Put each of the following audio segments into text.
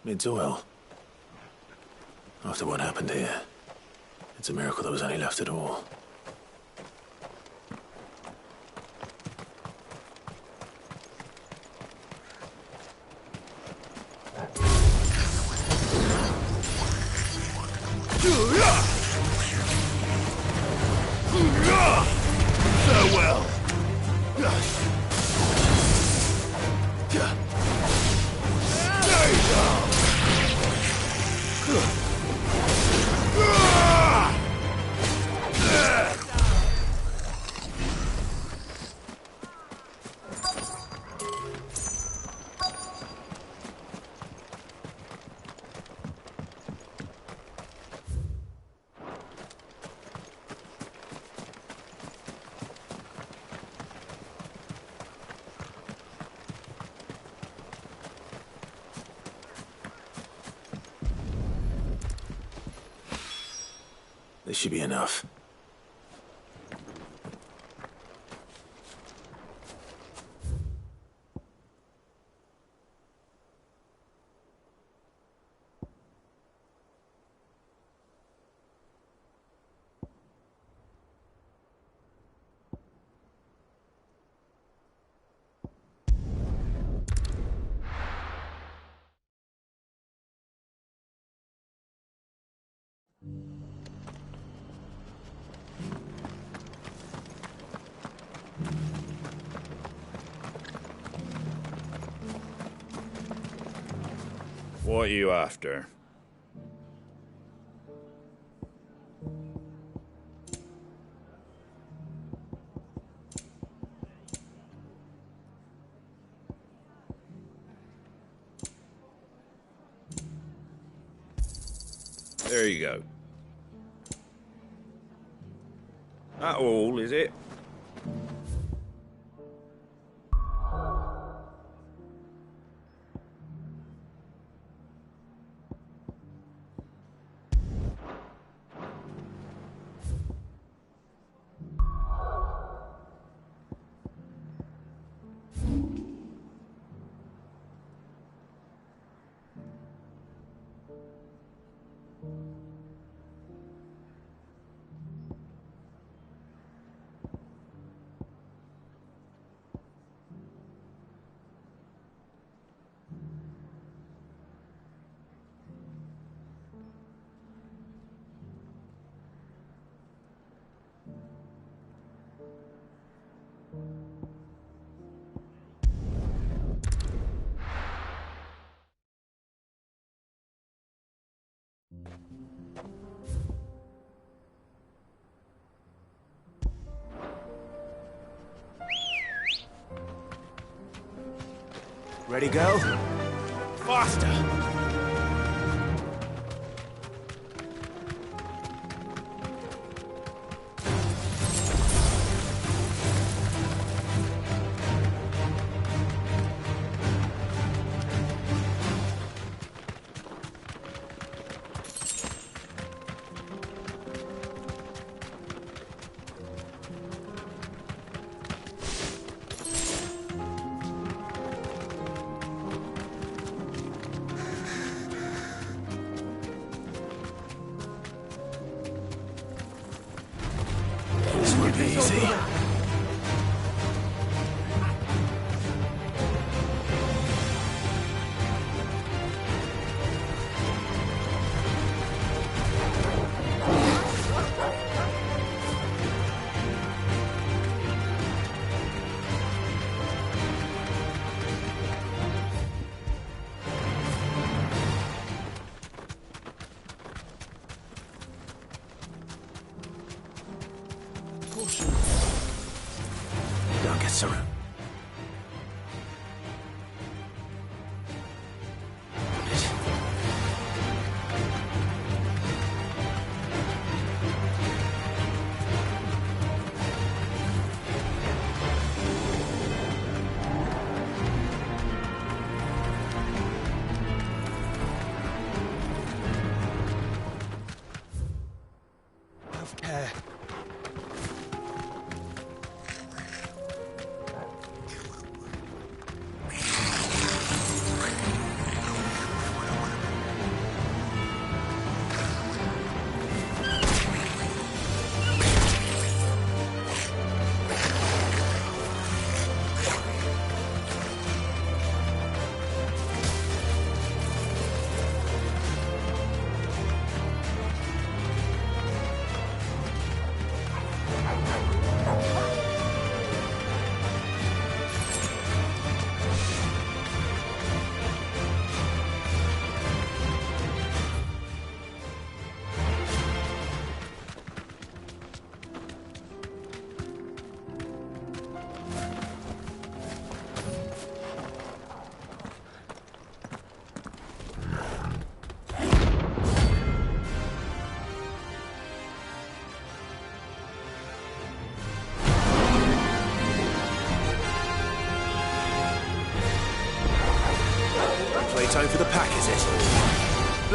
It's oil. After what happened here, it's a miracle there was any left at all. Farewell. There you go. This should be enough. What are you after? There you go. That all, is it? Ready, go? Faster. This won't be easy. Don't get surrounded.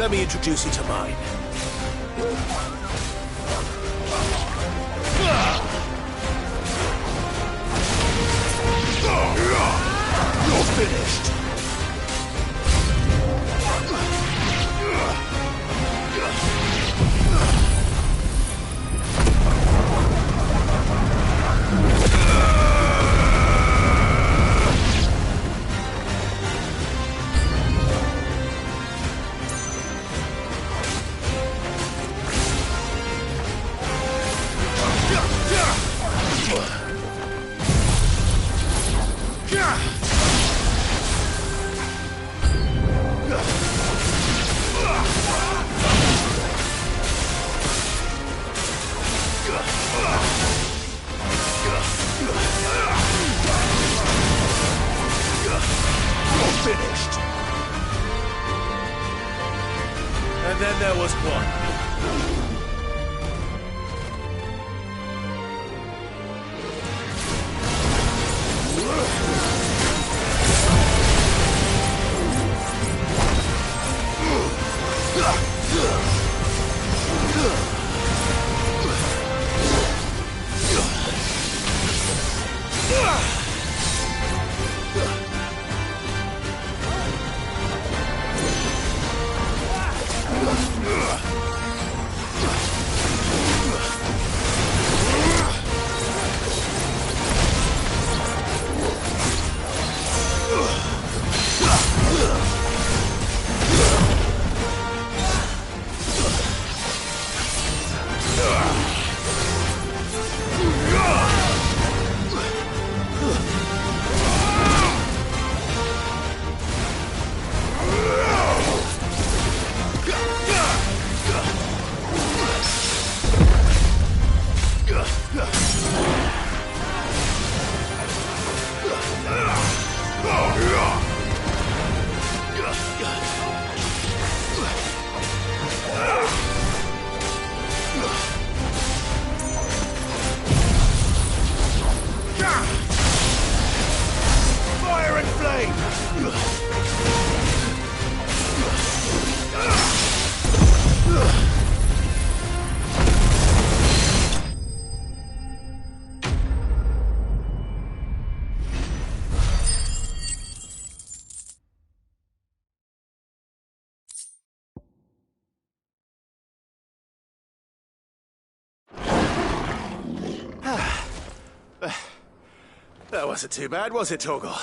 Let me introduce you to mine. You're finished! Finished. And then there was one. Fire and flame! That wasn't too bad, was it, Torgal?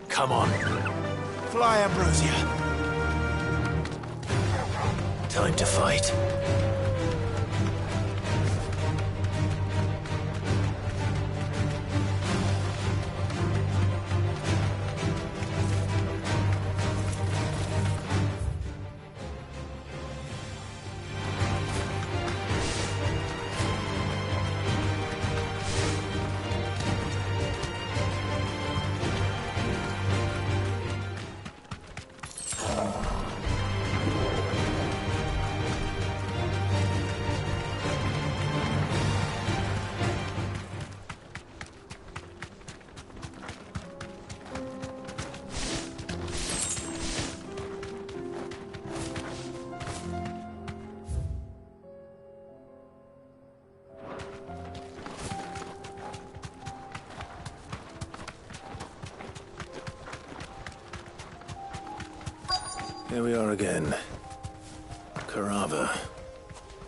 Come on. Fly, Ambrosia. Time to fight. Here we are again. Carava.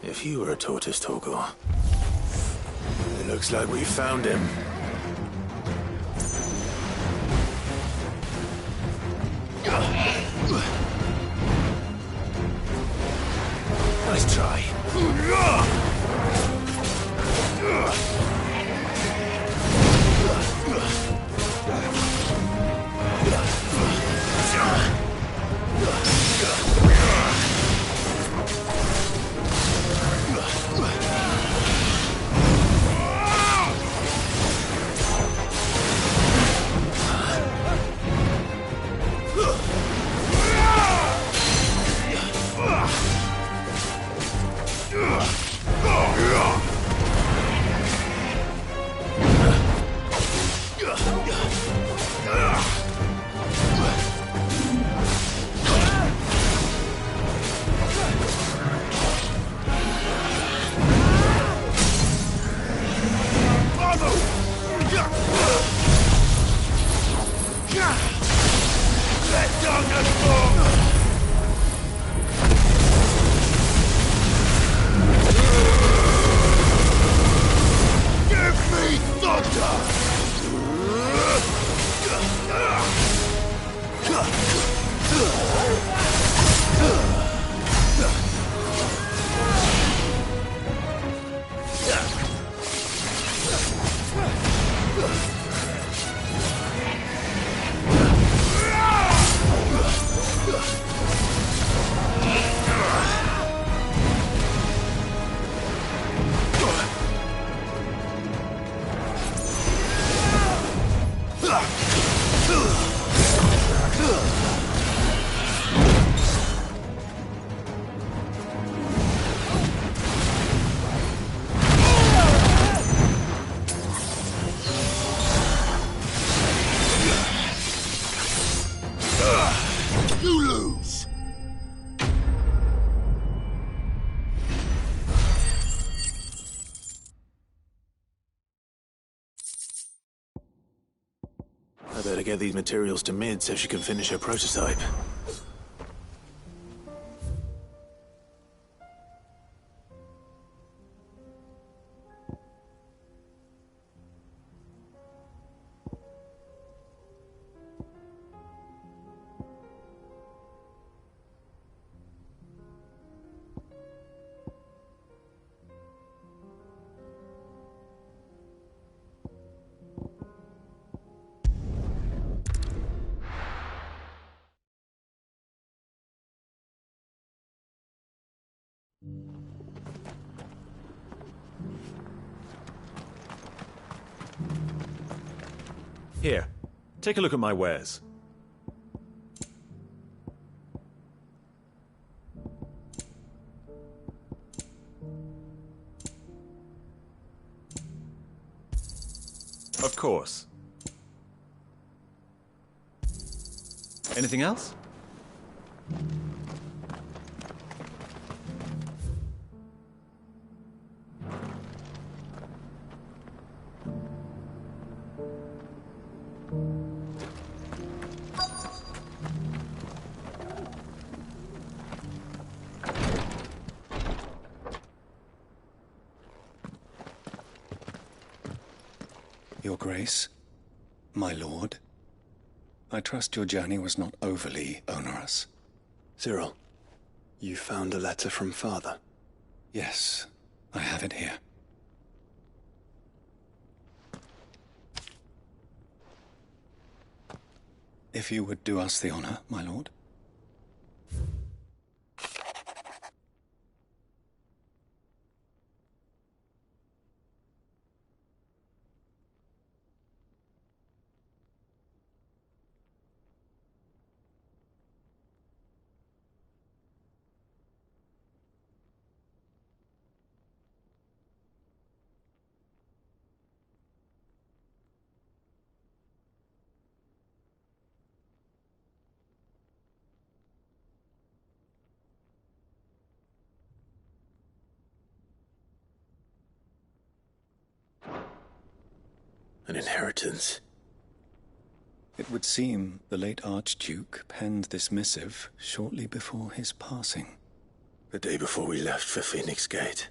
If you were a tortoise, Torgal. It looks like we found him. Nice try. Let down the storm! Give me thunder! You lose! I better get these materials to Mid so she can finish her prototype. Here, take a look at my wares. Of course. Anything else? Your Grace, my lord, I trust your journey was not overly onerous. Cyril, you found a letter from Father? Yes, I have it here. If you would do us the honor, my lord. An inheritance. It would seem the late Archduke penned this missive shortly before his passing. The day before we left for Phoenix Gate.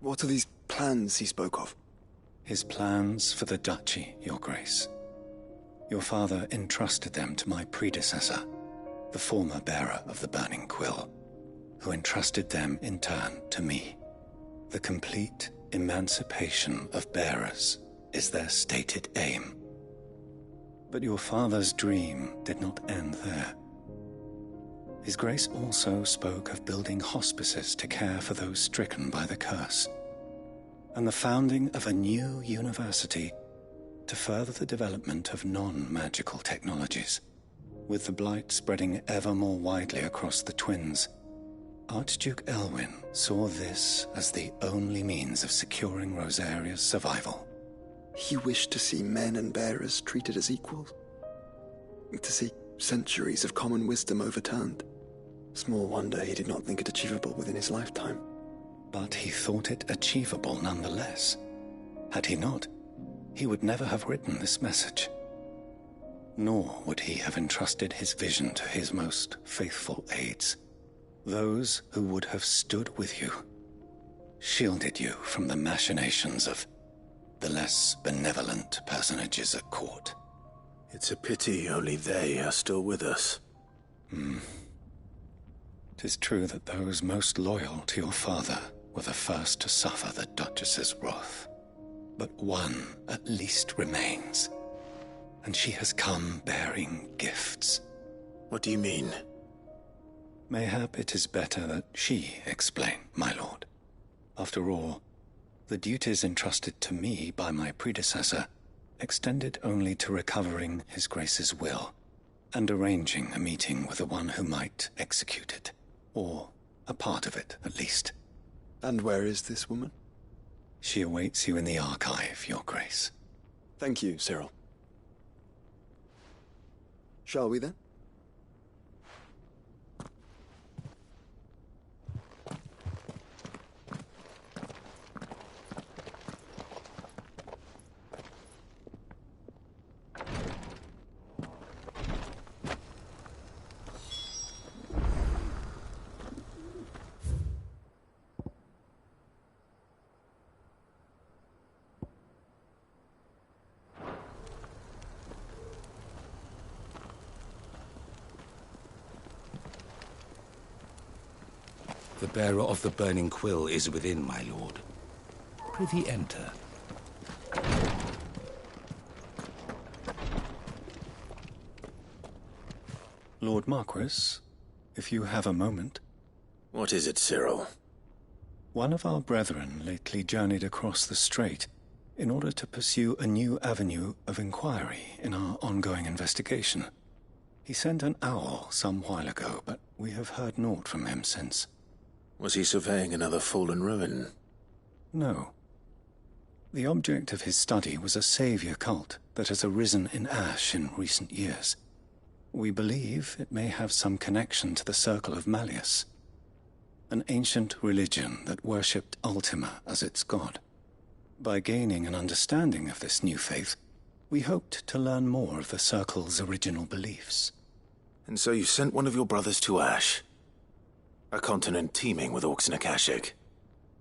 What are these plans he spoke of? His plans for the duchy, Your Grace. Your father entrusted them to my predecessor, the former bearer of the Burning Quill. who entrusted them in turn to me. The complete emancipation of bearers is their stated aim. But your father's dream did not end there. His Grace also spoke of building hospices to care for those stricken by the curse, and the founding of a new university to further the development of non-magical technologies. With the blight spreading ever more widely across the twins, Archduke Elwyn saw this as the only means of securing Rosaria's survival. He wished to see men and bearers treated as equals. To see centuries of common wisdom overturned. Small wonder he did not think it achievable within his lifetime. But he thought it achievable nonetheless. Had he not, he would never have written this message. Nor would he have entrusted his vision to his most faithful aides, those who would have stood with you, shielded you from the machinations of the less benevolent personages at court. It's a pity only they are still with us. 'Tis true that those most loyal to your father were the first to suffer the Duchess's wrath. But one at least remains, and she has come bearing gifts. What do you mean? Mayhap it is better that she explain, my lord. After all, the duties entrusted to me by my predecessor extended only to recovering His Grace's will and arranging a meeting with the one who might execute it, or a part of it at least. And where is this woman? She awaits you in the archive, Your Grace. Thank you, Cyril. Shall we then? The bearer of the burning quill is within, my lord. Prithee enter. Lord Marquis, if you have a moment. What is it, Cyril? One of our brethren lately journeyed across the strait in order to pursue a new avenue of inquiry in our ongoing investigation. He sent an owl some while ago, but we have heard naught from him since. Was he surveying another fallen ruin? No. The object of his study was a savior cult that has arisen in Ash in recent years. We believe it may have some connection to the Circle of Malleus, an ancient religion that worshipped Ultima as its god. By gaining an understanding of this new faith, we hoped to learn more of the Circle's original beliefs. And so you sent one of your brothers to Ash? A continent teeming with orcs and Akashic.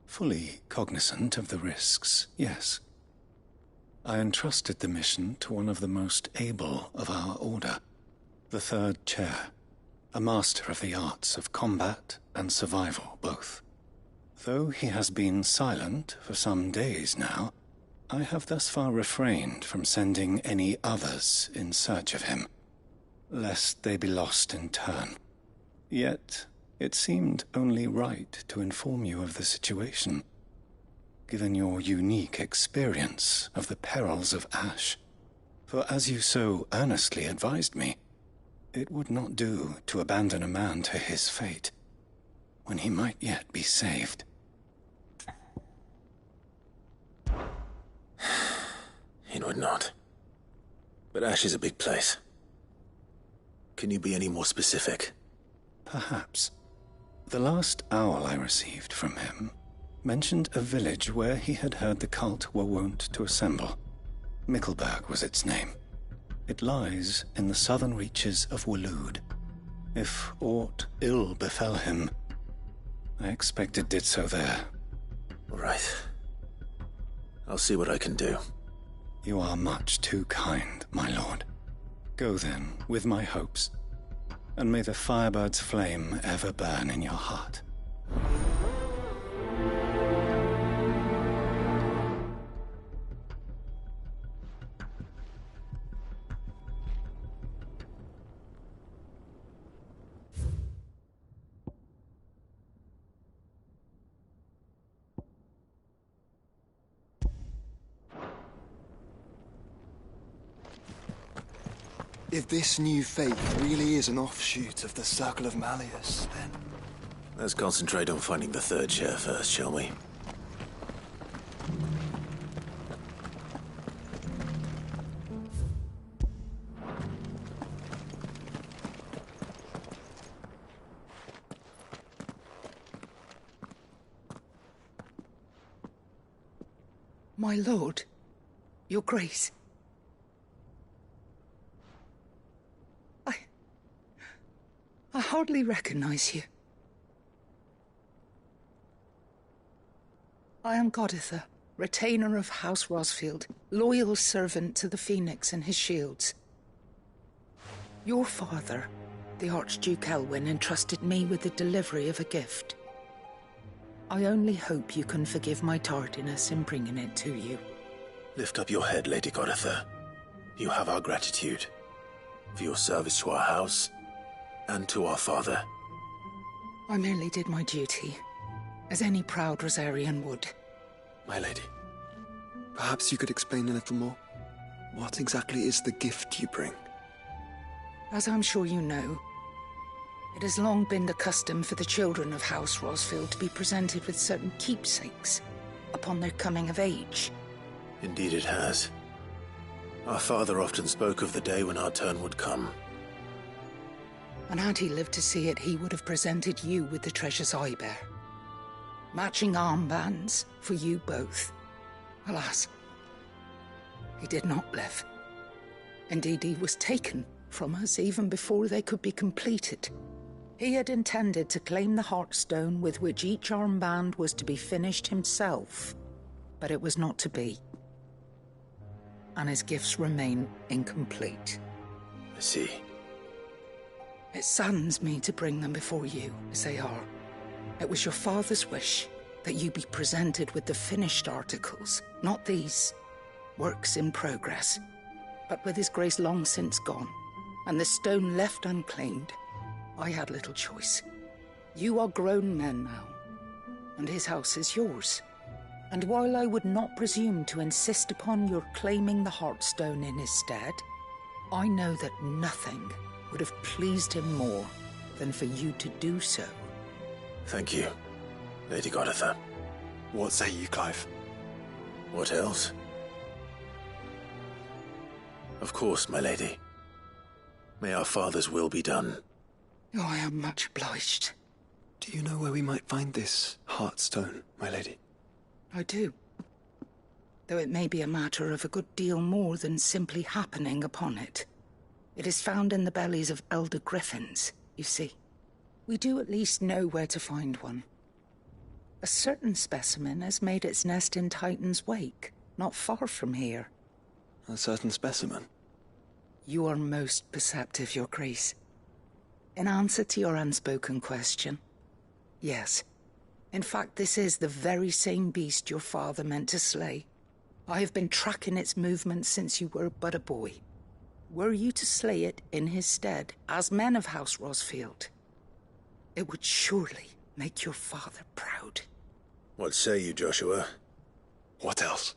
Fully cognizant of the risks, yes. I entrusted the mission to one of the most able of our order, the third chair, a master of the arts of combat and survival both. Though he has been silent for some days now, I have thus far refrained from sending any others in search of him, lest they be lost in turn. Yet it seemed only right to inform you of the situation, given your unique experience of the perils of Ash. For as you so earnestly advised me, it would not do to abandon a man to his fate, when he might yet be saved. It would not. But Ash is a big place. Can you be any more specific? Perhaps. The last owl I received from him mentioned a village where he had heard the cult were wont to assemble. Mickleburg was its name. It lies in the southern reaches of Waloed. If aught ill befell him, I expect it did so there. Right. I'll see what I can do. You are much too kind, my lord. Go then, with my hopes, and may the Firebird's flame ever burn in your heart. If this new faith really is an offshoot of the Circle of Malleus, then... Let's concentrate on finding the third chair first, shall we? My lord, your grace. I hardly recognize you. I am Goditha, retainer of House Rosfield, loyal servant to the Phoenix and his shields. Your father, the Archduke Elwyn, entrusted me with the delivery of a gift. I only hope you can forgive my tardiness in bringing it to you. Lift up your head, Lady Goditha. You have our gratitude for your service to our house and to our father. I merely did my duty, as any proud Rosarian would. My lady, perhaps you could explain a little more? What exactly is the gift you bring? As I'm sure you know, it has long been the custom for the children of House Rosfield to be presented with certain keepsakes upon their coming of age. Indeed it has. Our father often spoke of the day when our turn would come. And had he lived to see it, he would have presented you with the treasures I bear. Matching armbands for you both. Alas, he did not live. Indeed, he was taken from us even before they could be completed. He had intended to claim the Heartstone with which each armband was to be finished himself, but it was not to be. And his gifts remain incomplete. I see. It saddens me to bring them before you, as they are. It was your father's wish that you be presented with the finished articles, not these works in progress. But with his grace long since gone, and the stone left unclaimed, I had little choice. You are grown men now, and his house is yours. And while I would not presume to insist upon your claiming the Heartstone in his stead, I know that nothing would have pleased him more than for you to do so. Thank you, Lady Goditha. What say you, Clive? What else? Of course, my lady. May our father's will be done. Oh, I am much obliged. Do you know where we might find this Heartstone, my lady? I do. Though it may be a matter of a good deal more than simply happening upon it. It is found in the bellies of elder griffins, you see. We do at least know where to find one. A certain specimen has made its nest in Titan's Wake, not far from here. A certain specimen? You are most perceptive, Your Grace. In answer to your unspoken question, yes. In fact, this is the very same beast your father meant to slay. I have been tracking its movements since you were but a boy. Were you to slay it in his stead, as men of House Rosfield, it would surely make your father proud. What say you, Joshua? What else?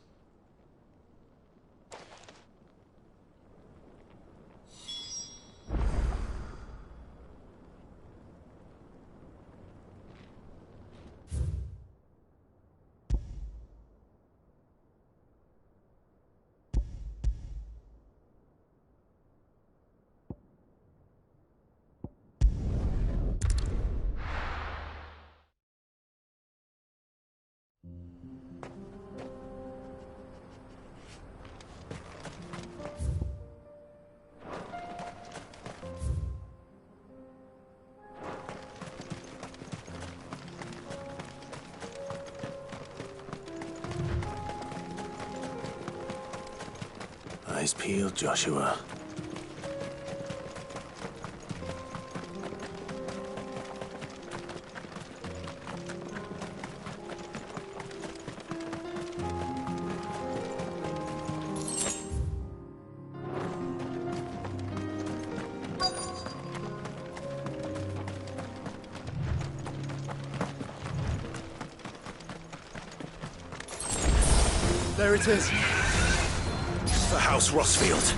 Eyes peeled, Joshua. There it is. For House Rosfield.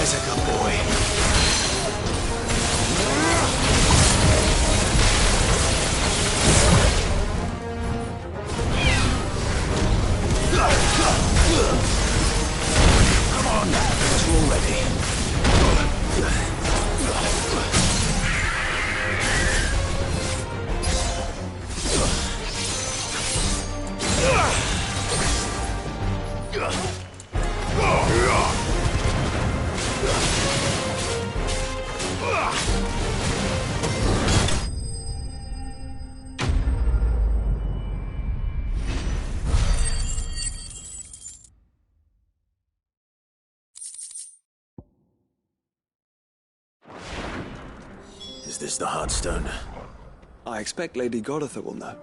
There's a good boy. Come on, it's all ready. Is this the Heartstone? I expect Lady Goditha will know.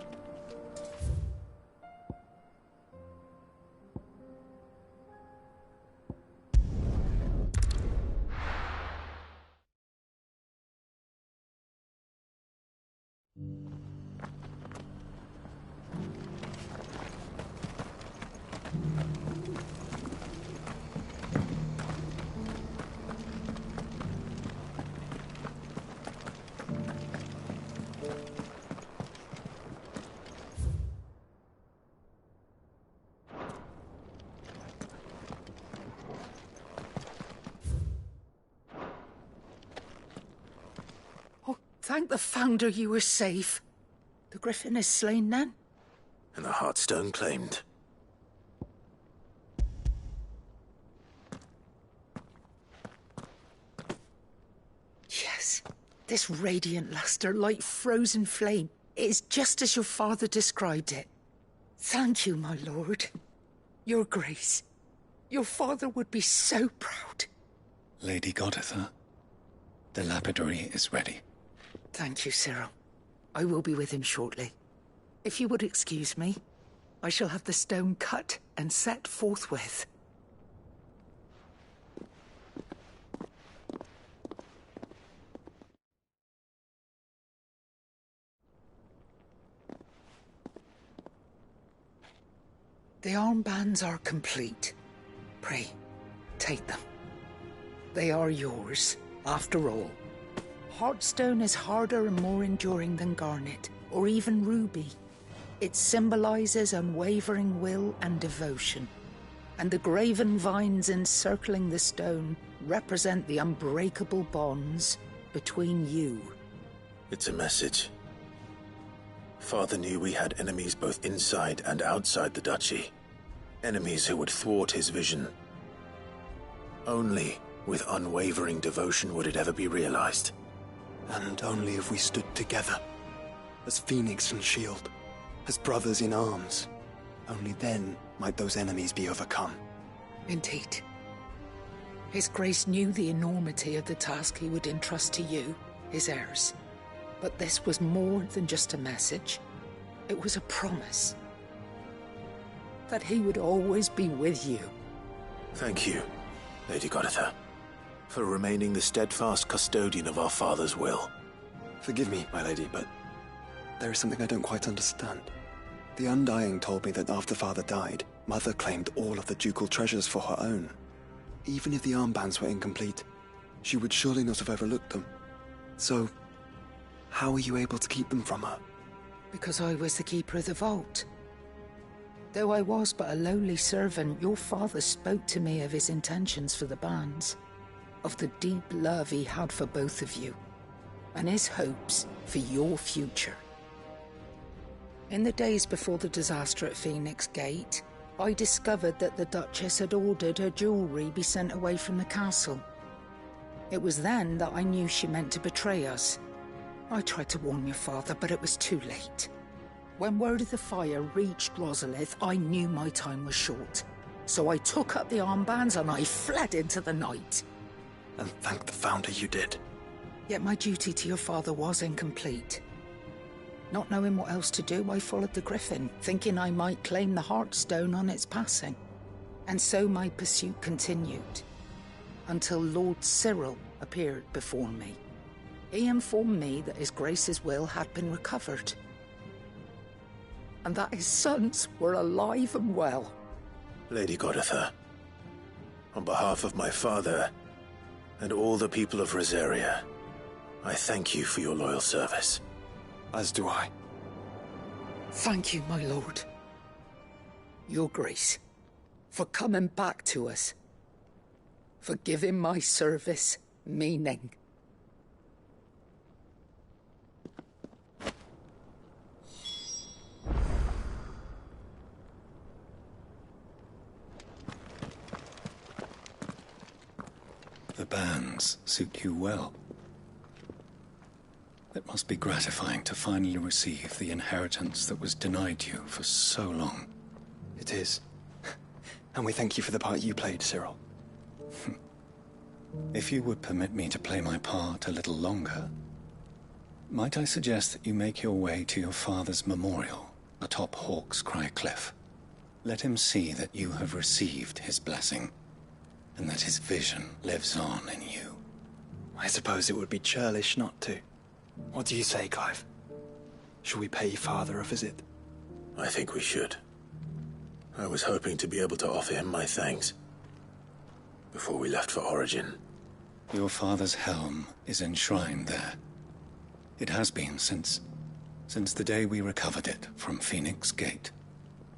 Thank the Founder you were safe. The Griffin is slain then? And the Heartstone claimed. Yes. This radiant luster, like frozen flame, it is just as your father described it. Thank you, my lord. Your grace. Your father would be so proud. Lady Goditha, the lapidary is ready. Thank you, Cyril. I will be with him shortly. If you would excuse me, I shall have the stone cut and set forthwith. The armbands are complete. Pray, take them. They are yours, after all. Heartstone is harder and more enduring than garnet, or even ruby. It symbolizes unwavering will and devotion. And the graven vines encircling the stone represent the unbreakable bonds between you. It's a message. Father knew we had enemies both inside and outside the duchy. Enemies who would thwart his vision. Only with unwavering devotion would it ever be realized. And only if we stood together, as Phoenix and Shield, as brothers in arms, only then might those enemies be overcome. Indeed. His Grace knew the enormity of the task he would entrust to you, his heirs. But this was more than just a message. It was a promise. That he would always be with you. Thank you, Lady Goditha, for remaining the steadfast custodian of our father's will. Forgive me, my lady, but there is something I don't quite understand. The Undying told me that after Father died, Mother claimed all of the ducal treasures for her own. Even if the armbands were incomplete, she would surely not have overlooked them. So, how were you able to keep them from her? Because I was the keeper of the vault. Though I was but a lowly servant, your father spoke to me of his intentions for the bands, of the deep love he had for both of you, and his hopes for your future. In the days before the disaster at Phoenix Gate, I discovered that the Duchess had ordered her jewelry be sent away from the castle. It was then that I knew she meant to betray us. I tried to warn your father, but it was too late. When word of the fire reached Rosalith, I knew my time was short. So I took up the armbands and I fled into the night. And thank the Founder you did. Yet my duty to your father was incomplete. Not knowing what else to do, I followed the Griffin, thinking I might claim the Heartstone on its passing. And so my pursuit continued, until Lord Cyril appeared before me. He informed me that His Grace's will had been recovered, and that his sons were alive and well. Lady Goditha, on behalf of my father and all the people of Rosaria, I thank you for your loyal service. As do I. Thank you, my lord. Your Grace, for coming back to us, for giving my service meaning. The bands suit you well. It must be gratifying to finally receive the inheritance that was denied you for so long. It is. And we thank you for the part you played, Cyril. If you would permit me to play my part a little longer, might I suggest that you make your way to your father's memorial atop Hawk's Cry Cliff? Let him see that you have received his blessing, and that his vision lives on in you. I suppose it would be churlish not to. What do you say, Clive? Shall we pay Father a visit? I think we should. I was hoping to be able to offer him my thanks before we left for Origin. Your father's helm is enshrined there. It has been since the day we recovered it from Phoenix Gate.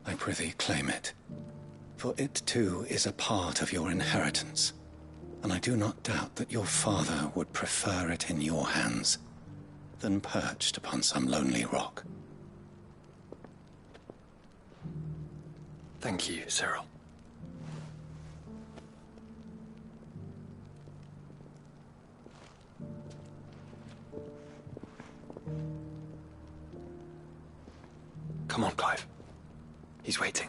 I prithee claim it, for it too is a part of your inheritance, and I do not doubt that your father would prefer it in your hands than perched upon some lonely rock. Thank you, Cyril. Come on, Clive. He's waiting.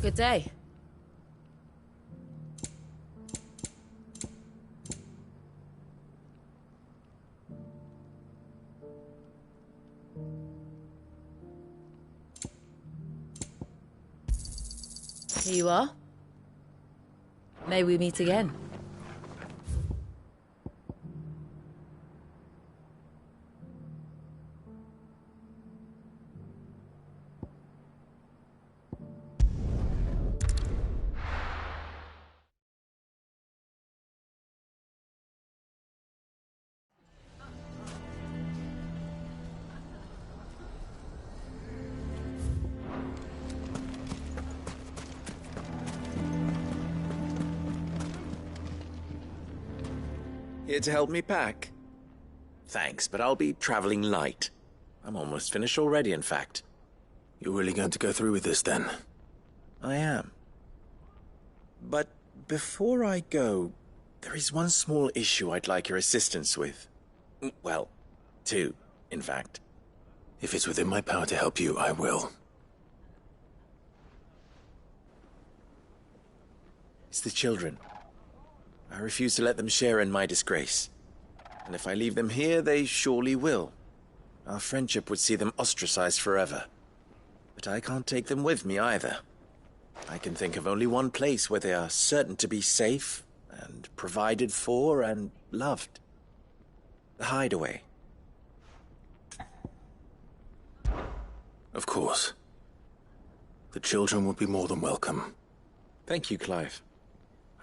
Good day. Here you are. May we meet again. Here to help me pack? Thanks, but I'll be traveling light. I'm almost finished already, in fact. You're really going to go through with this, then? I am. But before I go, there is one small issue I'd like your assistance with. Well, two, in fact. If it's within my power to help you, I will. It's the children. I refuse to let them share in my disgrace. And if I leave them here, they surely will. Our friendship would see them ostracized forever. But I can't take them with me either. I can think of only one place where they are certain to be safe and provided for and loved. The Hideaway. Of course. The children would be more than welcome. Thank you, Clive.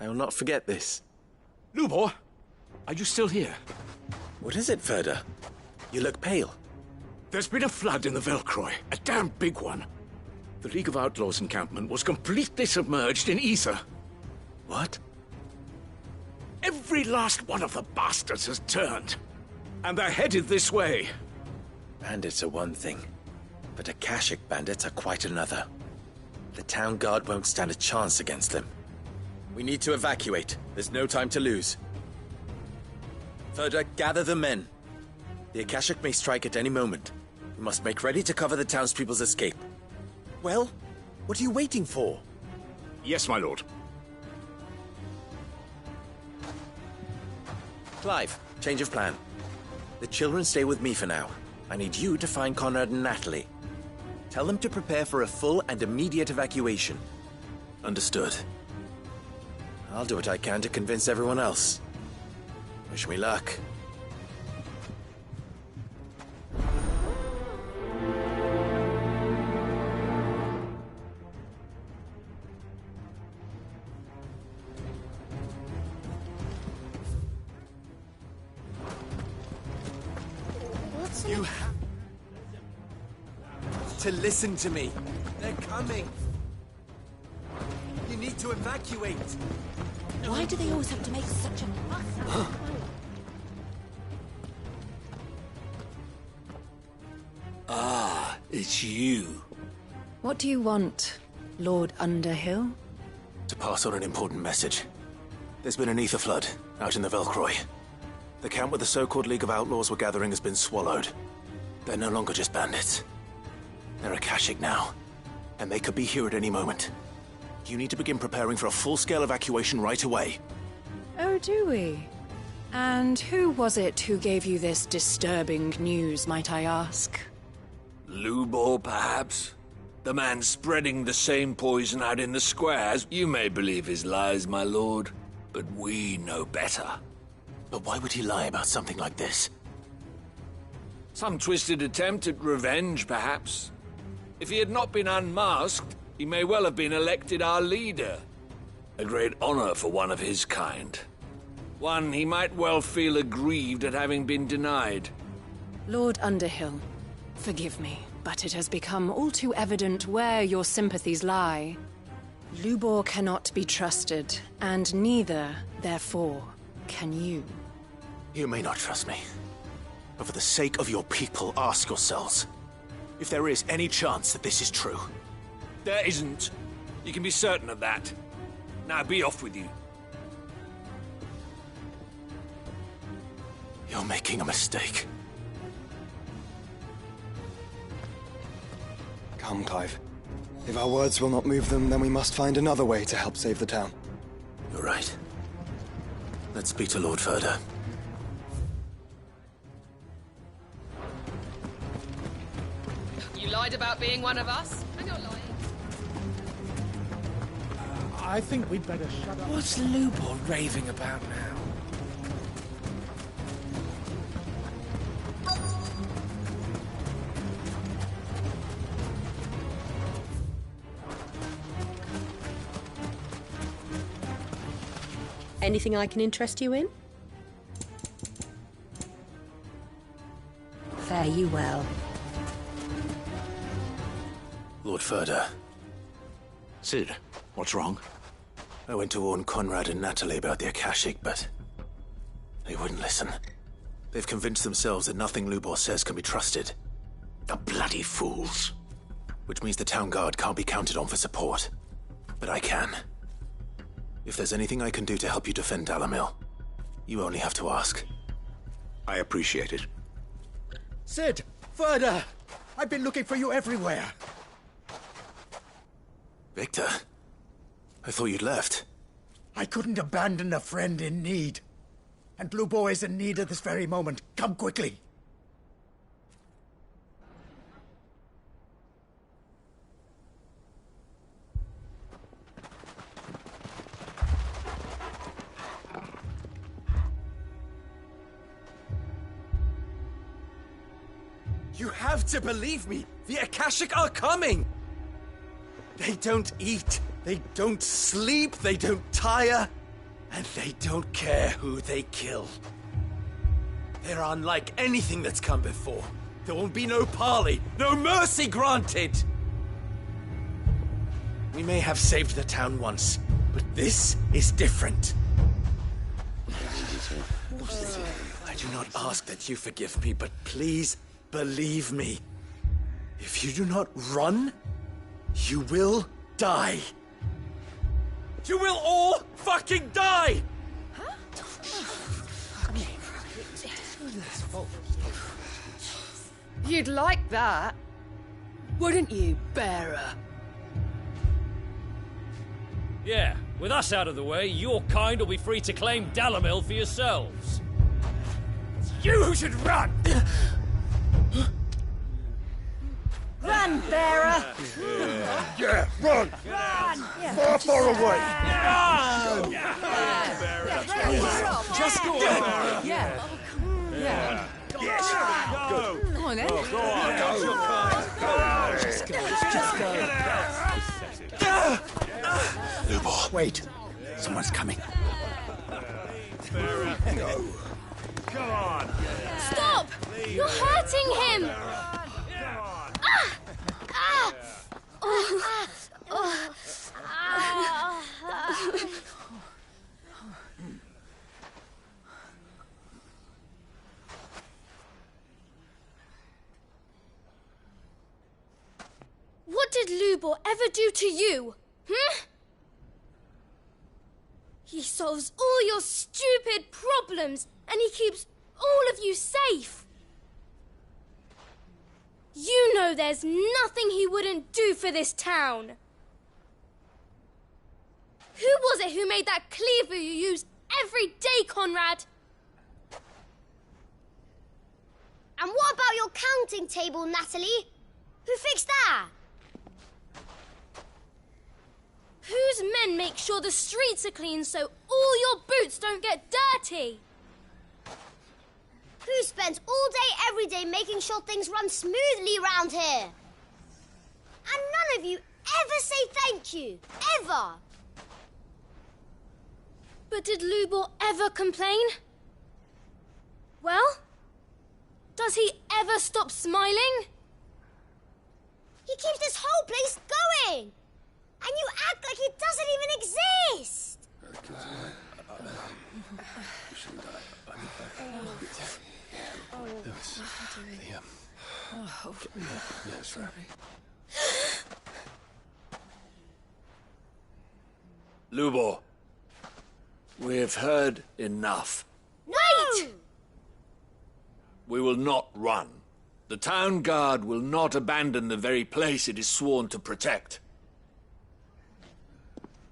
I will not forget this. Lubor, are you still here? What is it, Ferda? You look pale. There's been a flood in the Velcroy, a damn big one. The League of Outlaws encampment was completely submerged in ether. What? Every last one of the bastards has turned. And they're headed this way. Bandits are one thing, but Akashic bandits are quite another. The town guard won't stand a chance against them. We need to evacuate. There's no time to lose. Ferda, gather the men. The Akashic may strike at any moment. We must make ready to cover the townspeople's escape. Well, what are you waiting for? Yes, my lord. Clive, change of plan. The children stay with me for now. I need you to find Conrad and Natalie. Tell them to prepare for a full and immediate evacuation. Understood. I'll do what I can to convince everyone else. Wish me luck. You have to listen to me. They're coming. You need to evacuate. Why do they always have to make such a fuss? Ah, it's you. What do you want, Lord Underhill? To pass on an important message. There's been an ether flood out in the Velcroy. The camp where the so-called League of Outlaws were gathering has been swallowed. They're no longer just bandits. They're Akashic now, and they could be here at any moment. You need to begin preparing for a full-scale evacuation right away. Oh, do we? And who was it who gave you this disturbing news, might I ask? Lubor, perhaps? The man spreading the same poison out in the squares. You may believe his lies, my lord, but we know better. But why would he lie about something like this? Some twisted attempt at revenge, perhaps. If he had not been unmasked, he may well have been elected our leader. A great honor for one of his kind. One he might well feel aggrieved at having been denied. Lord Underhill, forgive me, but it has become all too evident where your sympathies lie. Lubor cannot be trusted, and neither, therefore, can you. You may not trust me, but for the sake of your people, ask yourselves if there is any chance that this is true. There isn't. You can be certain of that. Now be off with you. You're making a mistake. Come, Clive. If our words will not move them, then we must find another way to help save the town. You're right. Let's speak to Lord Ferda. You lied about being one of us, and you're lying. I think we'd better shut up. What's Lubor raving about now? Anything I can interest you in? Fare you well. Lord Furder. Cid, what's wrong? I went to warn Conrad and Natalie about the Akashic, but they wouldn't listen. They've convinced themselves that nothing Lubor says can be trusted. The bloody fools. Which means the town guard can't be counted on for support. But I can. If there's anything I can do to help you defend Dalamil, you only have to ask. I appreciate it. Cid! Further! I've been looking for you everywhere. Victor? I thought you'd left. I couldn't abandon a friend in need. And Lubor is in need at this very moment. Come quickly. You have to believe me! The Akashic are coming! They don't eat, they don't sleep, they don't tire, and they don't care who they kill. They're unlike anything that's come before. There won't be no parley, no mercy granted! We may have saved the town once, but this is different. I do not ask that you forgive me, but please believe me. If you do not run, you will die. You will all fucking die! You'd like that, wouldn't you, bearer? Yeah, with us out of the way, your kind will be free to claim Dalamil for yourselves. It's you who should run! Run, bearer! Yeah, run! Run! Far, far away! Run! Just go Yeah. Yeah. Yes! Go on, then. Go on, Just go. Lubor. Wait. Someone's coming. Come on! Stop! You're hurting him! What did Lubor ever do to you? He solves all your stupid problems, and he keeps all of you safe. You know there's nothing he wouldn't do for this town. Who was it who made that cleaver you use every day, Conrad? And what about your counting table, Natalie? Who fixed that? Whose men make sure the streets are clean so all your boots don't get dirty? Who spends all day, every day making sure things run smoothly round here? And none of you ever say thank you. Ever. But did Lubor ever complain? Well, does he ever stop smiling? He keeps this whole place going. And you act like he doesn't even exist. Lubor, we've heard enough. Wait! We will not run. The town guard will not abandon the very place it is sworn to protect.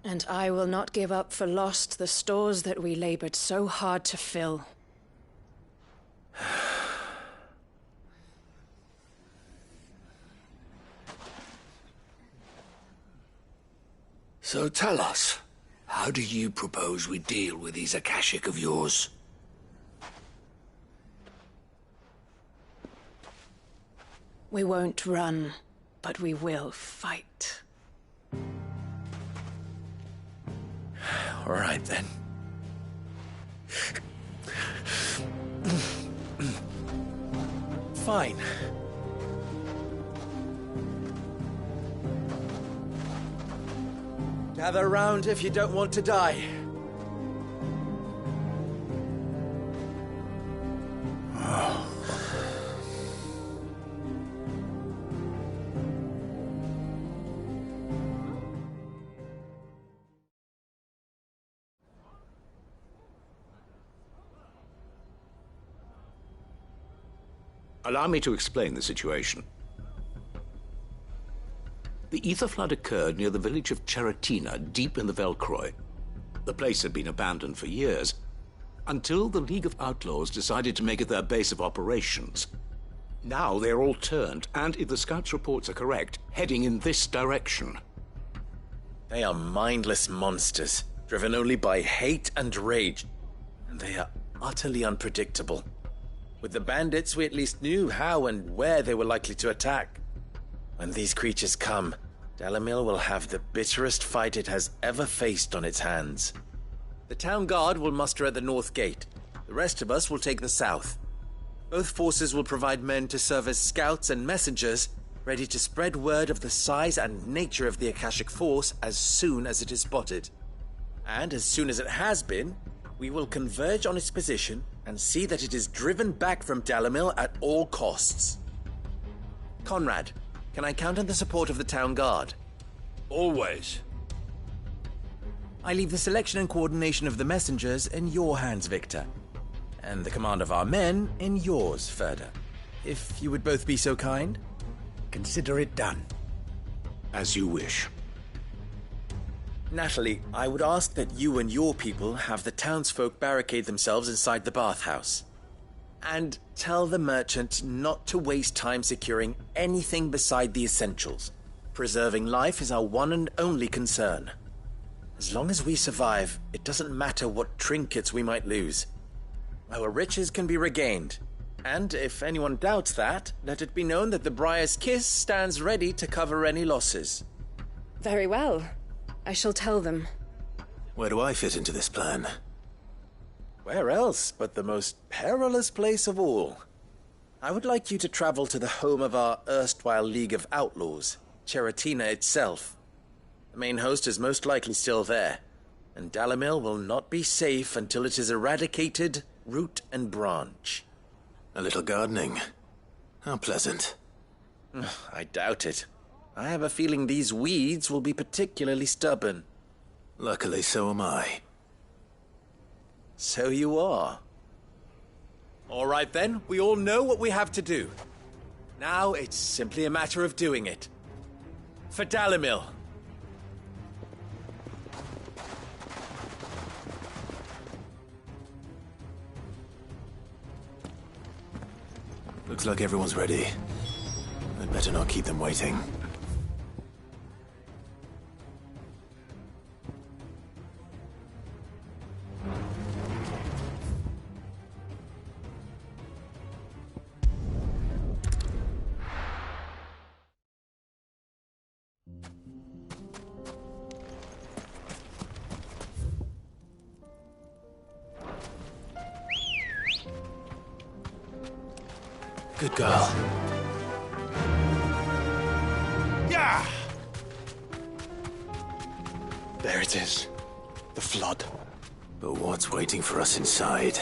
And I will not give up for lost the stores that we labored so hard to fill. So tell us, How do you propose we deal with these Akashic of yours? We won't run, but we will fight. All right, then. Fine. Gather round if you don't want to die. Allow me to explain the situation. The ether flood occurred near the village of Cheratina, deep in the Velcroy. The place had been abandoned for years, until the League of Outlaws decided to make it their base of operations. Now they're all turned, and if the scouts' reports are correct, heading in this direction. They are mindless monsters, driven only by hate and rage, and they are utterly unpredictable. With the bandits, we at least knew how and where they were likely to attack. When these creatures come, Dalamil will have the bitterest fight it has ever faced on its hands. The town guard will muster at the north gate. The rest of us will take the south. Both forces will provide men to serve as scouts and messengers, ready to spread word of the size and nature of the Akashic force as soon as it is spotted. And as soon as it has been, we will converge on its position and see that it is driven back from Dalamil at all costs. Conrad, can I count on the support of the town guard? Always. I leave the selection and coordination of the messengers in your hands, Victor. And the command of our men in yours, Ferda. If you would both be so kind. Consider it done. As you wish. Natalie, I would ask that you and your people have the townsfolk barricade themselves inside the bathhouse. And tell the merchant not to waste time securing anything beside the essentials. Preserving life is our one and only concern. As long as we survive, it doesn't matter what trinkets we might lose. Our riches can be regained. And if anyone doubts that, let it be known that the Briar's Kiss stands ready to cover any losses. Very well. I shall tell them. Where do I fit into this plan? Where else but the most perilous place of all? I would like you to travel to the home of our erstwhile League of Outlaws, Cheratina itself. The main host is most likely still there, and Dalamil will not be safe until it is eradicated, root and branch. A little gardening. How pleasant. I doubt it. I have a feeling these weeds will be particularly stubborn. Luckily, so am I. So you are. All right then, we all know what we have to do. Now it's simply a matter of doing it. For Dalamil. Looks like everyone's ready. I'd better not keep them waiting. Good girl. Yeah! There it is. The flood. But what's waiting for us inside?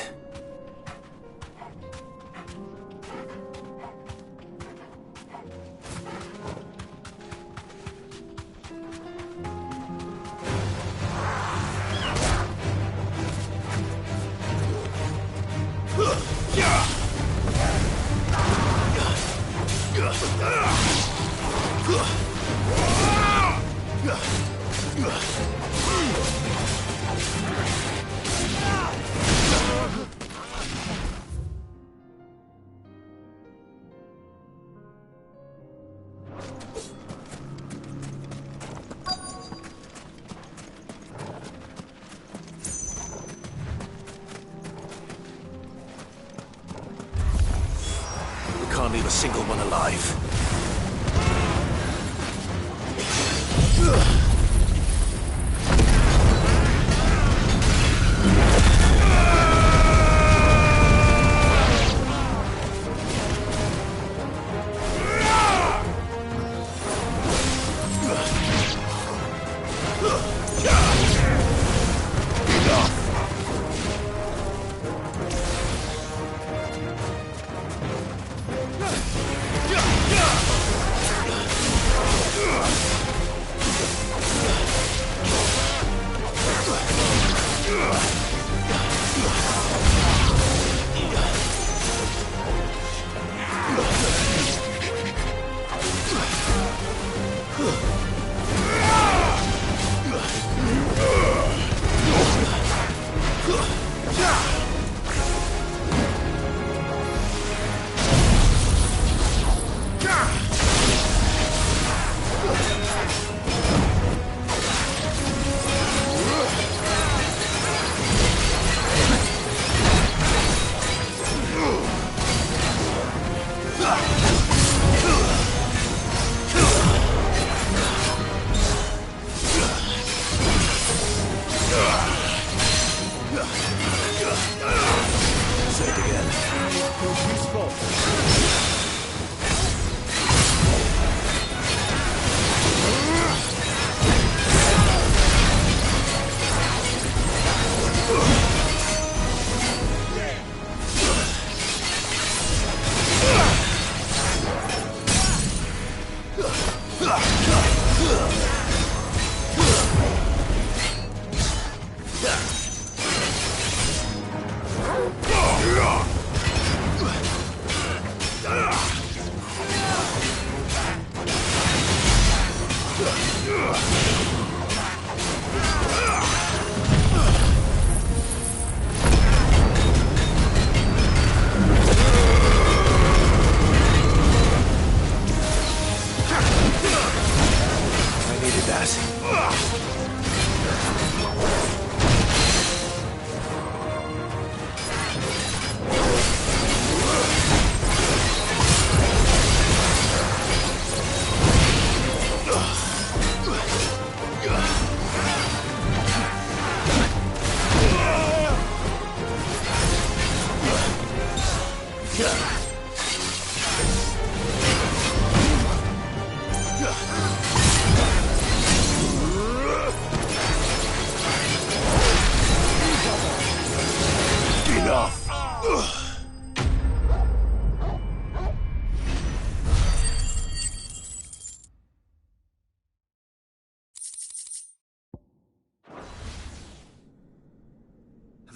can't leave a single one alive.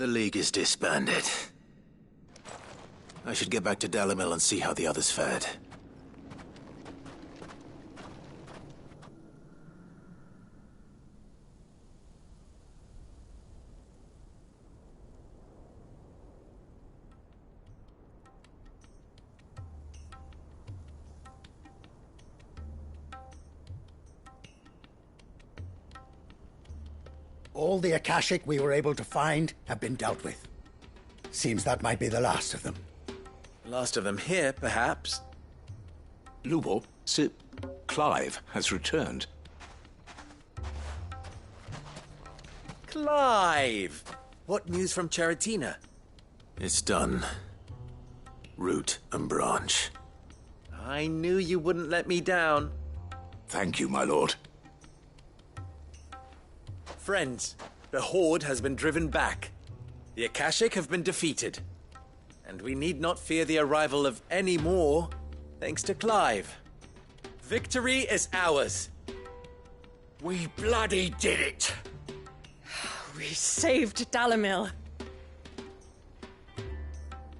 The League is disbanded. I should get back to Dalimil and see how the others fared. All the Akashic we were able to find have been dealt with. Seems that might be the last of them. Last of them here, perhaps. Lubor, Sir Clive has returned. Clive! What news from Charatina? It's done. Root and branch. I knew you wouldn't let me down. Thank you, my lord. Friends, the Horde has been driven back. The Akashic have been defeated. And we need not fear the arrival of any more, thanks to Clive. Victory is ours. We bloody did it! We saved Dalimil.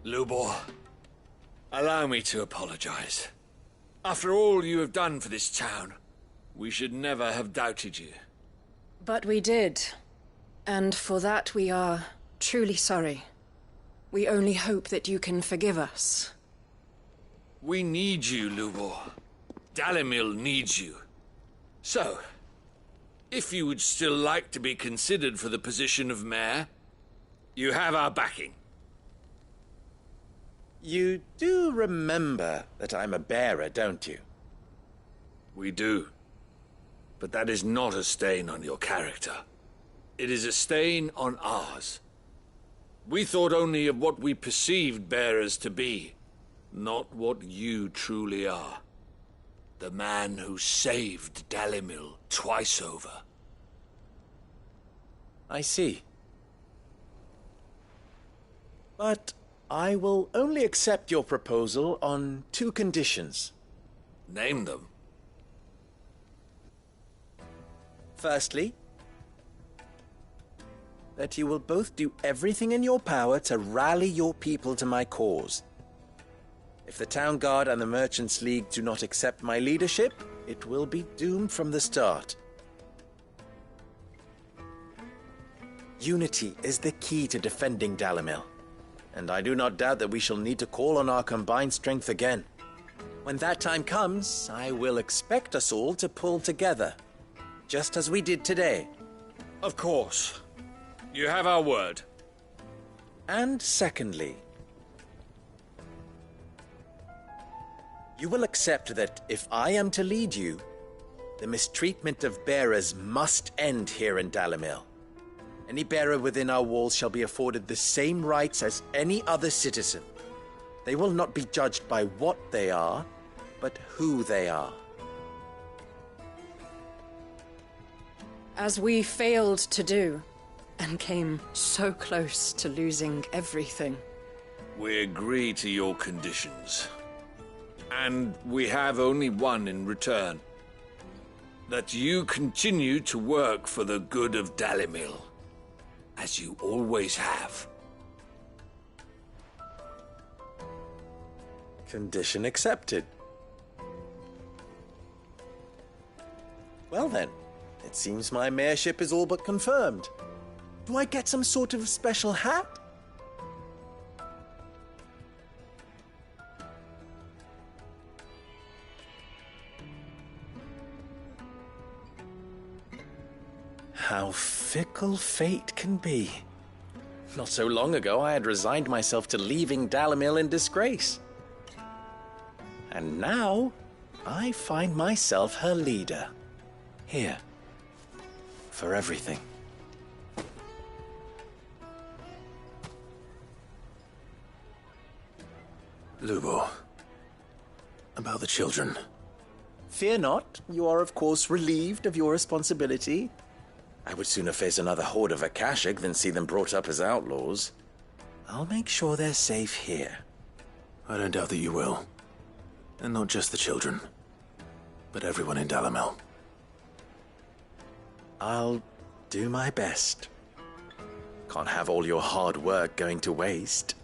Lubor, allow me to apologize. After all you have done for this town, we should never have doubted you. But we did. And for that we are truly sorry. We only hope that you can forgive us. We need you, Lubor. Dalimil needs you. So, if you would still like to be considered for the position of mayor, you have our backing. You do remember that I'm a bearer, don't you? We do. But that is not a stain on your character. It is a stain on ours. We thought only of what we perceived bearers to be, not what you truly are. The man who saved Dalimil twice over. I see. But I will only accept your proposal on 2 conditions. Name them. Firstly, that you will both do everything in your power to rally your people to my cause. If the Town Guard and the Merchants League do not accept my leadership, it will be doomed from the start. Unity is the key to defending Dalimil, and I do not doubt that we shall need to call on our combined strength again. When that time comes, I will expect us all to pull together, just as we did today. Of course. You have our word. And secondly, you will accept that if I am to lead you, the mistreatment of bearers must end here in Dalimil. Any bearer within our walls shall be afforded the same rights as any other citizen. They will not be judged by what they are, but who they are. As we failed to do, and came so close to losing everything. We agree to your conditions. And we have only one in return. That you continue to work for the good of Dalimil, as you always have. Condition accepted. Well then, it seems my mayorship is all but confirmed. Do I get some sort of special hat? How fickle fate can be. Not so long ago, I had resigned myself to leaving Dalimil in disgrace. And now, I find myself her leader. Here. For everything. Lubor. About the children. Fear not. You are, of course, relieved of your responsibility. I would sooner face another horde of Akashic than see them brought up as outlaws. I'll make sure they're safe here. I don't doubt that you will. And not just the children, but everyone in Dalimil. I'll do my best. Can't have all your hard work going to waste.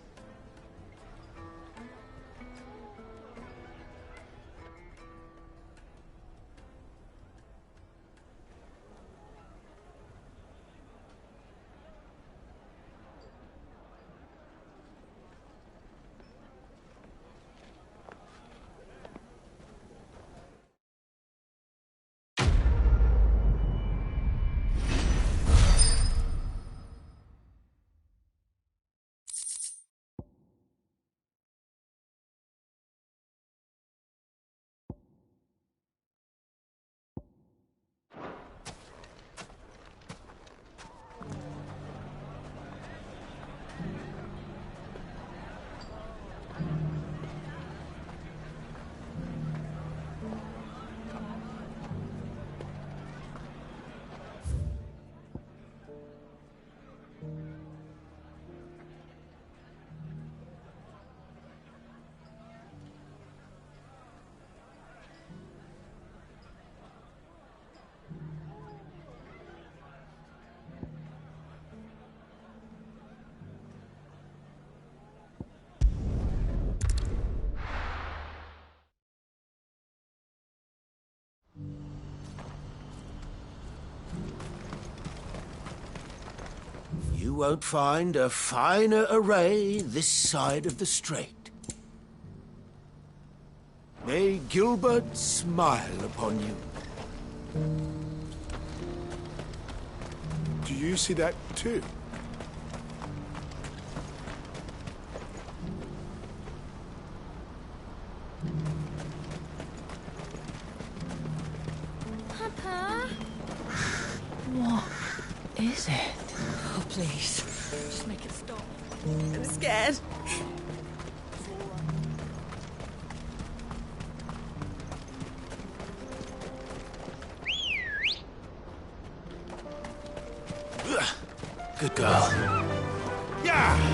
You won't find a finer array this side of the strait. May Gilbert smile upon you. Do you see that too? Please, just make it stop. I'm scared. Good girl. Yeah!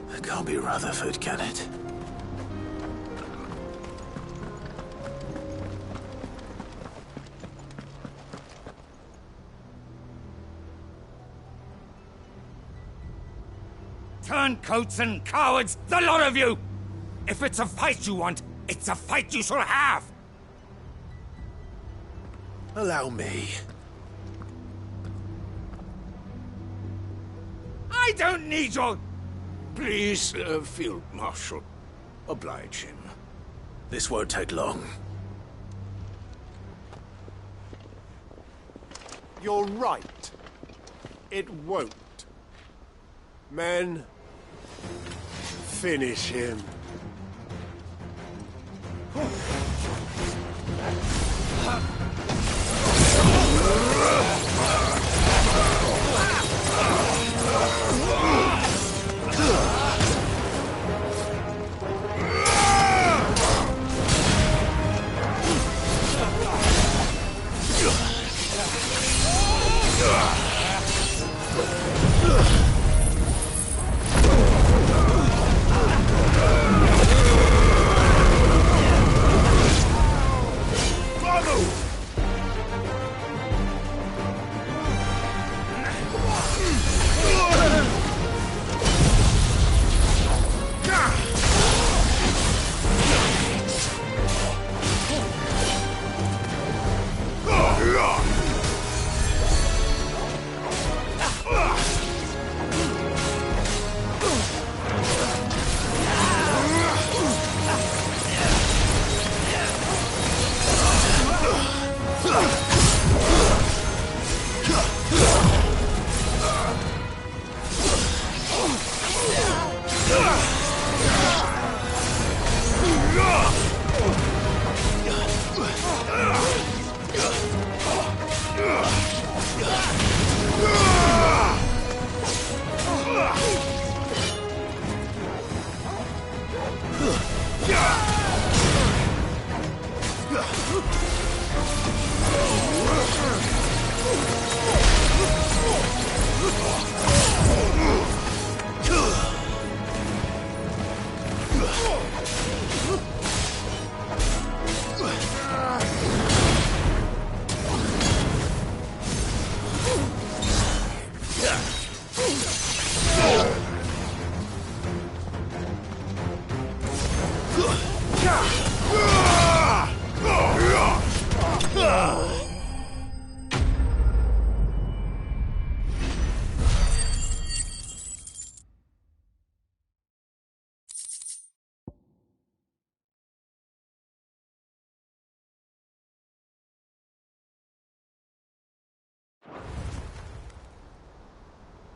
It can't be Rutherford, can it? Turncoats and cowards, the lot of you! If it's a fight you want, it's a fight you shall have! Allow me. I don't need your... Please, Field Marshal, oblige him. This won't take long. You're right. It won't. Men, finish him.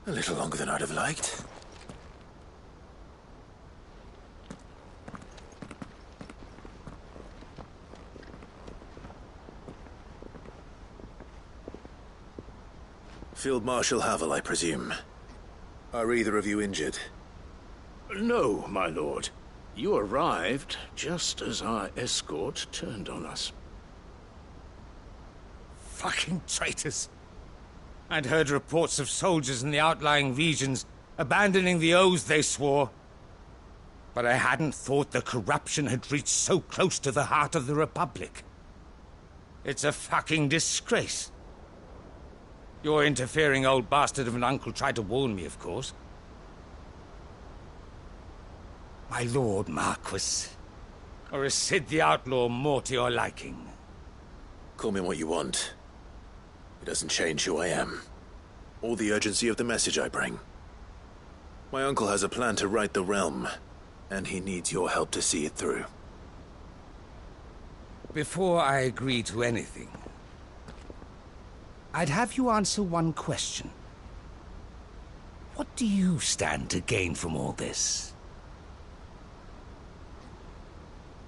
A little longer than I'd have liked. Field Marshal Havel, I presume. Are either of you injured? No, my lord. You arrived just as our escort turned on us. Fucking traitors! I'd heard reports of soldiers in the outlying regions abandoning the oaths they swore. But I hadn't thought the corruption had reached so close to the heart of the Republic. It's a fucking disgrace. Your interfering old bastard of an uncle tried to warn me, of course. My lord Marquis. Or is Sid the Outlaw more to your liking? Call me what you want. It doesn't change who I am, or the urgency of the message I bring. My uncle has a plan to right the realm, and he needs your help to see it through. Before I agree to anything, I'd have you answer one question. What do you stand to gain from all this?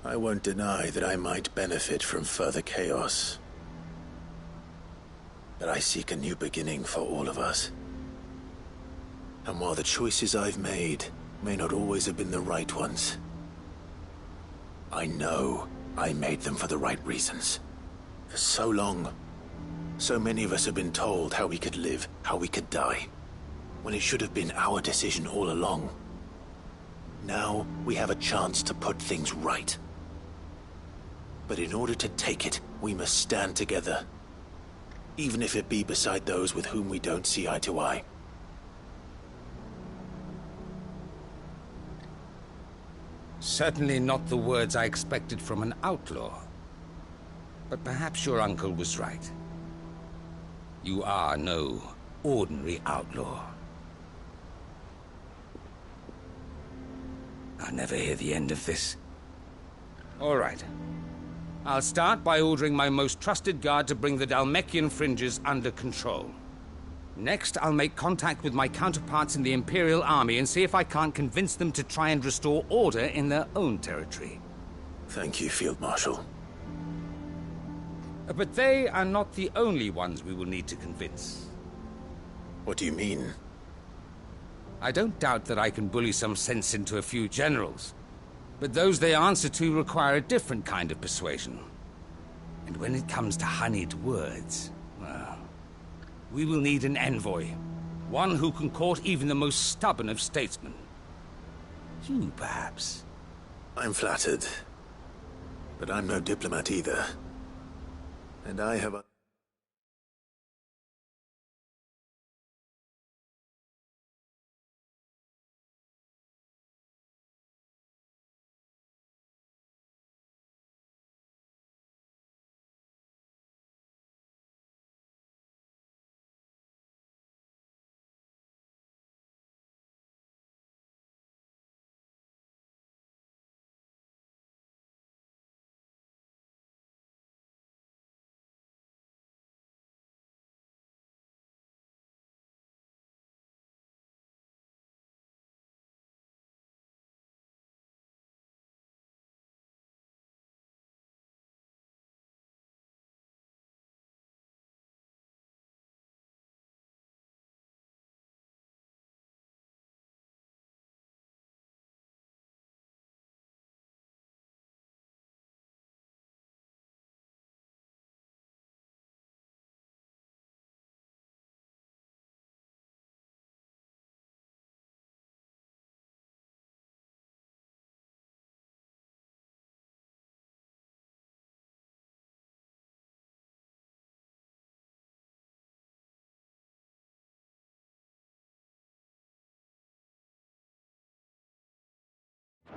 I won't deny that I might benefit from further chaos. But I seek a new beginning for all of us. And while the choices I've made may not always have been the right ones, I know I made them for the right reasons. For so long, so many of us have been told how we could live, how we could die, when it should have been our decision all along. Now we have a chance to put things right. But in order to take it, we must stand together, even if it be beside those with whom we don't see eye to eye. Certainly not the words I expected from an outlaw. But perhaps your uncle was right. You are no ordinary outlaw. I'll never hear the end of this. All right. I'll start by ordering my most trusted guard to bring the Dhalmekian fringes under control. Next, I'll make contact with my counterparts in the Imperial Army and see if I can't convince them to try and restore order in their own territory. Thank you, Field Marshal. But they are not the only ones we will need to convince. What do you mean? I don't doubt that I can bully some sense into a few generals, but those they answer to require a different kind of persuasion. And when it comes to honeyed words, well, we will need an envoy. One who can court even the most stubborn of statesmen. You, perhaps. I'm flattered. But I'm no diplomat either. And I have a...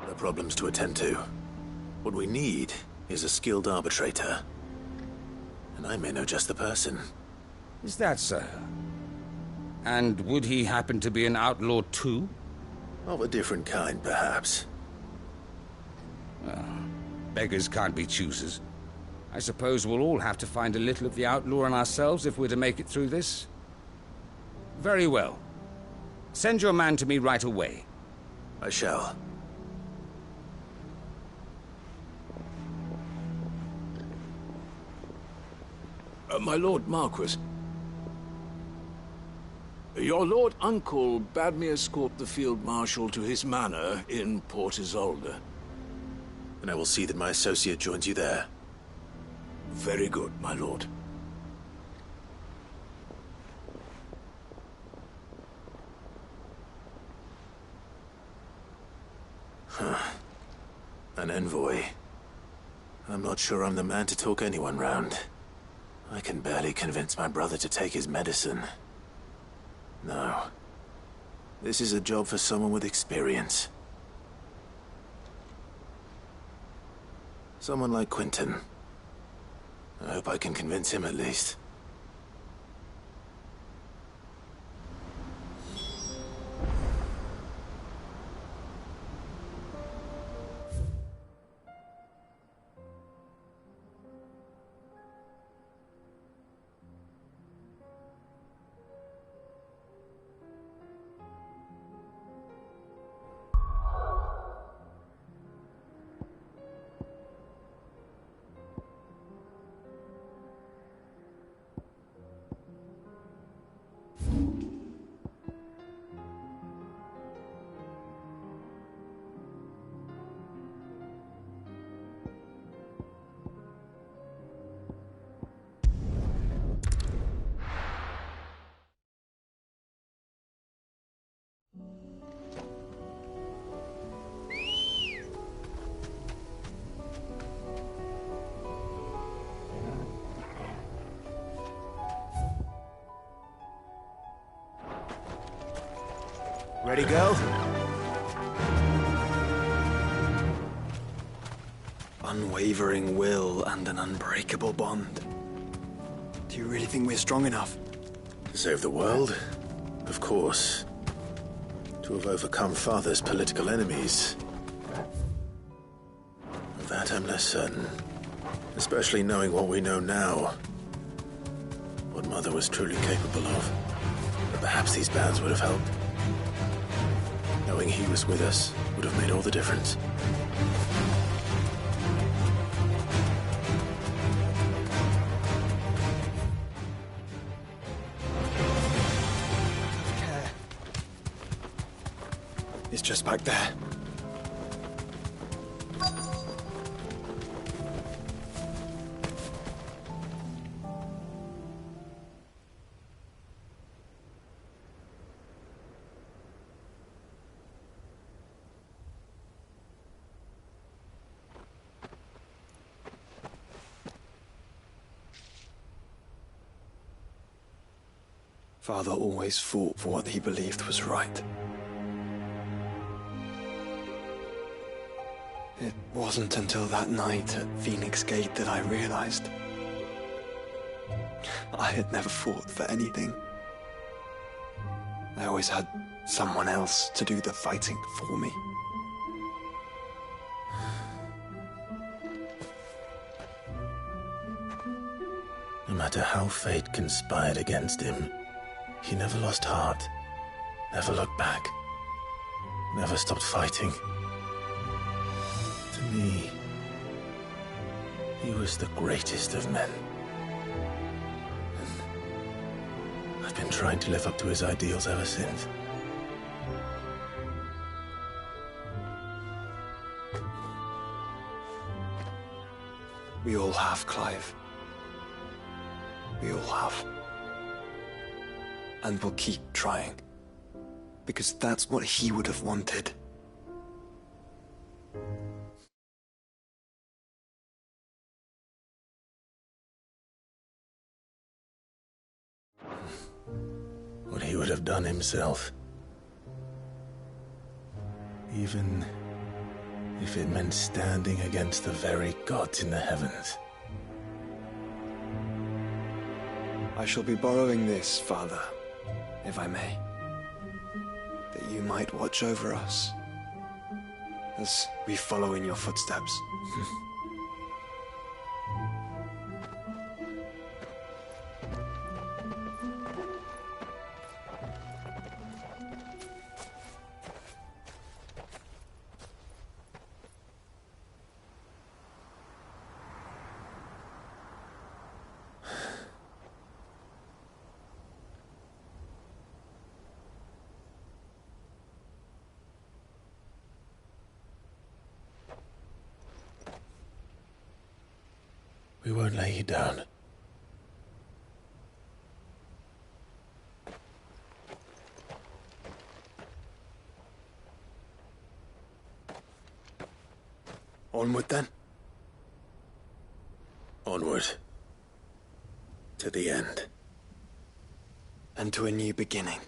There are problems to attend to. What we need is a skilled arbitrator. And I may know just the person. Is that so? And would he happen to be an outlaw too? Of a different kind, perhaps. Well, beggars can't be choosers. I suppose we'll all have to find a little of the outlaw in ourselves if we're to make it through this. Very well. Send your man to me right away. I shall. My Lord Marquis, your Lord Uncle bade me escort the Field Marshal to his manor in Port Isolde. And I will see that my associate joins you there. Very good, my lord. An envoy. I'm not sure I'm the man to talk anyone round. I can barely convince my brother to take his medicine. No. This is a job for someone with experience. Someone like Quentin. I hope I can convince him at least. Ready, go? Unwavering will and an unbreakable bond. Do you really think we're strong enough? To save the world? Of course. To have overcome Father's political enemies? Of that I'm less certain. Especially knowing what we know now. What Mother was truly capable of. But perhaps these bands would have helped. Knowing he was with us would have made all the difference. It's just back there. Father always fought for what he believed was right. It wasn't until that night at Phoenix Gate that I realized I had never fought for anything. I always had someone else to do the fighting for me. No matter how fate conspired against him, he never lost heart, never looked back, never stopped fighting. To me, he was the greatest of men. And I've been trying to live up to his ideals ever since. We all have, Clive. We all have. And we'll keep trying. Because that's what he would have wanted. What he would have done himself. Even if it meant standing against the very gods in the heavens. I shall be borrowing this, Father, if I may. That you might watch over us as we follow in your footsteps. We won't lay you down. Onward, then? Onward. To the end. And to a new beginning.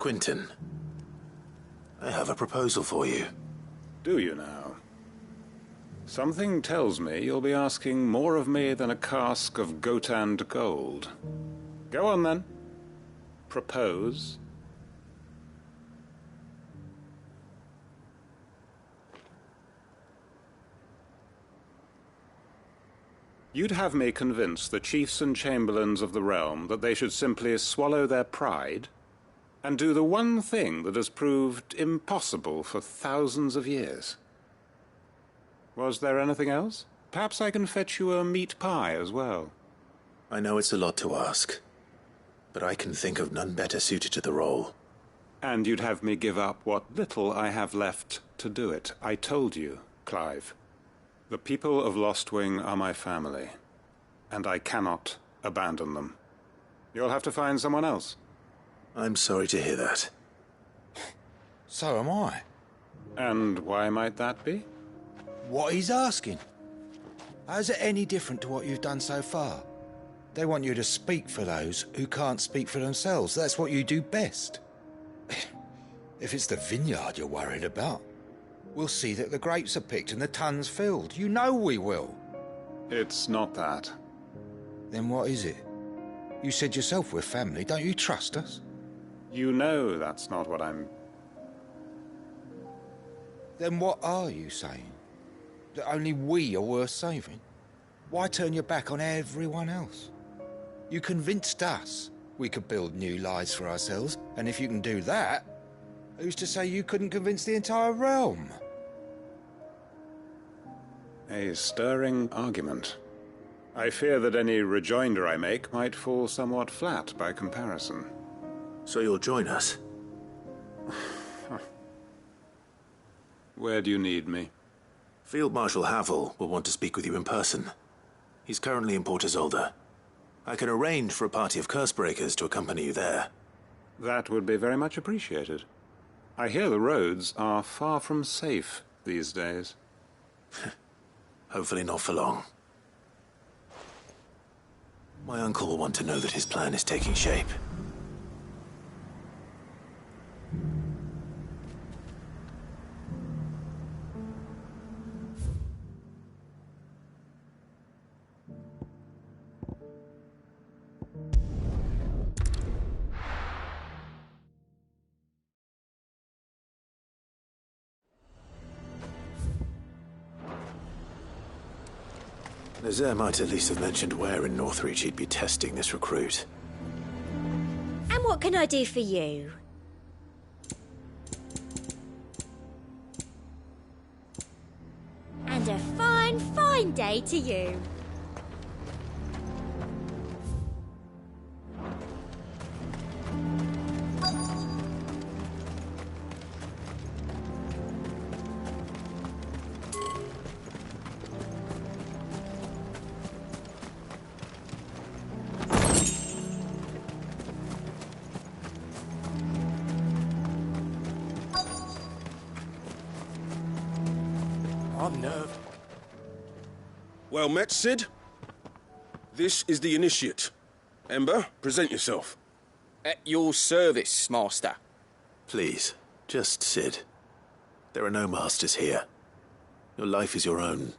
Quinton, I have a proposal for you. Do you now? Something tells me you'll be asking more of me than a cask of Gotand gold. Go on, then. Propose. You'd have me convince the chiefs and chamberlains of the realm that they should simply swallow their pride and do the one thing that has proved impossible for thousands of years. Was there anything else? Perhaps I can fetch you a meat pie as well. I know it's a lot to ask, but I can think of none better suited to the role. And you'd have me give up what little I have left to do it. I told you, Clive. The people of Lostwing are my family, and I cannot abandon them. You'll have to find someone else. I'm sorry to hear that. So am I. And why might that be? What he's asking. How's it any different to what you've done so far? They want you to speak for those who can't speak for themselves. That's what you do best. If it's the vineyard you're worried about, we'll see that the grapes are picked and the tons filled. You know we will. It's not that. Then what is it? You said yourself we're family. Don't you trust us? You know that's not what I'm... Then what are you saying? That only we are worth saving? Why turn your back on everyone else? You convinced us we could build new lives for ourselves, and if you can do that, who's to say you couldn't convince the entire realm? A stirring argument. I fear that any rejoinder I make might fall somewhat flat by comparison. So you'll join us? Where do you need me? Field Marshal Havel will want to speak with you in person. He's currently in Port Isolde. I can arrange for a party of Cursebreakers to accompany you there. That would be very much appreciated. I hear the roads are far from safe these days. Hopefully not for long. My uncle will want to know that his plan is taking shape. Nazaire might at least have mentioned where in Northreach he'd be testing this recruit. And what can I do for you? And a fine, fine day to you. I'm nerved. Well met, Sid. This is the initiate. Ember, present yourself. At your service, Master. Please, just Sid. There are no masters here. Your life is your own.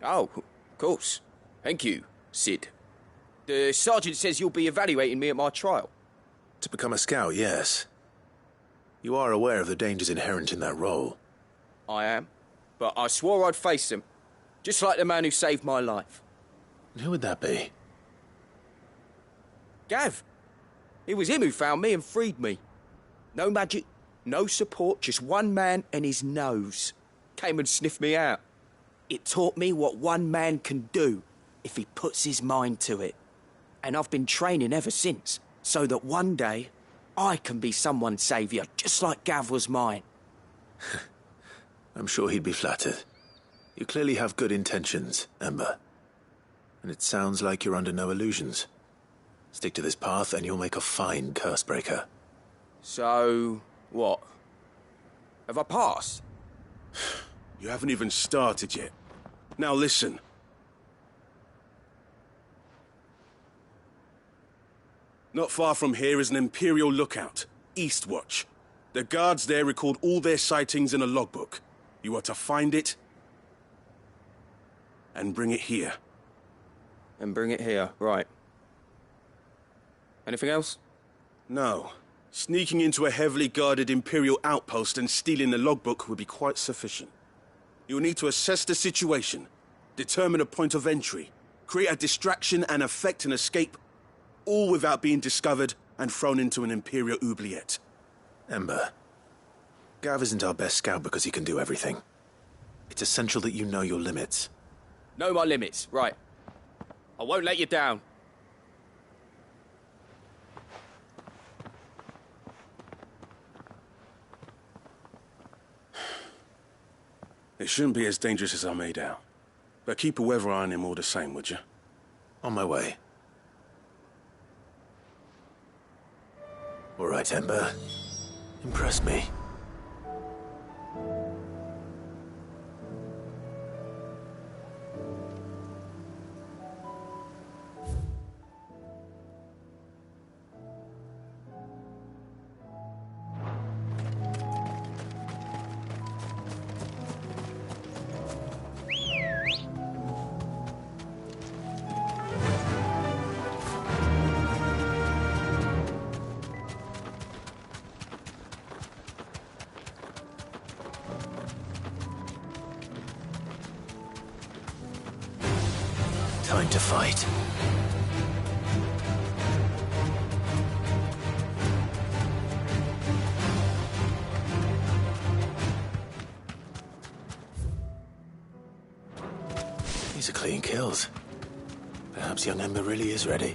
Oh, of course. Thank you, Sid. The sergeant says you'll be evaluating me at my trial. To become a scout, yes. You are aware of the dangers inherent in that role. I am. But I swore I'd face them. Just like the man who saved my life. Who would that be? Gav. It was him who found me and freed me. No magic, no support, just one man and his nose. Came and sniffed me out. It taught me what one man can do if he puts his mind to it. And I've been training ever since, so that one day I can be someone's saviour, just like Gav was mine. I'm sure he'd be flattered. You clearly have good intentions, Ember. And it sounds like you're under no illusions. Stick to this path and you'll make a fine Cursebreaker. So, what? Have I passed? You haven't even started yet. Now listen. Not far from here is an Imperial lookout. Eastwatch. The guards there record all their sightings in a logbook. You are to find it and bring it here. And bring it here, right. Anything else? No. Sneaking into a heavily guarded Imperial outpost and stealing the logbook would be quite sufficient. You'll need to assess the situation, determine a point of entry, create a distraction and effect an escape, all without being discovered and thrown into an Imperial oubliette. Ember, Gav isn't our best scout because he can do everything. It's essential that you know your limits. Know my limits, right. I won't let you down. It shouldn't be as dangerous as I made out. But keep a weather eye on him all the same, would you? On my way. All right, Ember. Impress me. Time to fight. These are clean kills. Perhaps young Ember really is ready.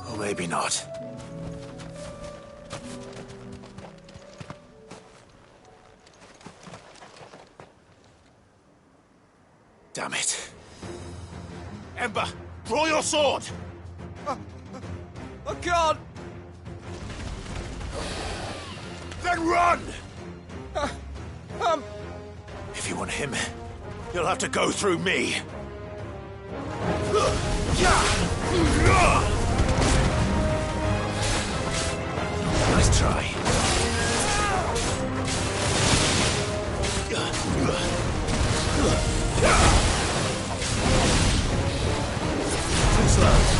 Or maybe not. Damn it. Ember, draw your sword! I can't! Then run! If you want him, you'll have to go through me. Nice try. Too slow.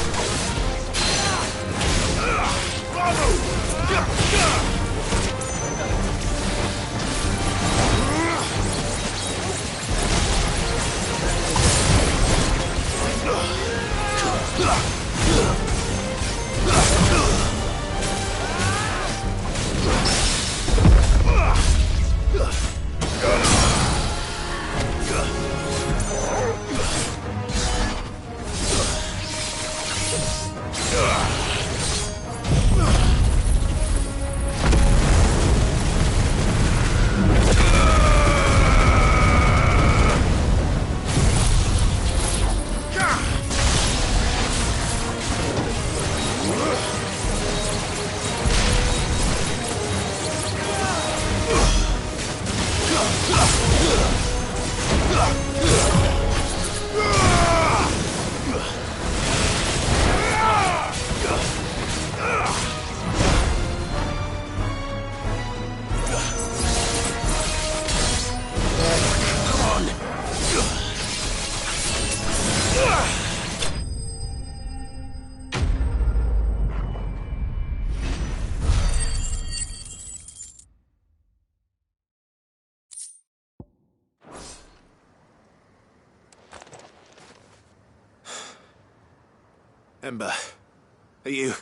Ember, are you...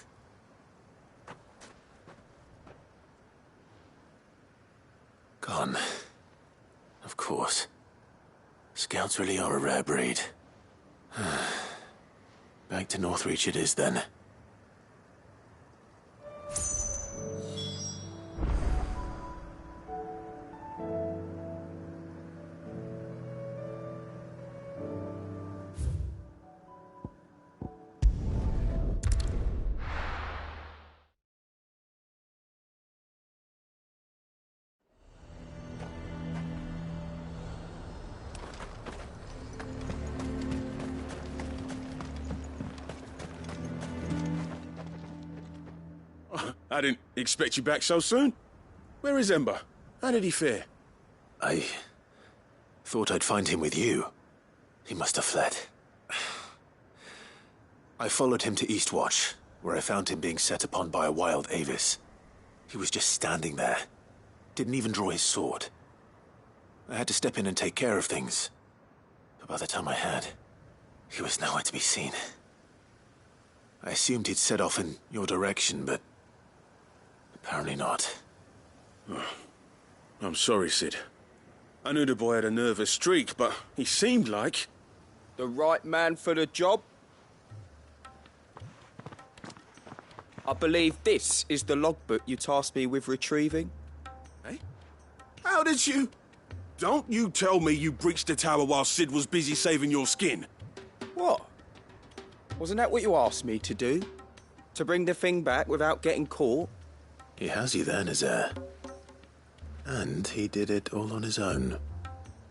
Gone. Of course. Scouts really are a rare breed. Back to Northreach it is then. I didn't expect you back so soon. Where is Ember? How did he fare? I thought I'd find him with you. He must have fled. I followed him to Eastwatch, where I found him being set upon by a wild Avis. He was just standing there. Didn't even draw his sword. I had to step in and take care of things. But by the time I had, he was nowhere to be seen. I assumed he'd set off in your direction, but apparently not. Oh, I'm sorry, Sid. I knew the boy had a nervous streak, but he seemed like... The right man for the job? I believe this is the logbook you tasked me with retrieving. Eh? How did you... Don't you tell me you breached the tower while Sid was busy saving your skin. What? Wasn't that what you asked me to do? To bring the thing back without getting caught? He has you there, Nazaire. And he did it all on his own.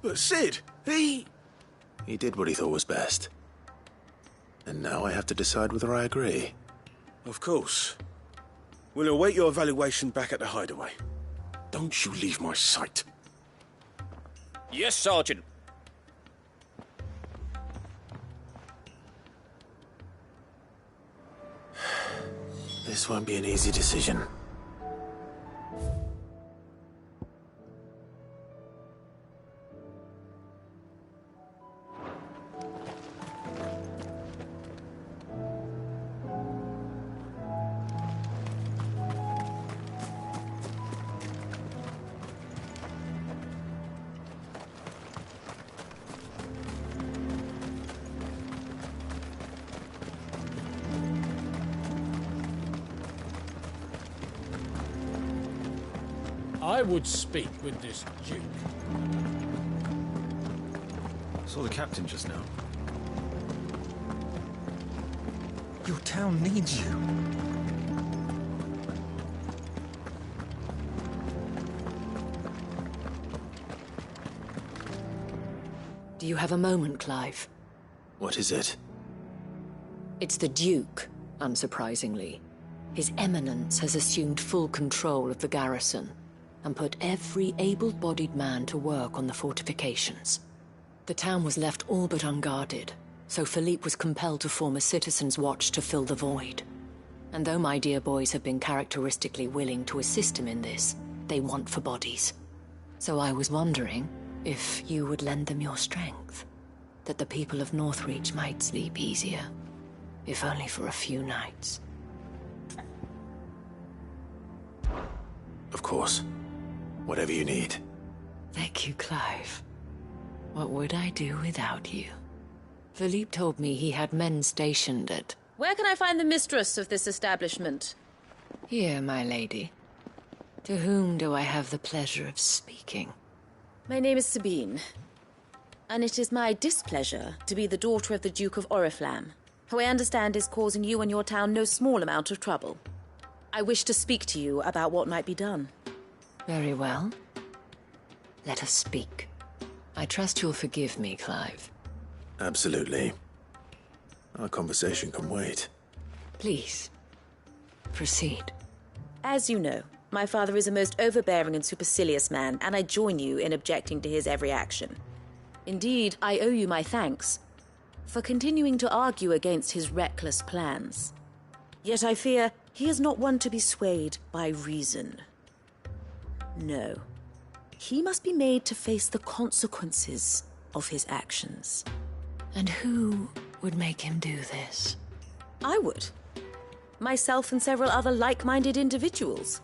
But Sid, he did what he thought was best. And now I have to decide whether I agree. Of course. We'll await your evaluation back at the hideaway. Don't you leave my sight. Yes, Sergeant. This won't be an easy decision. I would speak with this Duke. Saw the captain just now. Your town needs you. Do you have a moment, Clive? What is it? It's the Duke, unsurprisingly. His Eminence has assumed full control of the garrison and put every able-bodied man to work on the fortifications. The town was left all but unguarded, so Philippe was compelled to form a citizens' watch to fill the void. And though my dear boys have been characteristically willing to assist him in this, they want for bodies. So I was wondering if you would lend them your strength, that the people of Northreach might sleep easier, if only for a few nights. Of course. Whatever you need. Thank you, Clive. What would I do without you? Philippe told me he had men stationed at... Where can I find the mistress of this establishment? Here, my lady. To whom do I have the pleasure of speaking? My name is Sabine, and it is my displeasure to be the daughter of the Duke of Oriflamme, who I understand is causing you and your town no small amount of trouble. I wish to speak to you about what might be done. Very well. Let us speak. I trust you'll forgive me, Clive. Absolutely. Our conversation can wait. Please, proceed. As you know, my father is a most overbearing and supercilious man, and I join you in objecting to his every action. Indeed, I owe you my thanks for continuing to argue against his reckless plans. Yet I fear he is not one to be swayed by reason. No. He must be made to face the consequences of his actions. And who would make him do this? I would. Myself and several other like-minded individuals.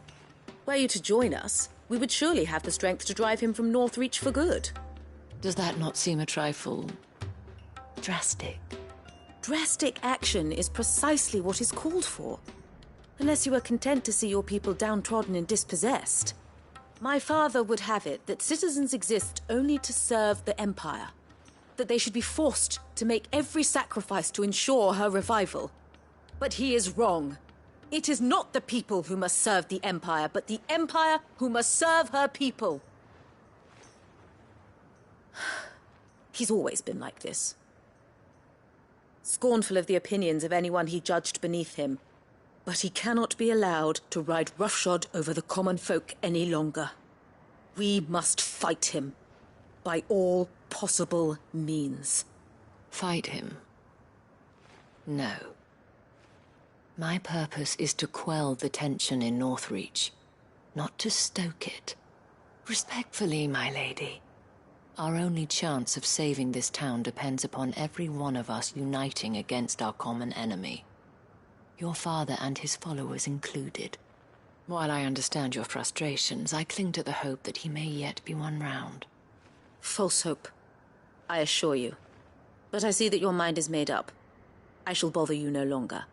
Were you to join us, we would surely have the strength to drive him from Northreach for good. Does that not seem a trifle... drastic? Drastic action is precisely what is called for. Unless you are content to see your people downtrodden and dispossessed. My father would have it that citizens exist only to serve the Empire. That they should be forced to make every sacrifice to ensure her revival. But he is wrong. It is not the people who must serve the Empire, but the Empire who must serve her people. He's always been like this. Scornful of the opinions of anyone he judged beneath him. But he cannot be allowed to ride roughshod over the common folk any longer. We must fight him by all possible means. Fight him? No. My purpose is to quell the tension in Northreach, not to stoke it. Respectfully, my lady. Our only chance of saving this town depends upon every one of us uniting against our common enemy. Your father and his followers included. While I understand your frustrations, I cling to the hope that he may yet be won round. False hope, I assure you. But I see that your mind is made up. I shall bother you no longer.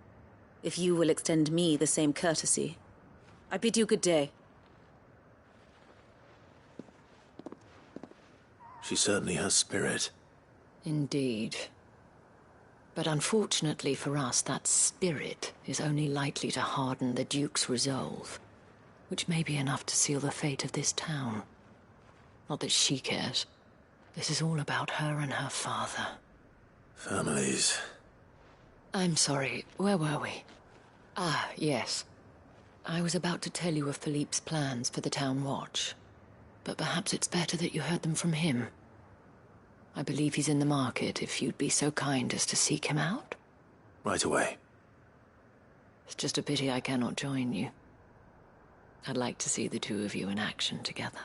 If you will extend me the same courtesy, I bid you good day. She certainly has spirit. Indeed. But unfortunately for us, that spirit is only likely to harden the Duke's resolve, which may be enough to seal the fate of this town. Not that she cares. This is all about her and her father. Families. I'm sorry, where were we? Ah, yes. I was about to tell you of Philippe's plans for the town watch, but perhaps it's better that you heard them from him. I believe he's in the market, if you'd be so kind as to seek him out. Right away. It's just a pity I cannot join you. I'd like to see the two of you in action together.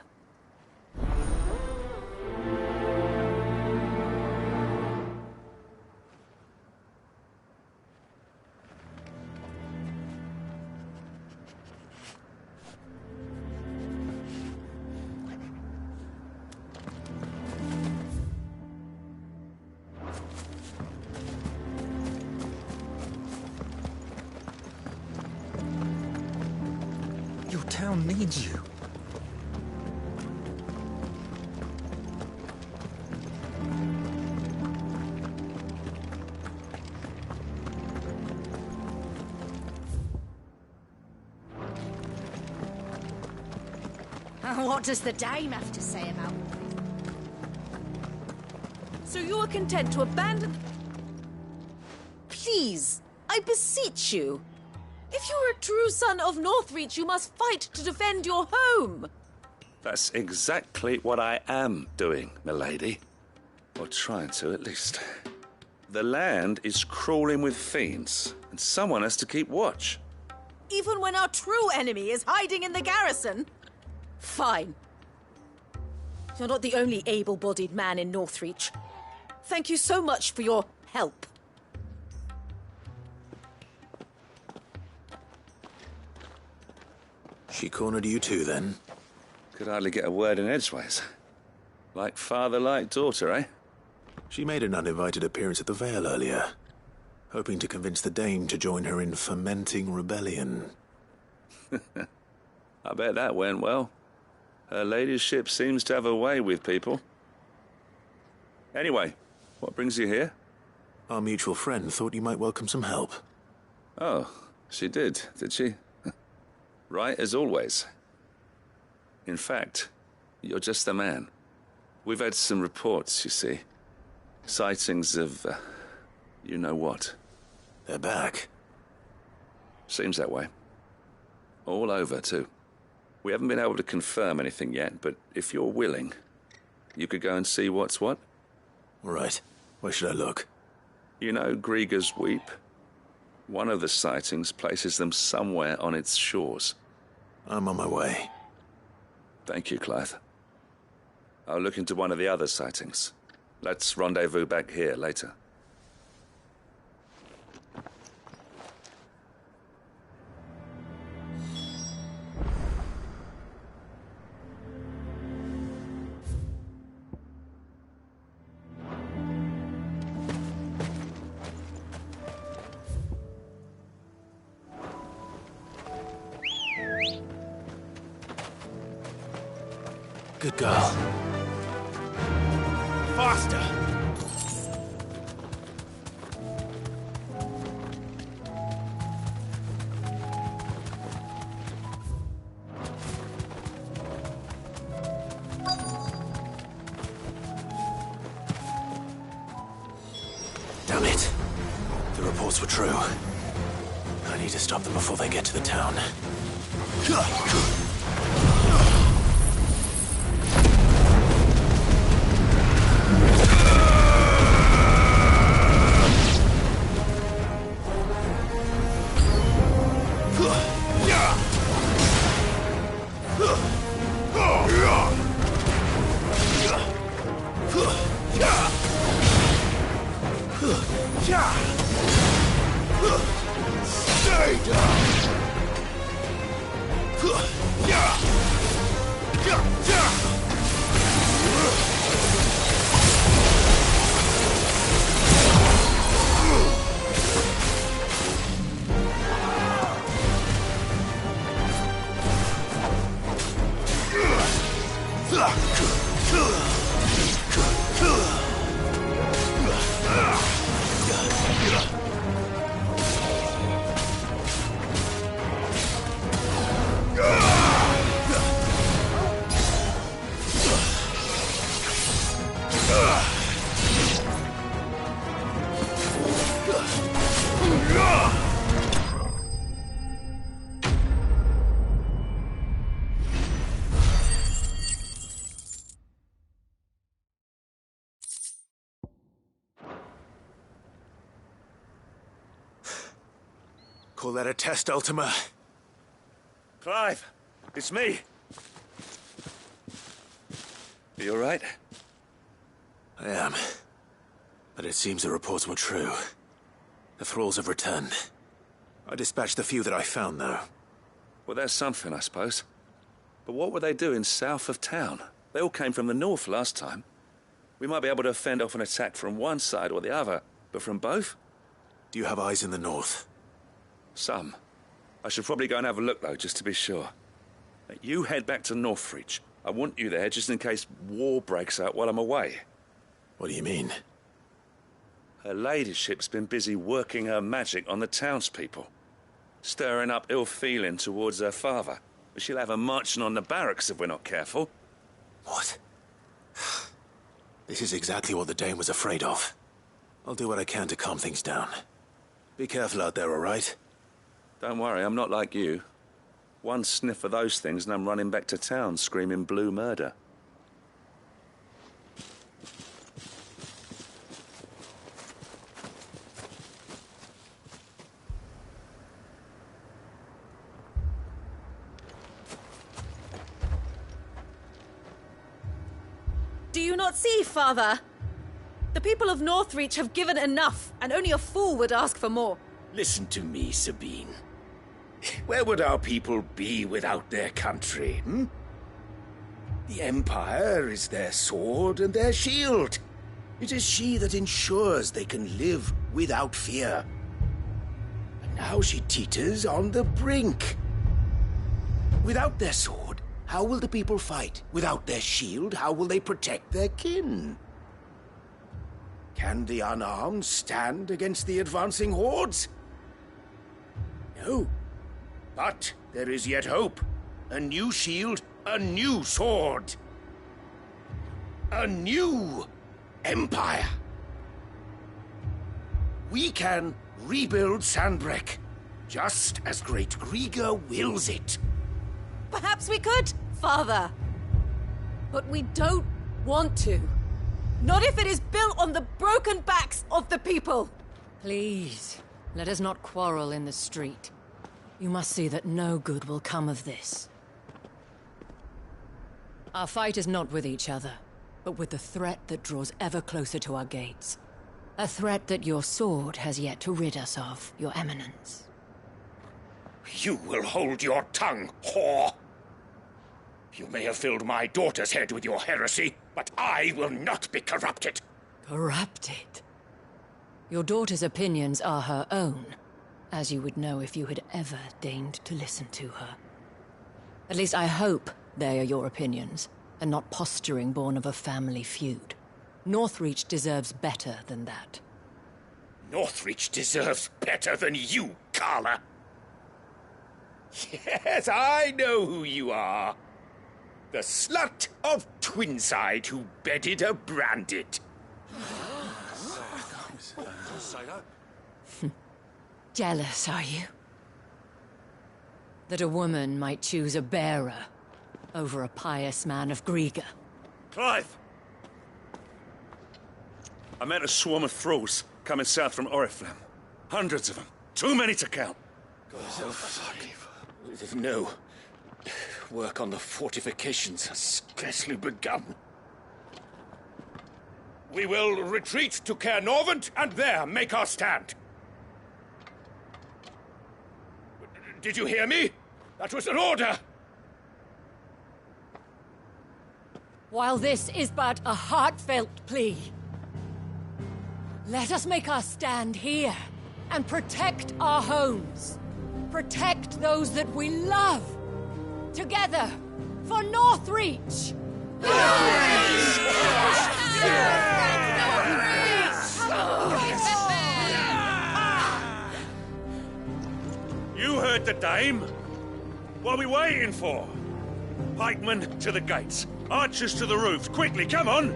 Your town needs you. What does the dame have to say about all this? So you are content to abandon... Please, I beseech you. If you are a true son of Northreach, you must fight to defend your home. That's exactly what I am doing, milady. Or trying to, at least. The land is crawling with fiends, and someone has to keep watch. Even when our true enemy is hiding in the garrison? Fine. You're not the only able-bodied man in Northreach. Thank you so much for your help. She cornered you too, then? Could hardly get a word in edgeways. Like father, like daughter, eh? She made an uninvited appearance at the Vale earlier, hoping to convince the Dame to join her in fomenting rebellion. I bet that went well. Her ladyship seems to have a way with people. Anyway, what brings you here? Our mutual friend thought you might welcome some help. Oh, she did she? Right as always. In fact, you're just the man. We've had some reports, you see. Sightings of, you know what. They're back. Seems that way. All over, too. We haven't been able to confirm anything yet, but if you're willing, you could go and see what's what. Right. Where should I look? You know Grieger's Weep? One of the sightings places them somewhere on its shores. I'm on my way. Thank you, Clive. I'll look into one of the other sightings. Let's rendezvous back here later. Good girl. Faster! Damn it. The reports were true. I need to stop them before they get to the town. Stay down! Call that a test, Ultima? Clive, it's me. Are you all right? I am. But it seems the reports were true. The thralls have returned. I dispatched the few that I found, though. Well, that's something, I suppose. But what were they doing south of town? They all came from the north last time. We might be able to fend off an attack from one side or the other, but from both? Do you have eyes in the north? Some. I should probably go and have a look, though, just to be sure. You head back to Northreach. I want you there just in case war breaks out while I'm away. What do you mean? Her ladyship's been busy working her magic on the townspeople, stirring up ill feeling towards her father. She'll have her marching on the barracks if we're not careful. What? This is exactly what the Dane was afraid of. I'll do what I can to calm things down. Be careful out there, all right? Don't worry, I'm not like you. One sniff of those things and I'm running back to town screaming blue murder. Do you not see, Father? The people of Northreach have given enough, and only a fool would ask for more. Listen to me, Sabine. Where would our people be without their country, hmm? The Empire is their sword and their shield. It is she that ensures they can live without fear. And now she teeters on the brink. Without their sword, how will the people fight? Without their shield, how will they protect their kin? Can the unarmed stand against the advancing hordes? No. But there is yet hope. A new shield, a new sword. A new empire. We can rebuild Sandbreck, just as Great Grieger wills it. Perhaps we could, Father. But we don't want to. Not if it is built on the broken backs of the people. Please, let us not quarrel in the street. You must see that no good will come of this. Our fight is not with each other, but with the threat that draws ever closer to our gates. A threat that your sword has yet to rid us of, Your Eminence. You will hold your tongue, whore! You may have filled my daughter's head with your heresy, but I will not be corrupted. Corrupted? Your daughter's opinions are her own, as you would know if you had ever deigned to listen to her. At least I hope they are your opinions, and not posturing born of a family feud. Northreach deserves better than that. Northreach deserves better than you, Carla. Yes, I know who you are. The slut of Twinside who bedded a Branded. Jealous, are you? That a woman might choose a bearer over a pious man of Griega. Clive! I met a swarm of thralls coming south from Oriflamme. Hundreds of them. Too many to count. No. Work on the fortifications has scarcely begun. We will retreat to Caer Norvent and there make our stand. Did you hear me? That was an order! While this is but a heartfelt plea, let us make our stand here and protect our homes. Protect those that we love. Together, for Northreach! You heard the dame. What are we waiting for? Pikemen to the gates. Archers to the roofs. Quickly, come on!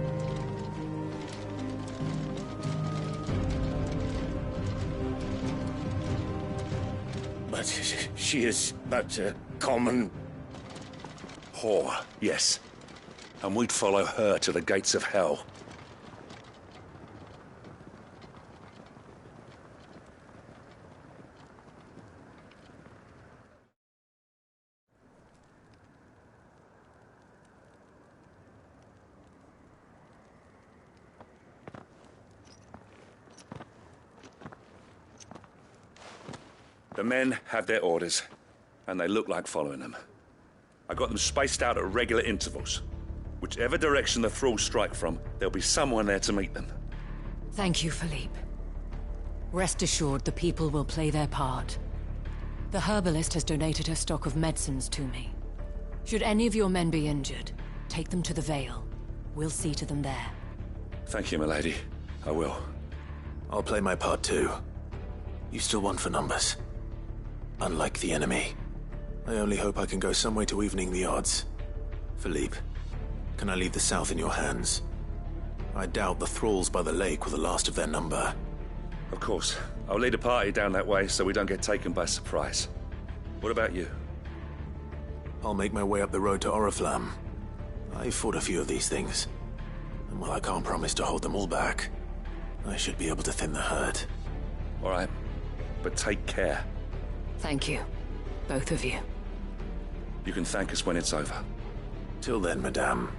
But she is but a common... whore, yes. And we'd follow her to the gates of hell. The men have their orders, and they look like following them. I got them spaced out at regular intervals. Whichever direction the thralls strike from, there'll be someone there to meet them. Thank you, Philippe. Rest assured the people will play their part. The herbalist has donated her stock of medicines to me. Should any of your men be injured, take them to the Vale. We'll see to them there. Thank you, milady. I will. I'll play my part too. You still want for numbers. Unlike the enemy. I only hope I can go some way to evening the odds. Philippe, can I leave the south in your hands? I doubt the thralls by the lake were the last of their number. Of course. I'll lead a party down that way so we don't get taken by surprise. What about you? I'll make my way up the road to Oriflamme. I fought a few of these things. And while I can't promise to hold them all back, I should be able to thin the herd. All right. But take care. Thank you. Both of you. You can thank us when it's over. Till then, madame.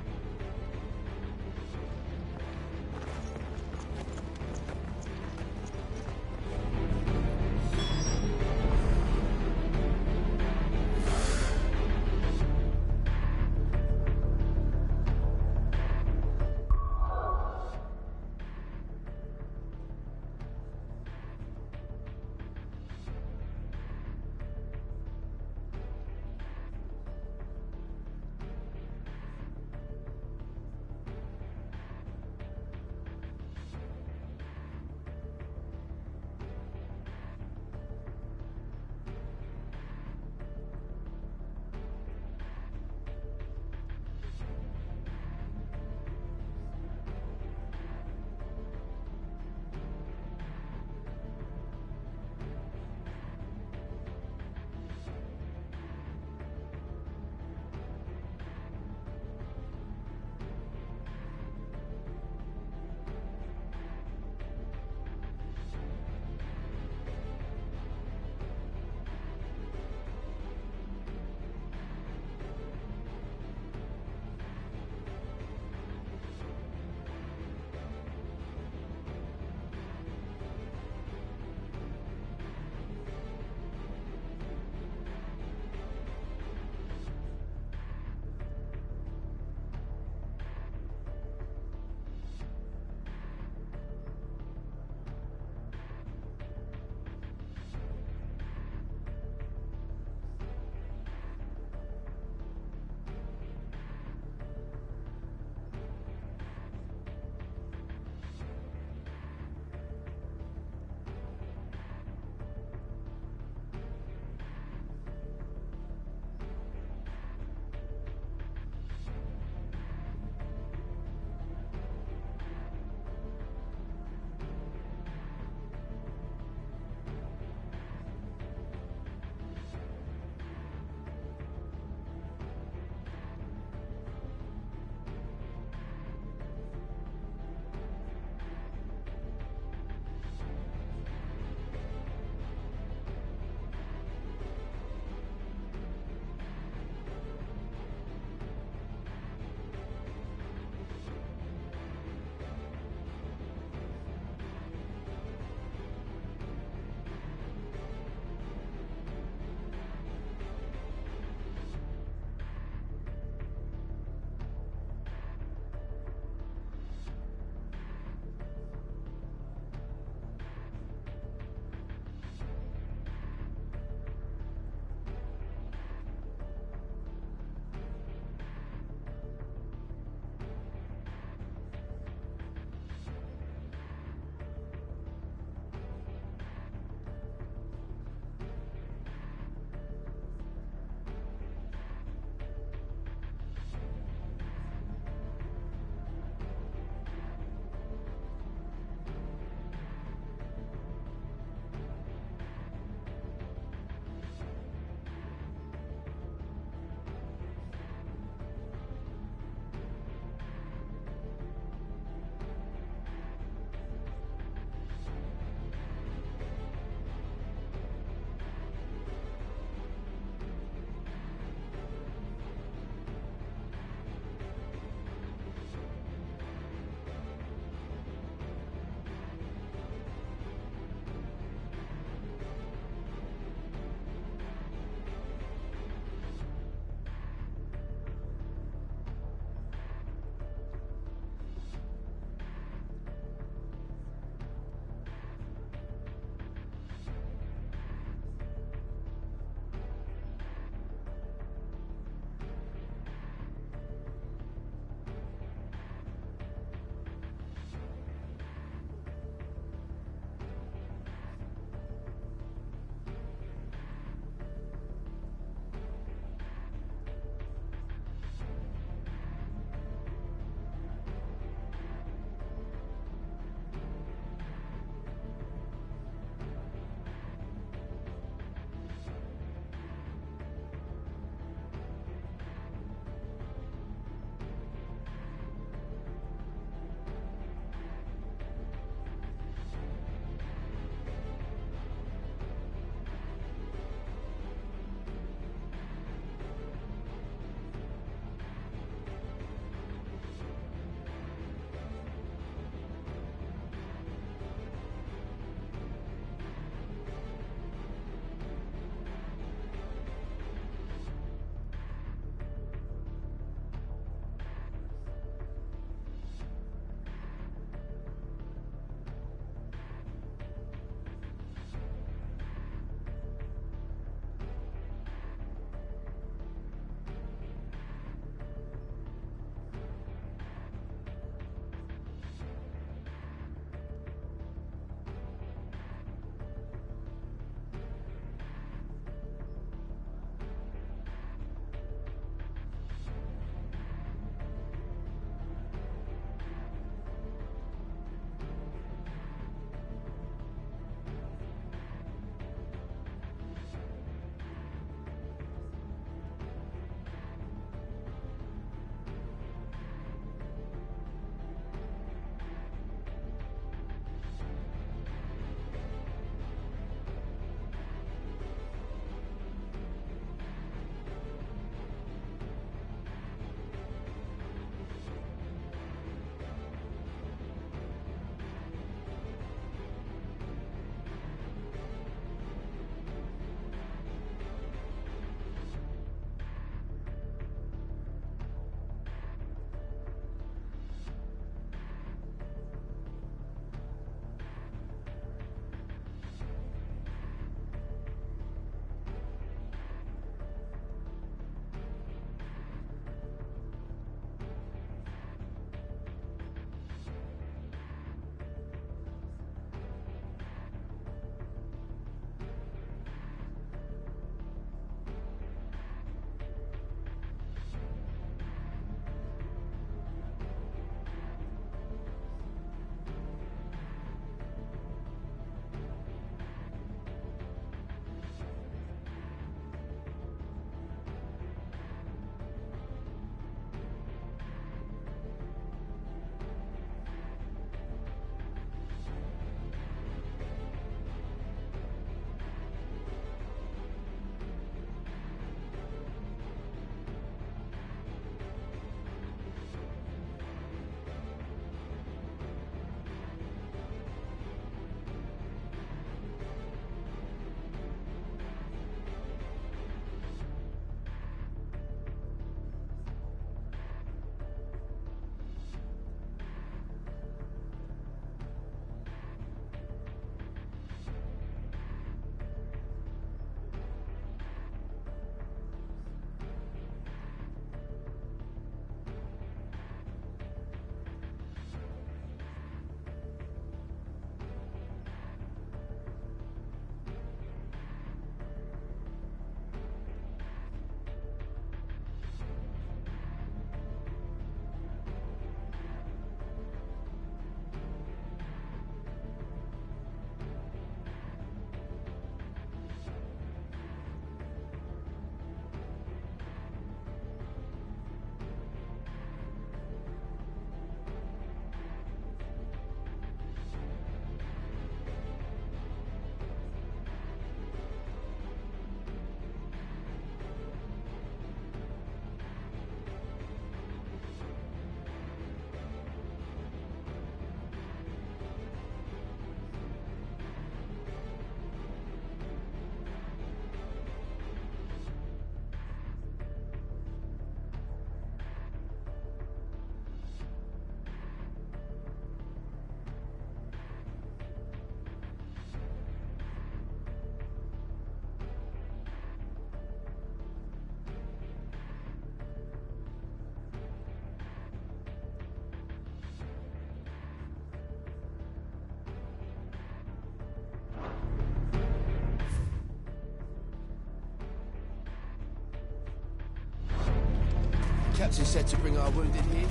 Captain said to bring our wounded here.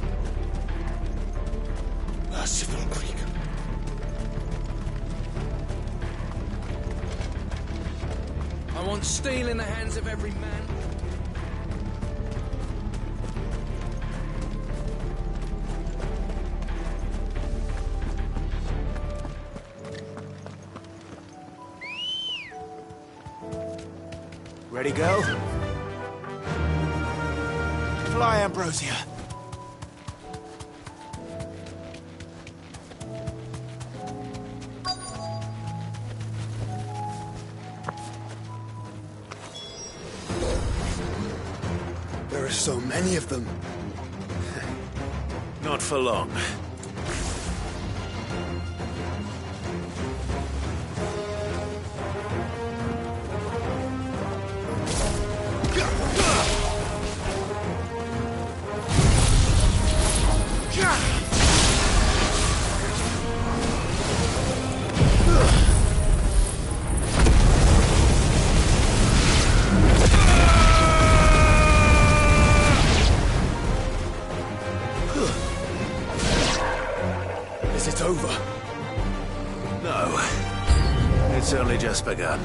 Merciful Creek. I want steel in the hands of every man. Ready, go? Fly, Ambrosia. There are so many of them. Not for long. Is it over? No. It's only just begun.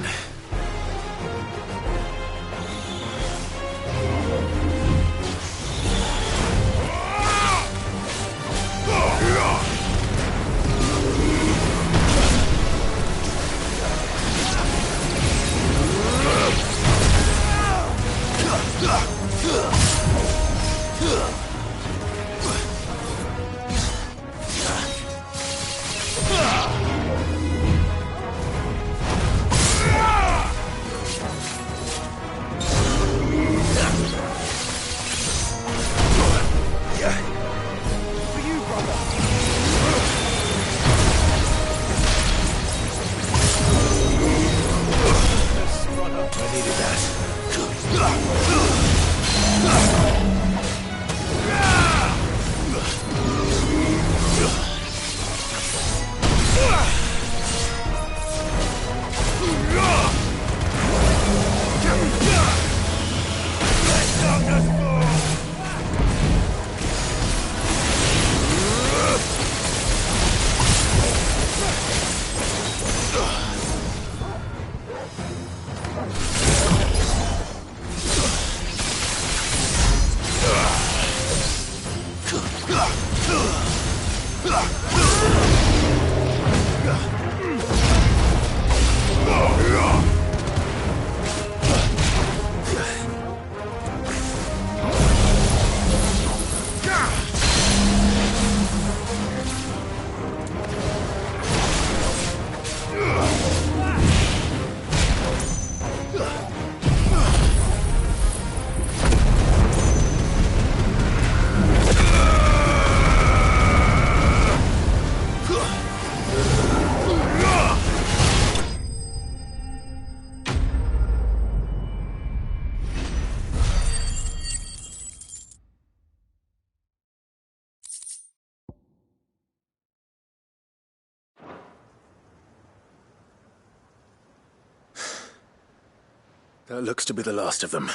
That looks to be the last of them.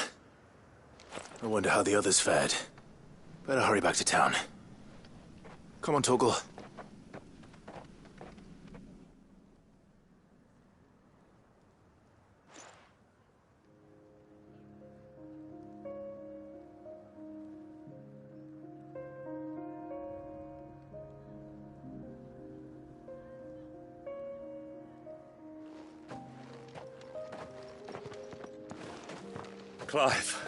I wonder how the others fared. Better hurry back to town. Come on, Torgal. Clive,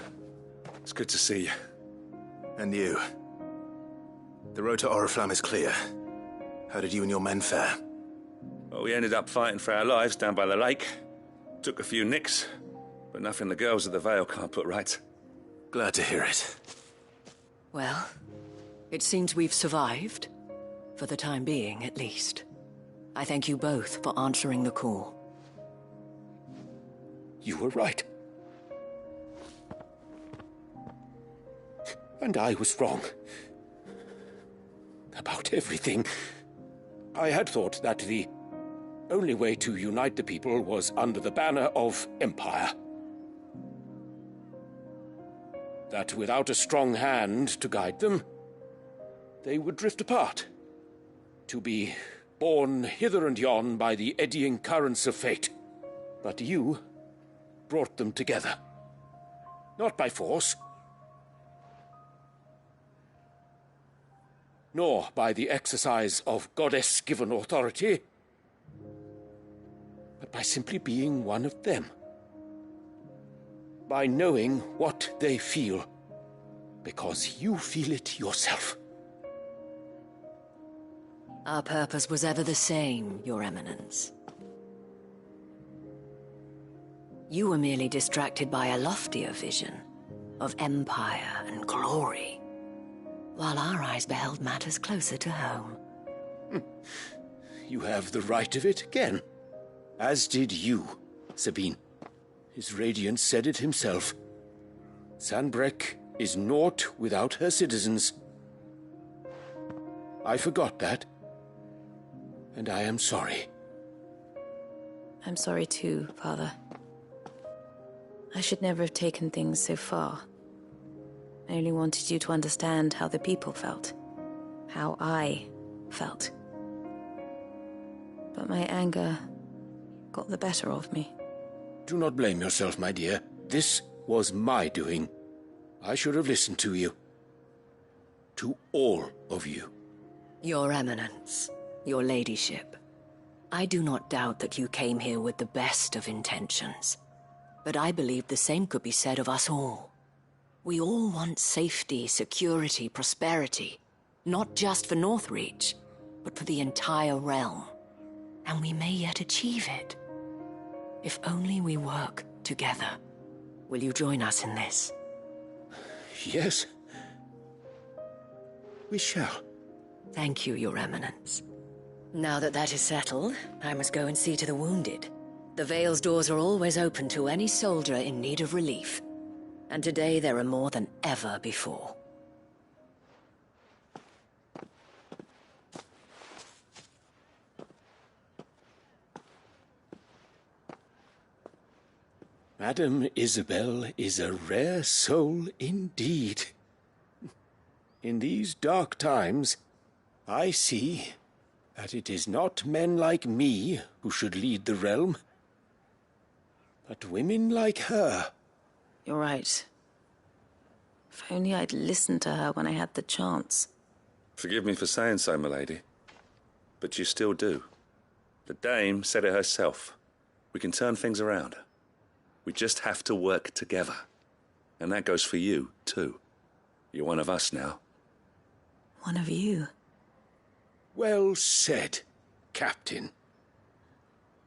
it's good to see you. And you. The road to Oriflamme is clear. How did you and your men fare? Well, we ended up fighting for our lives down by the lake. Took a few nicks, but nothing the girls at the Vale can't put right. Glad to hear it. Well, it seems we've survived. For the time being, at least. I thank you both for answering the call. You were right. And I was wrong. About everything. I had thought that the only way to unite the people was under the banner of Empire. that without a strong hand to guide them, they would drift apart, to be borne hither and yon by the eddying currents of fate. But you brought them together. Not by force, nor by the exercise of goddess-given authority, but by simply being one of them. By knowing what they feel, because you feel it yourself. Our purpose was ever the same, Your Eminence. You were merely distracted by a loftier vision of empire and glory, while our eyes beheld matters closer to home. You have the right of it again. As did you, Sabine. His Radiance said it himself. Sanbreque is naught without her citizens. I forgot that, and I am sorry. I'm sorry too, Father. I should never have taken things so far. I only wanted you to understand how the people felt. How I felt. But my anger got the better of me. Do not blame yourself, my dear. This was my doing. I should have listened to you. To all of you. Your Eminence, your Ladyship, I do not doubt that you came here with the best of intentions. But I believe the same could be said of us all. We all want safety, security, prosperity. Not just for Northreach, but for the entire realm. And we may yet achieve it. If only we work together. Will you join us in this? Yes. We shall. Thank you, Your Eminence. Now that that is settled, I must go and see to the wounded. The Vale's doors are always open to any soldier in need of relief. And today there are more than ever before. Madame Isabel is a rare soul indeed. In these dark times, I see that it is not men like me who should lead the realm, but women like her. You're right. If only I'd listened to her when I had the chance. Forgive me for saying so, milady, but you still do. The dame said it herself. We can turn things around. We just have to work together. And that goes for you, too. You're one of us now. One of you? Well said, Captain.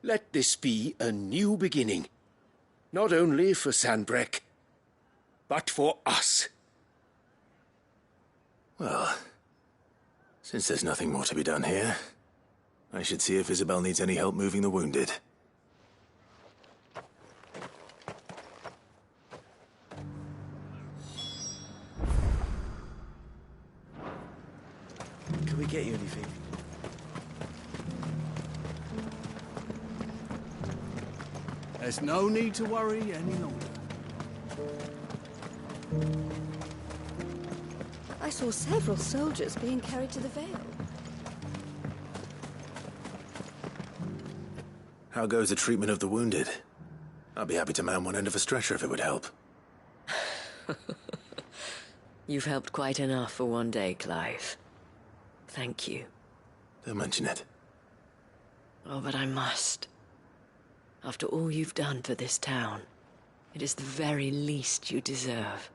Let this be a new beginning. Not only for Sanbreque, but for us. Well, since there's nothing more to be done here, I should see if Isabel needs any help moving the wounded. Can we get you anything? There's no need to worry any longer. I saw several soldiers being carried to the Vale. How goes the treatment of the wounded? I'd be happy to man one end of a stretcher if it would help. You've helped quite enough for one day, Clive. Thank you. Don't mention it. Oh, but I must. After all you've done for this town, it is the very least you deserve.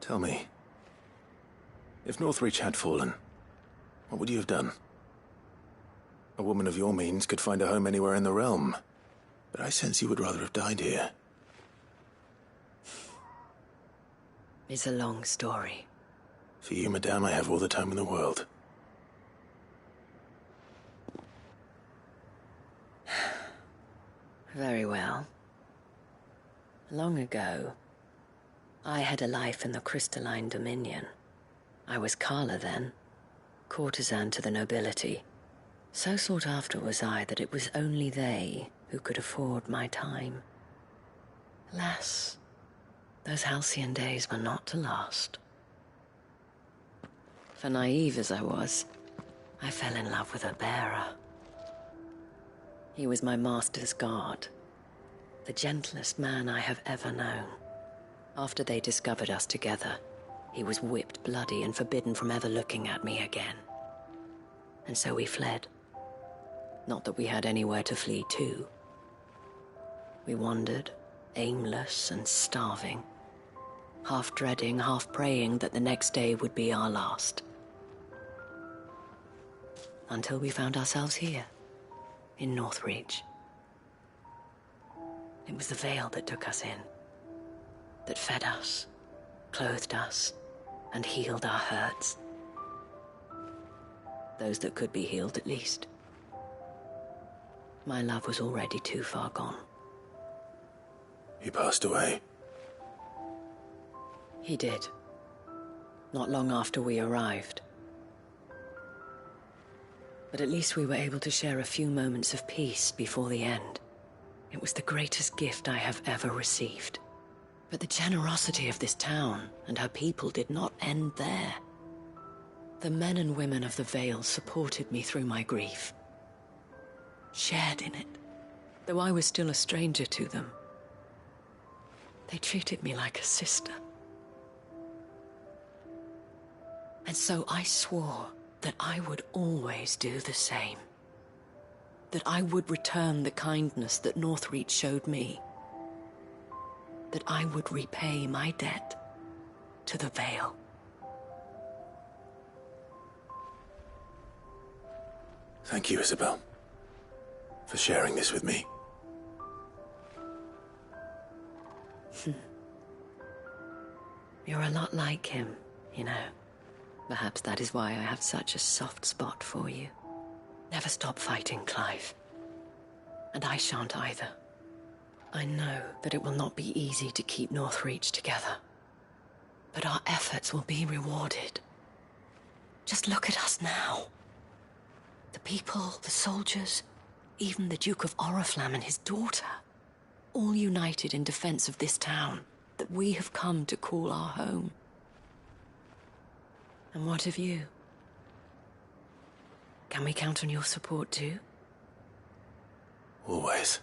Tell me, if Northreach had fallen, what would you have done? A woman of your means could find a home anywhere in the realm, but I sense you would rather have died here. It's a long story. For you, madame, I have all the time in the world. Very well. Long ago, I had a life in the Crystalline Dominion. I was Carla then, courtesan to the nobility. So sought after was I that it was only they who could afford my time. Alas, Those halcyon days were not to last. For naive as I was, I fell in love with a bearer. He was my master's guard, the gentlest man I have ever known. After they discovered us together, he was whipped bloody and forbidden from ever looking at me again. And so we fled. Not that we had anywhere to flee to. We wandered, aimless and starving, half dreading, half praying that the next day would be our last. Until we found ourselves here, in Northreach. It was the Vale that took us in, that fed us, clothed us, and healed our hurts. Those that could be healed, at least. My love was already too far gone. He passed away. He did. Not long after we arrived. But at least we were able to share a few moments of peace before the end. It was the greatest gift I have ever received. But the generosity of this town and her people did not end there. The men and women of the Vale supported me through my grief. Shared in it, though I was still a stranger to them. They treated me like a sister. And so I swore that I would always do the same. That I would return the kindness that Northreach showed me. That I would repay my debt to the Vale. Thank you, Isabel, for sharing this with me. You're a lot like him, you know. Perhaps that is why I have such a soft spot for you. Never stop fighting, Clive. And I shan't either. I know that it will not be easy to keep Northreach together. But our efforts will be rewarded. Just look at us now. The people, the soldiers, even the Duke of Oriflamme and his daughter. All united in defense of this town that we have come to call our home. And what of you? Can we count on your support too? Always.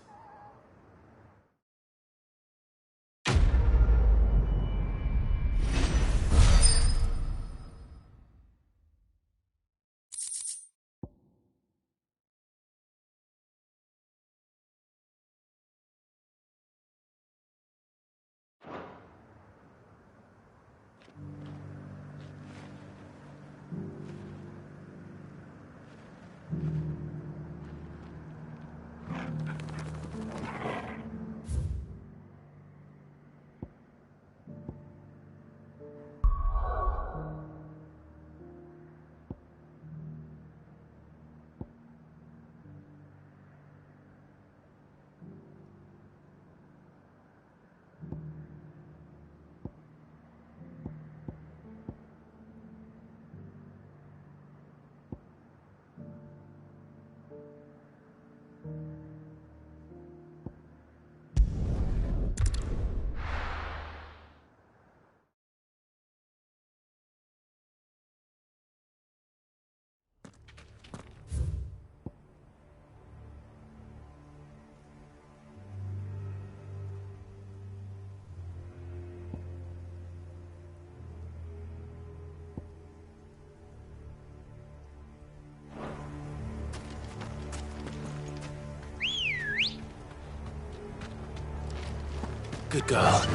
Good girl.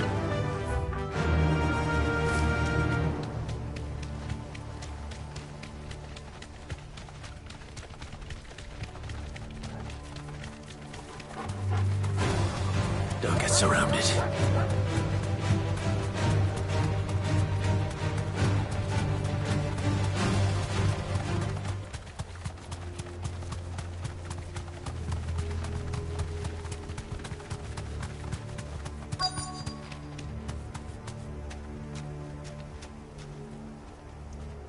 Don't get surrounded.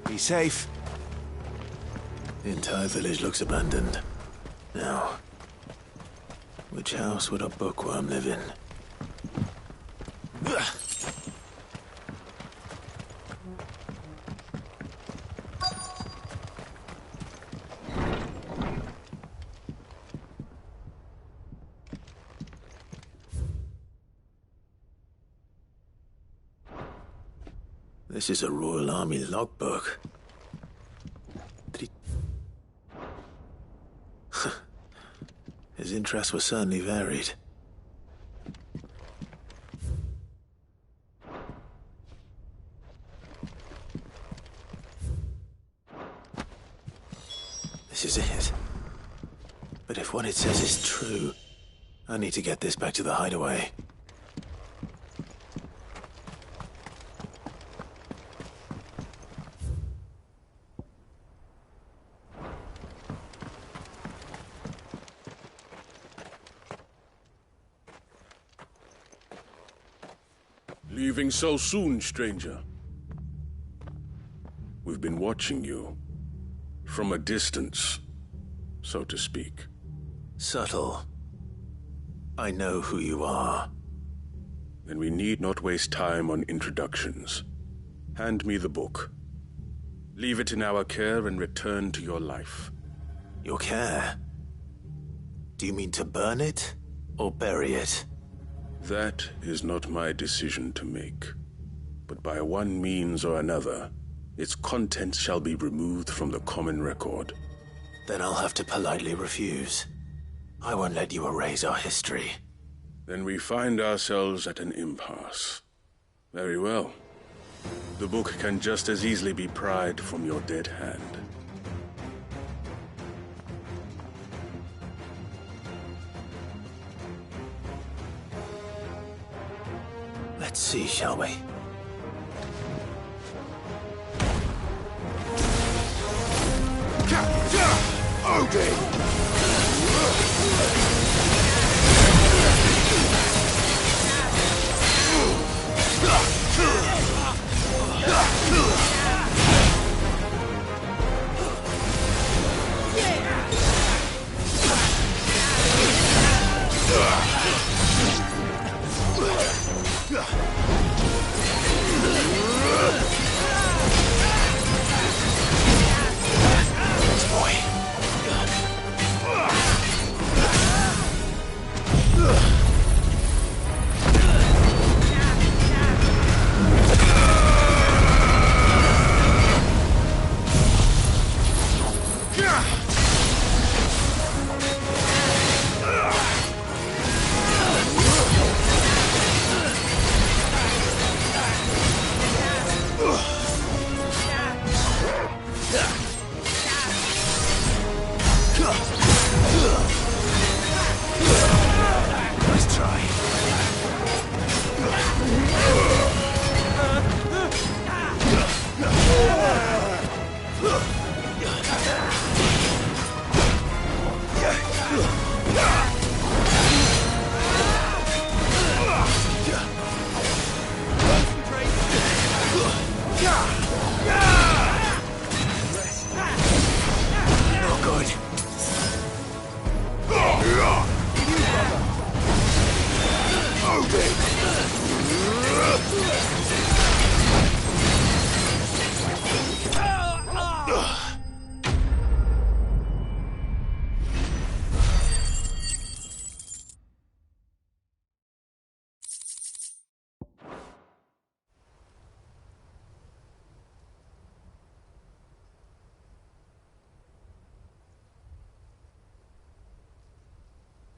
Be safe. The entire village looks abandoned. Now, which house would a bookworm live in? This is a Royal Army logbook. Did he... His interests were certainly varied. This is it. But if what it says is true, I need to get this back to the hideaway. Leaving so soon, stranger? We've been watching you. From a distance, so to speak. Subtle. I know who you are. Then we need not waste time on introductions. Hand me the book. Leave it in our care and return to your life. Your care? Do you mean to burn it, or bury it? That is not my decision to make. But by one means or another, its contents shall be removed from the common record. Then I'll have to politely refuse. I won't let you erase our history. Then we find ourselves at an impasse. Very well. The book can just as easily be pried from your dead hand. Let's see, shall we?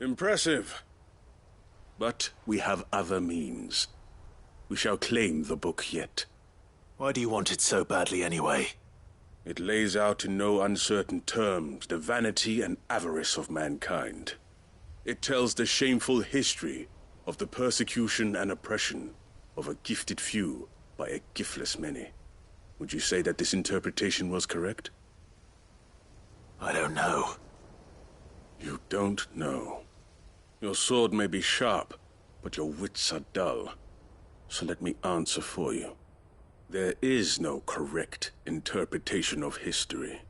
Impressive. But we have other means. We shall claim the book yet. Why do you want it so badly anyway? It lays out in no uncertain terms the vanity and avarice of mankind. It tells the shameful history of the persecution and oppression of a gifted few by a giftless many. Would you say that this interpretation was correct? I don't know. You don't know. Your sword may be sharp, but your wits are dull. So let me answer for you. There is no correct interpretation of history.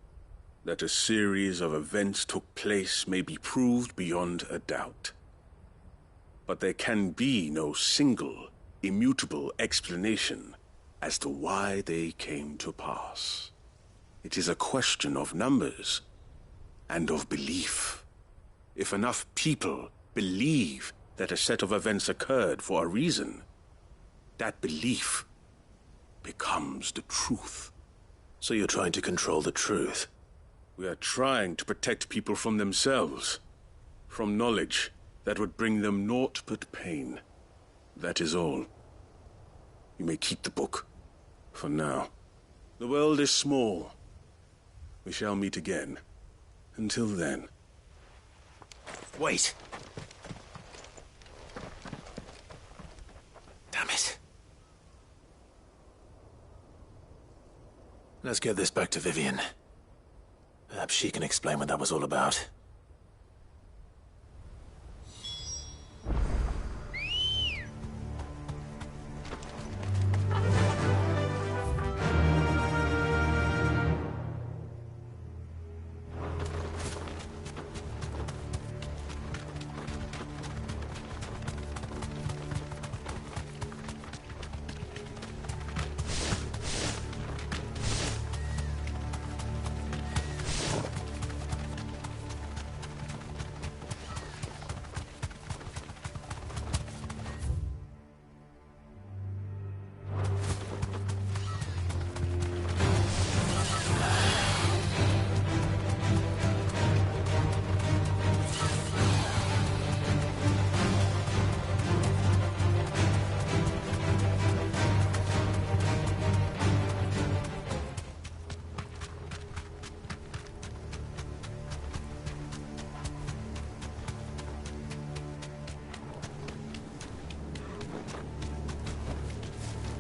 That a series of events took place may be proved beyond a doubt. But there can be no single, immutable explanation as to why they came to pass. It is a question of numbers and of belief. If enough people believe that a set of events occurred for a reason, that belief becomes the truth. So you're trying to control the truth? We are trying to protect people from themselves. From knowledge that would bring them naught but pain. That is all. You may keep the book. For now. The world is small. We shall meet again. Until then. Wait! Damn it. Let's get this back to Vivian. Perhaps she can explain what that was all about.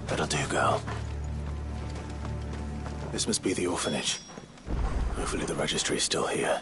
That'll do, girl. This must be the orphanage. Hopefully the registry's still here.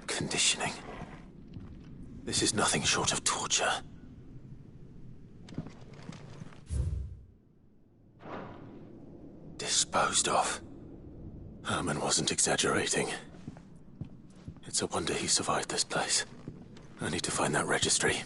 Conditioning. This is nothing short of torture. Disposed of. Herman wasn't exaggerating. It's a wonder he survived this place. I need to find that registry.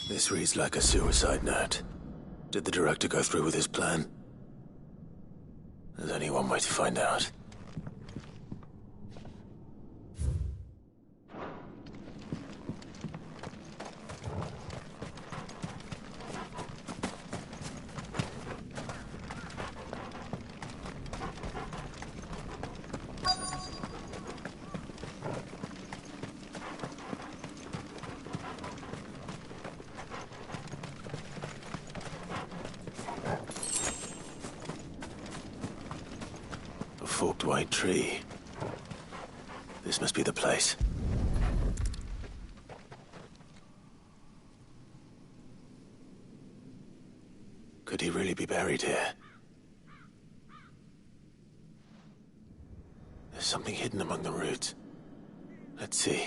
This reads like a suicide note. Did the director go through with his plan? There's only one way to find out. A forked white tree. This must be the place. Could he really be buried here? There's something hidden among the roots. Let's see.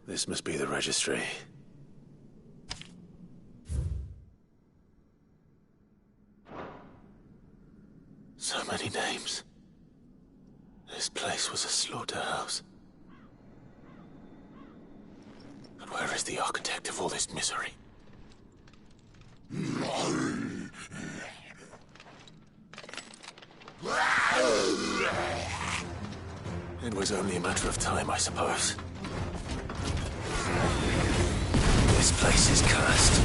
This must be the registry. So many names. This place was a slaughterhouse. And where is the architect of all this misery? It was only a matter of time, I suppose. This place is cursed.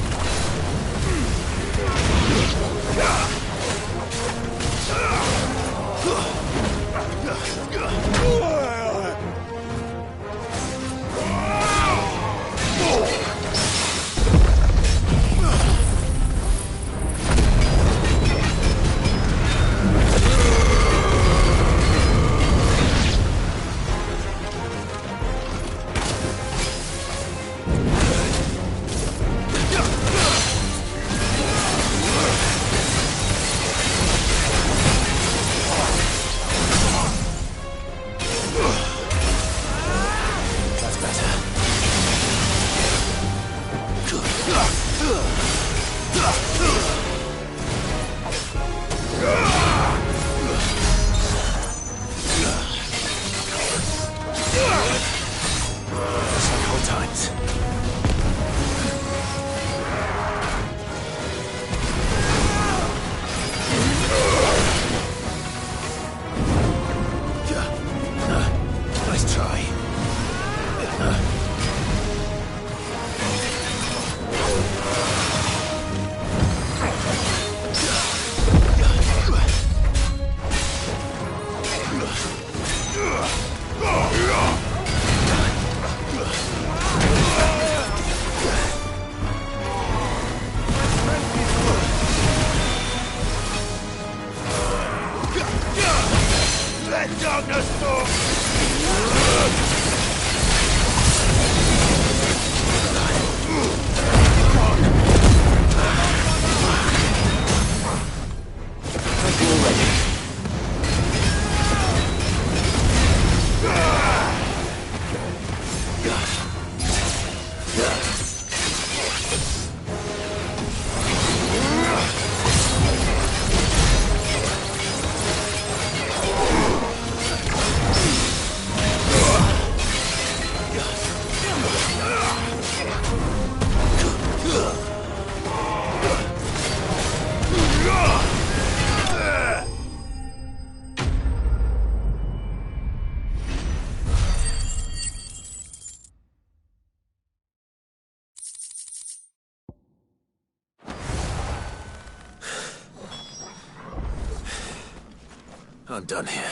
I'm done here.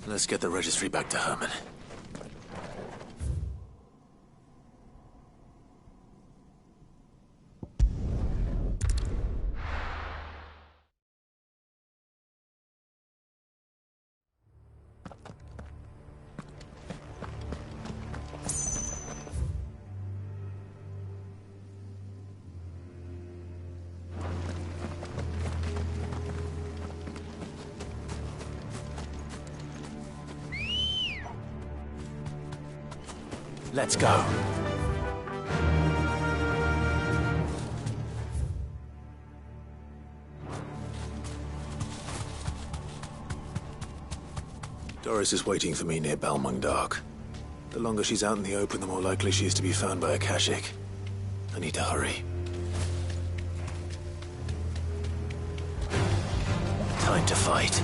Let's get the registry back to Herman. Let's go. Doris is waiting for me near Balmung Dock. The longer she's out in the open, the more likely she is to be found by a Kashik. I need to hurry. Time to fight.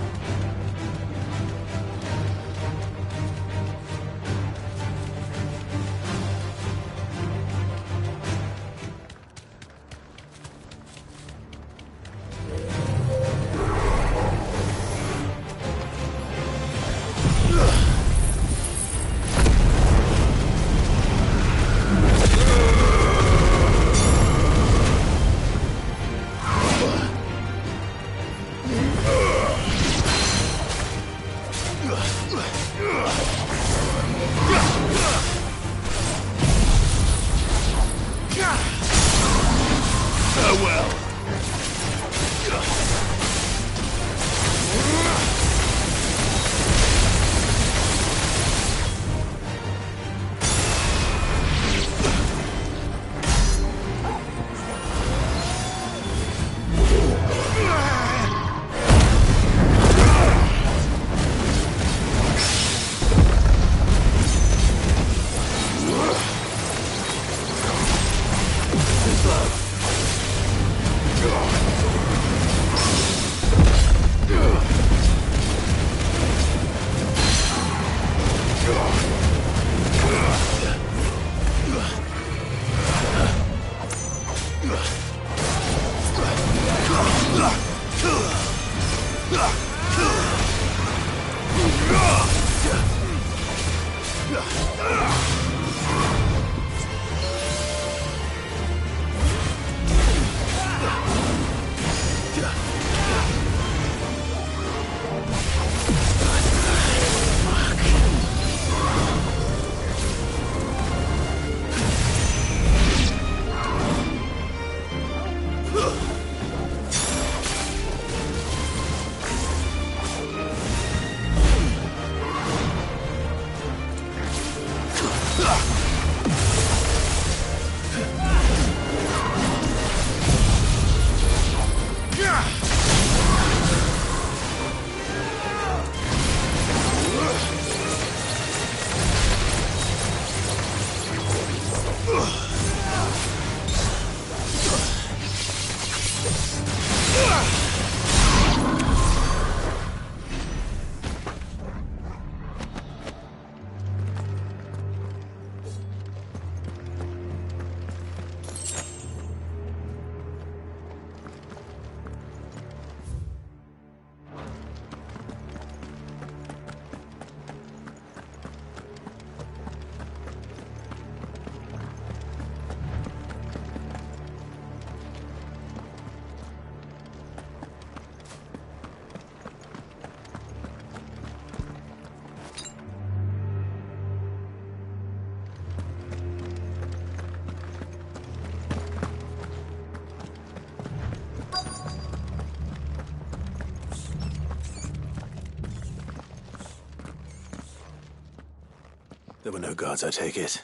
There were no guards, I take it?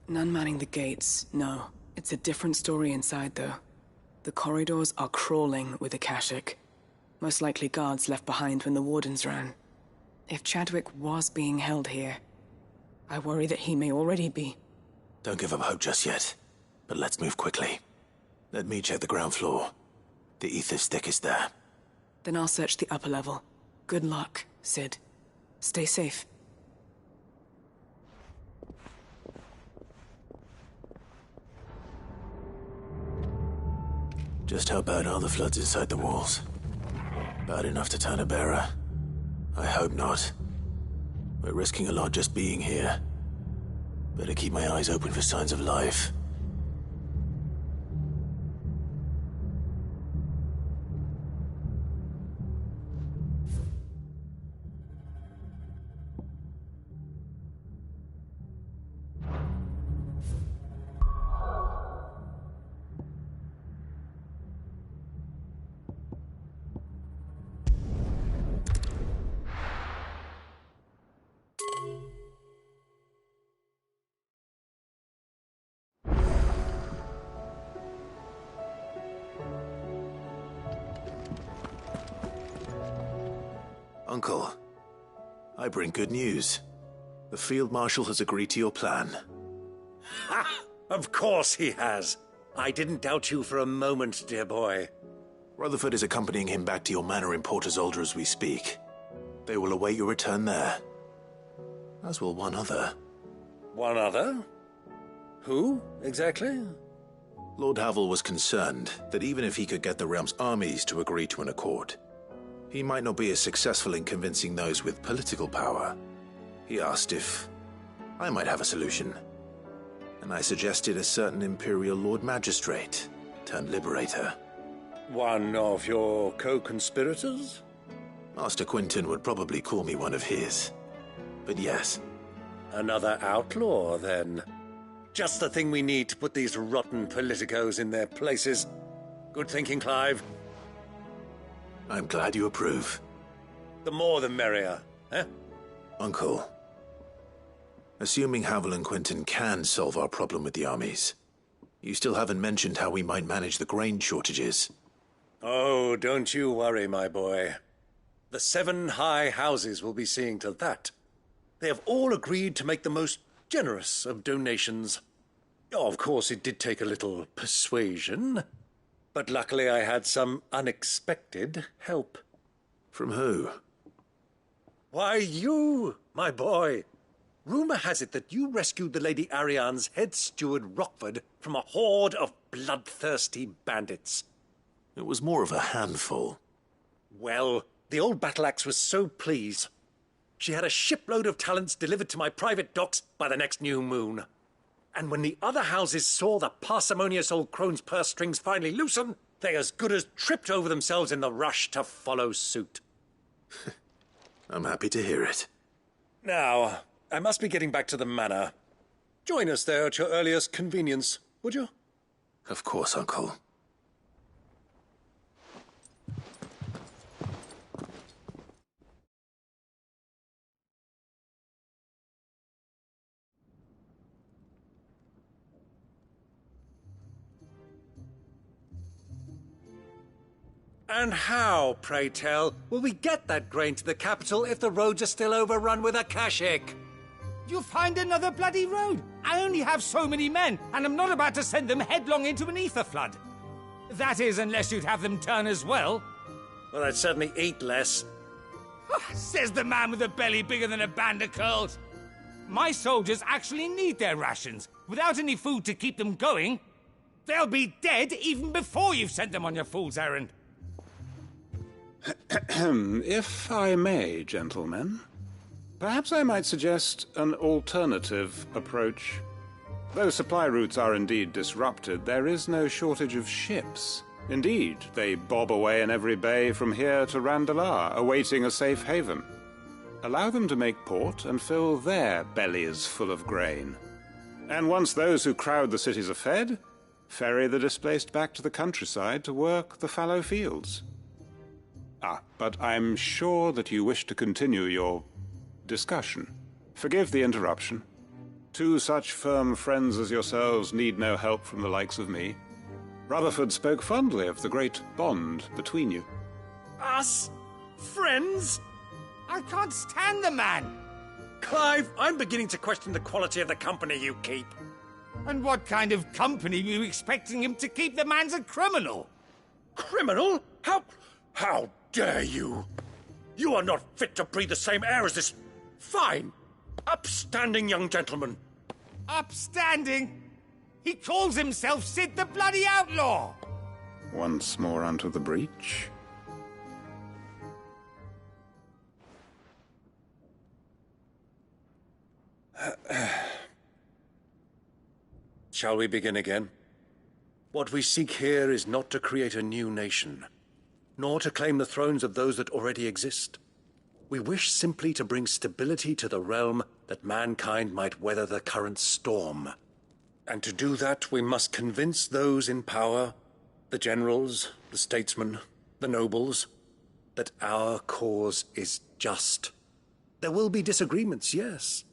None manning the gates, no. It's a different story inside, though. The corridors are crawling with Akashic. Most likely guards left behind when the Wardens ran. If Chadwick was being held here, I worry that he may already be. Don't give up hope just yet, but let's move quickly. Let me check the ground floor. The ether stick is there. Then I'll search the upper level. Good luck, Sid. Stay safe. Just how bad are the floods inside the walls? Bad enough to turn a bearer? I hope not. We're risking a lot just being here. Better keep my eyes open for signs of life. Uncle, I bring good news. The Field Marshal has agreed to your plan. Ha! Of course he has. I didn't doubt you for a moment, dear boy. Rutherford is accompanying him back to your manor in Port Isolde as we speak. They will await your return there. As will one other. One other? Who, exactly? Lord Havel was concerned that even if he could get the realm's armies to agree to an accord, he might not be as successful in convincing those with political power. He asked if I might have a solution, and I suggested a certain Imperial Lord Magistrate turned Liberator. One of your co-conspirators? Master Quinton would probably call me one of his, but yes. Another outlaw, then. Just the thing we need to put these rotten politicos in their places. Good thinking, Clive. I'm glad you approve. The more the merrier, eh? Uncle, assuming Havel and Quinton can solve our problem with the armies, you still haven't mentioned how we might manage the grain shortages. Oh, don't you worry, my boy. The 7 high houses will be seeing to that. They have all agreed to make the most generous of donations. Oh, of course, it did take a little persuasion, but luckily I had some unexpected help. From who? Why, you, my boy. Rumor has it that you rescued the Lady Ariane's head steward Rockford from a horde of bloodthirsty bandits. It was more of a handful. Well, the old battle axe was so pleased. She had a shipload of talents delivered to my private docks by the next new moon. And when the other houses saw the parsimonious old crone's purse strings finally loosen, they as good as tripped over themselves in the rush to follow suit. I'm happy to hear it. Now, I must be getting back to the manor. Join us there at your earliest convenience, would you? Of course, Uncle. And how, pray tell, will we get that grain to the capital if the roads are still overrun with Akashic? You'll find another bloody road. I only have so many men, and I'm not about to send them headlong into an ether flood. That is, unless you'd have them turn as well. Well, I'd certainly eat less. Says the man with a belly bigger than a band of curls. My soldiers actually need their rations. Without any food to keep them going, they'll be dead even before you've sent them on your fool's errand. If I may, gentlemen, perhaps I might suggest an alternative approach. Though supply routes are indeed disrupted, there is no shortage of ships. Indeed, they bob away in every bay from here to Randalar, awaiting a safe haven. Allow them to make port and fill their bellies full of grain. And once those who crowd the cities are fed, ferry the displaced back to the countryside to work the fallow fields. But I'm sure that you wish to continue your discussion. Forgive the interruption. Two such firm friends as yourselves need no help from the likes of me. Rutherford spoke fondly of the great bond between you. Us? Friends? I can't stand the man! Clive, I'm beginning to question the quality of the company you keep. And what kind of company were you expecting him to keep? The man's a criminal! Criminal? How dare you? You are not fit to breathe the same air as this fine, upstanding young gentleman. Upstanding? He calls himself Sid the Bloody Outlaw! Once more onto the breach. Shall we begin again? What we seek here is not to create a new nation, nor to claim the thrones of those that already exist. We wish simply to bring stability to the realm that mankind might weather the current storm. And to do that, we must convince those in power, the generals, the statesmen, the nobles, that our cause is just. There will be disagreements, yes,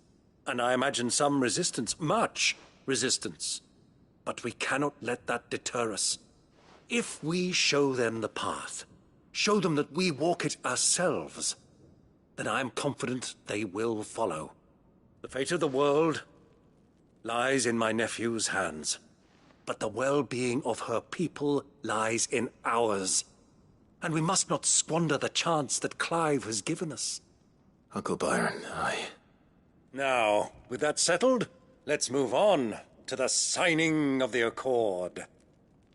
and I imagine some resistance, much resistance. But we cannot let that deter us. If we show them the path, show them that we walk it ourselves, then I am confident they will follow. The fate of the world lies in my nephew's hands, but the well-being of her people lies in ours. And we must not squander the chance that Clive has given us. Uncle Byron, Now, with that settled, let's move on to the signing of the Accord.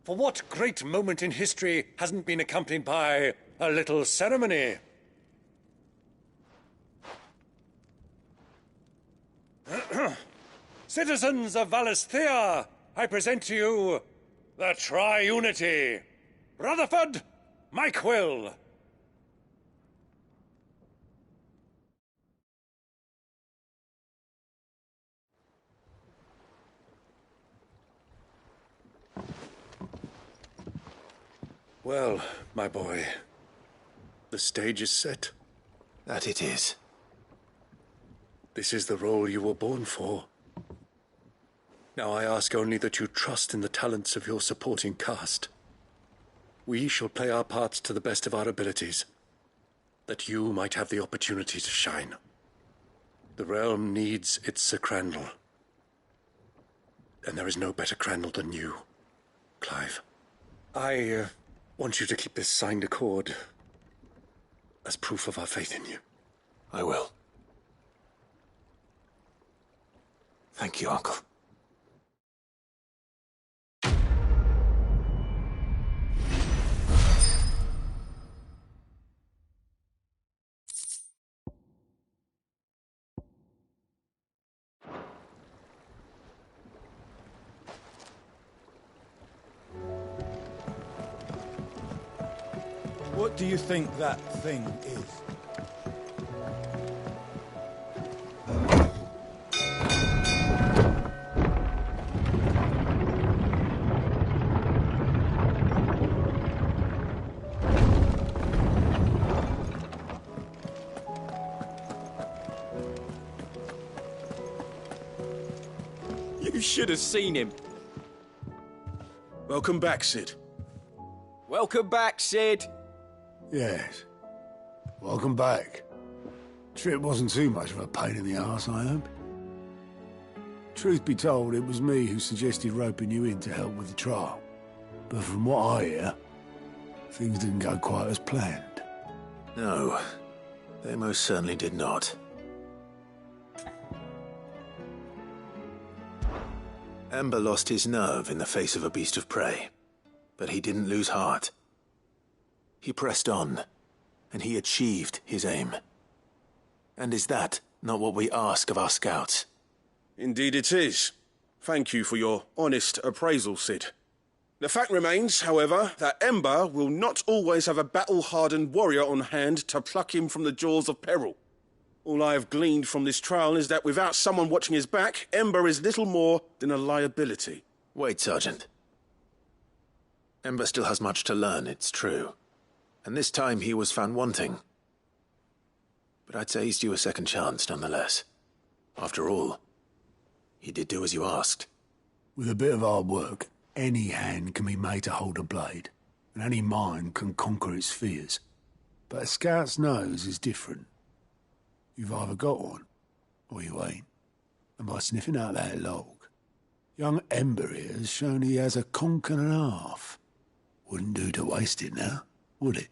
For what great moment in history hasn't been accompanied by a little ceremony? Citizens of Valisthea, I present to you the Tri-Unity. Rutherford, Mike Will. Well, my boy, the stage is set. That it is. This is the role you were born for. Now I ask only that you trust in the talents of your supporting cast. We shall play our parts to the best of our abilities, that you might have the opportunity to shine. The realm needs its Sir Crandall. And there is no better Crandall than you, Clive. I want you to keep this signed accord as proof of our faith in you. I will. Thank you, Uncle. What do you think that thing is? You should have seen him. Welcome back, Sid. Welcome back, Sid. Yes. Welcome back. Trip wasn't too much of a pain in the arse, I hope. Truth be told, it was me who suggested roping you in to help with the trial. But from what I hear, things didn't go quite as planned. No, they most certainly did not. Ember lost his nerve in the face of a beast of prey, but he didn't lose heart. He pressed on, and he achieved his aim. And is that not what we ask of our scouts? Indeed it is. Thank you for your honest appraisal, Sid. The fact remains, however, that Ember will not always have a battle-hardened warrior on hand to pluck him from the jaws of peril. All I have gleaned from this trial is that without someone watching his back, Ember is little more than a liability. Wait, Sergeant. Ember still has much to learn, it's true. And this time he was found wanting. But I'd say he's due a second chance, nonetheless. After all, he did do as you asked. With a bit of hard work, any hand can be made to hold a blade, and any mind can conquer its fears. But a scout's nose is different. You've either got one, or you ain't. And by sniffing out that log, young Ember here has shown he has a conk and a half. Wouldn't do to waste it now, would it?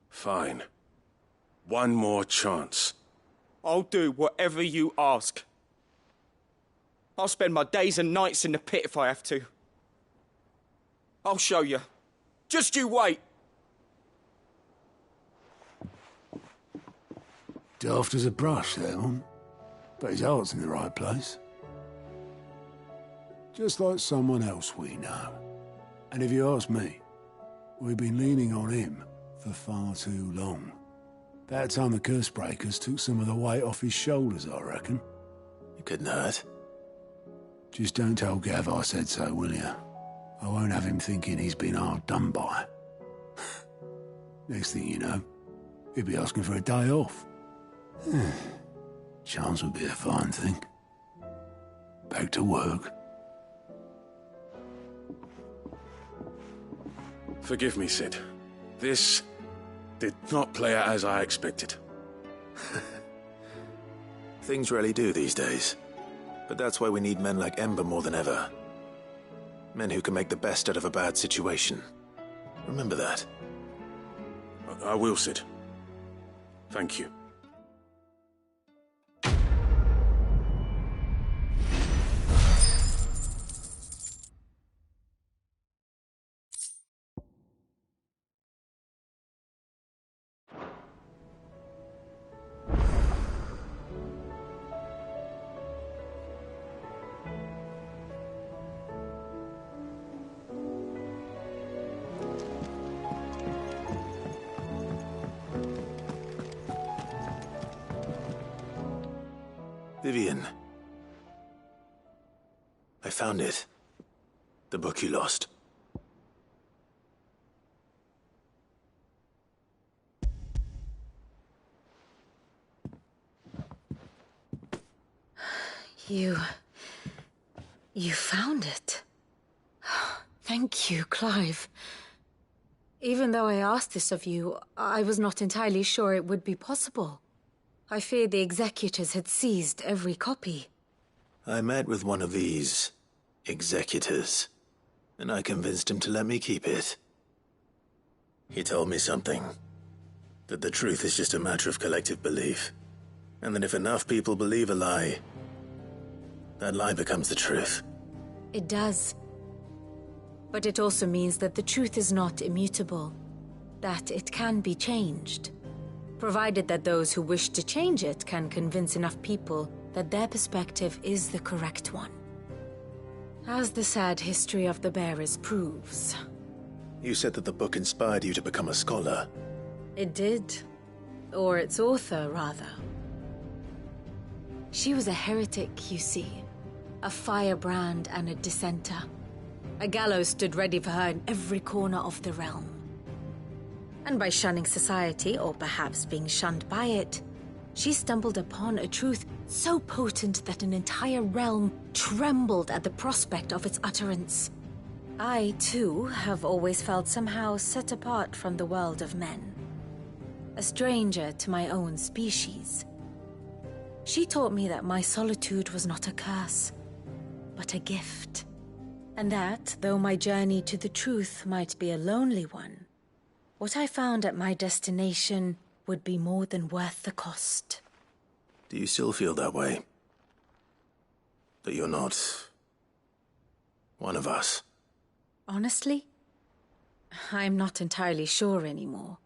Fine. One more chance. I'll do whatever you ask. I'll spend my days and nights in the pit if I have to. I'll show you. Just you wait. Daft as a brush, that one. But his heart's in the right place. Just like someone else we know. And if you ask me, we've been leaning on him for far too long. That time the curse breakers took some of the weight off his shoulders, I reckon. It couldn't hurt. Just don't tell Gav I said so, will you? I won't have him thinking he's been hard done by. Next thing you know, he'll be asking for a day off. Chance would be a fine thing. Back to work. Forgive me, Sid. This did not play out as I expected. Things really do these days. But that's why we need men like Ember more than ever. Men who can make the best out of a bad situation. Remember that. I will, Sid. Thank you. Vivian. I found it. The book you lost. You found it. Thank you, Clive. Even though I asked this of you, I was not entirely sure it would be possible. I feared the executors had seized every copy. I met with one of these Executors. And I convinced him to let me keep it. He told me something. That the truth is just a matter of collective belief. And that if enough people believe a lie, that lie becomes the truth. It does. But it also means that the truth is not immutable. That it can be changed. Provided that those who wish to change it can convince enough people that their perspective is the correct one. As the sad history of the bearers proves. You said that the book inspired you to become a scholar. It did. Or its author, rather. She was a heretic, you see. A firebrand and a dissenter. A gallows stood ready for her in every corner of the realm. And by shunning society, or perhaps being shunned by it, she stumbled upon a truth so potent that an entire realm trembled at the prospect of its utterance. I, too, have always felt somehow set apart from the world of men. A stranger to my own species. She taught me that my solitude was not a curse, but a gift. And that, though my journey to the truth might be a lonely one, what I found at my destination would be more than worth the cost. Do you still feel that way? That you're not one of us? Honestly, I'm not entirely sure anymore.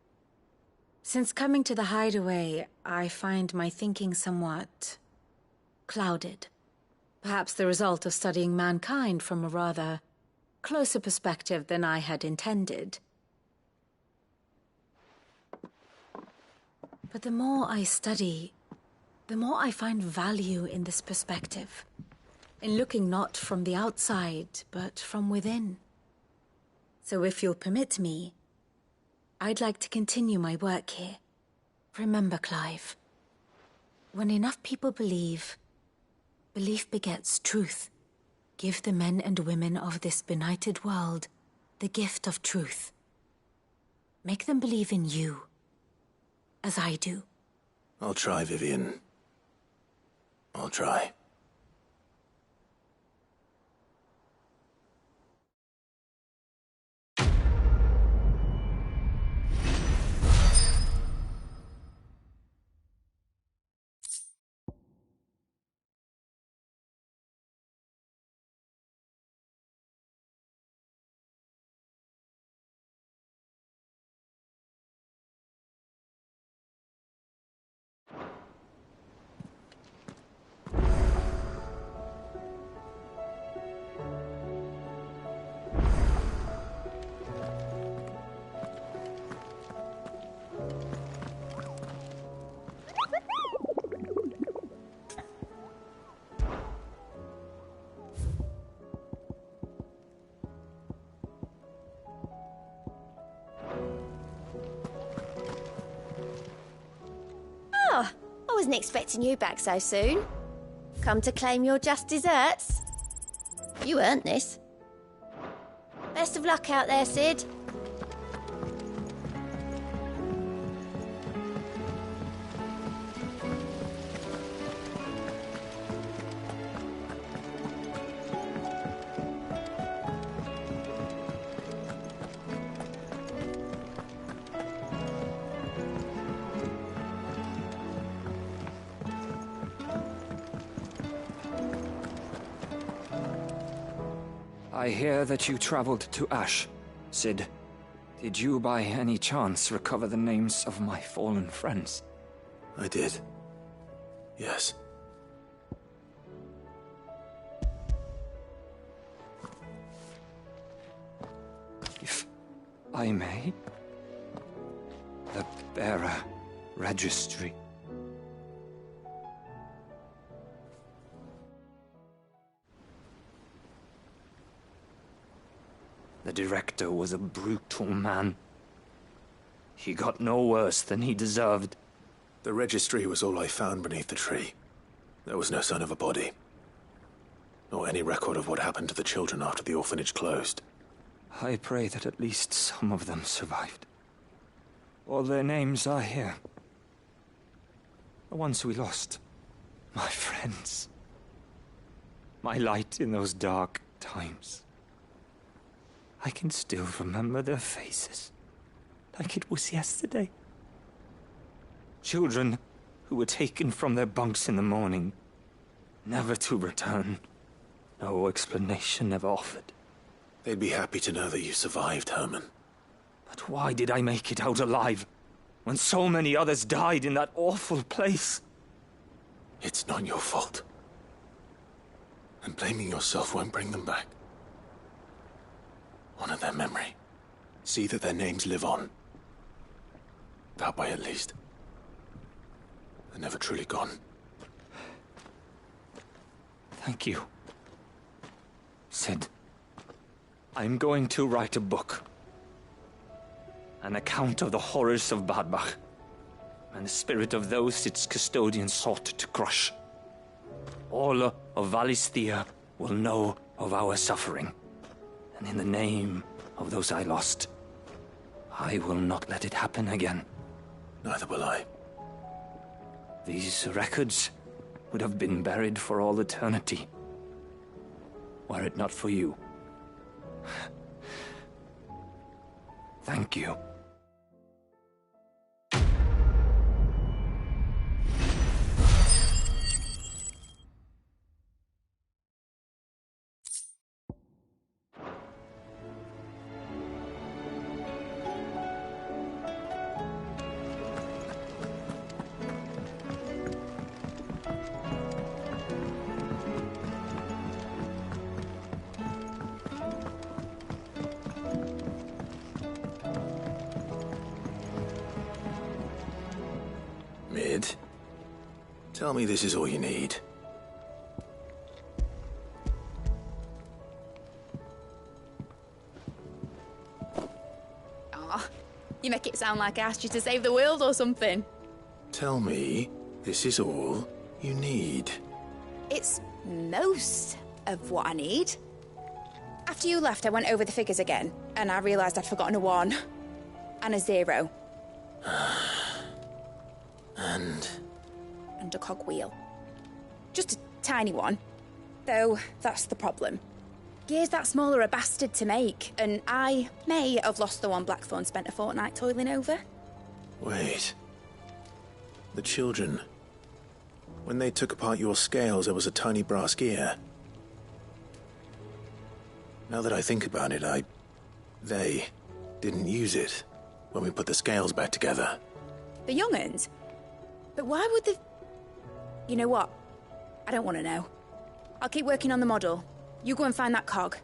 Since coming to the hideaway, I find my thinking somewhat clouded. Perhaps the result of studying mankind from a rather closer perspective than I had intended. But the more I study, the more I find value in this perspective. In looking not from the outside, but from within. So if you'll permit me, I'd like to continue my work here. Remember, Clive, when enough people believe, belief begets truth. Give the men and women of this benighted world the gift of truth. Make them believe in you, as I do. I'll try, Vivian. I'll try. Oh, I wasn't expecting you back so soon. Come to claim your just desserts? You earned this. Best of luck out there, Sid. I hear that you traveled to Ash, Sid. Did you by any chance recover the names of my fallen friends? I did. Yes. If I may? The bearer registry. The director was a brutal man. He got no worse than he deserved. The registry was all I found beneath the tree. There was no sign of a body. Nor any record of what happened to the children after the orphanage closed. I pray that at least some of them survived. All their names are here. The ones we lost. My friends. My light in those dark times. I can still remember their faces, like it was yesterday. Children who were taken from their bunks in the morning, never to return. No explanation ever offered. They'd be happy to know that you survived, Herman. But why did I make it out alive, when so many others died in that awful place? It's not your fault. And blaming yourself won't bring them back. Honor their memory. See that their names live on. That way, at least. They're never truly gone. Thank you. Sid, I'm going to write a book. An account of the horrors of Badbach, and the spirit of those its custodians sought to crush. All of Valisthea will know of our suffering, and in the name of those I lost, I will not let it happen again. Neither will I. These records would have been buried for all eternity, were it not for you. Thank you. Mid, tell me this is all you need. Aw, you make it sound like I asked you to save the world or something. Tell me this is all you need. It's most of what I need. After you left, I went over the figures again, and I realised I'd forgotten a 1 and a 0. And a cogwheel. Just a tiny one. Though, that's the problem. Gears that small are a bastard to make, and I may have lost the one Blackthorn spent a fortnight toiling over. Wait. The children. When they took apart your scales, there was a tiny brass gear. Now that I think about it, they didn't use it when we put the scales back together. The young'uns? But why would the... You know what? I don't want to know. I'll keep working on the model. You go and find that cog.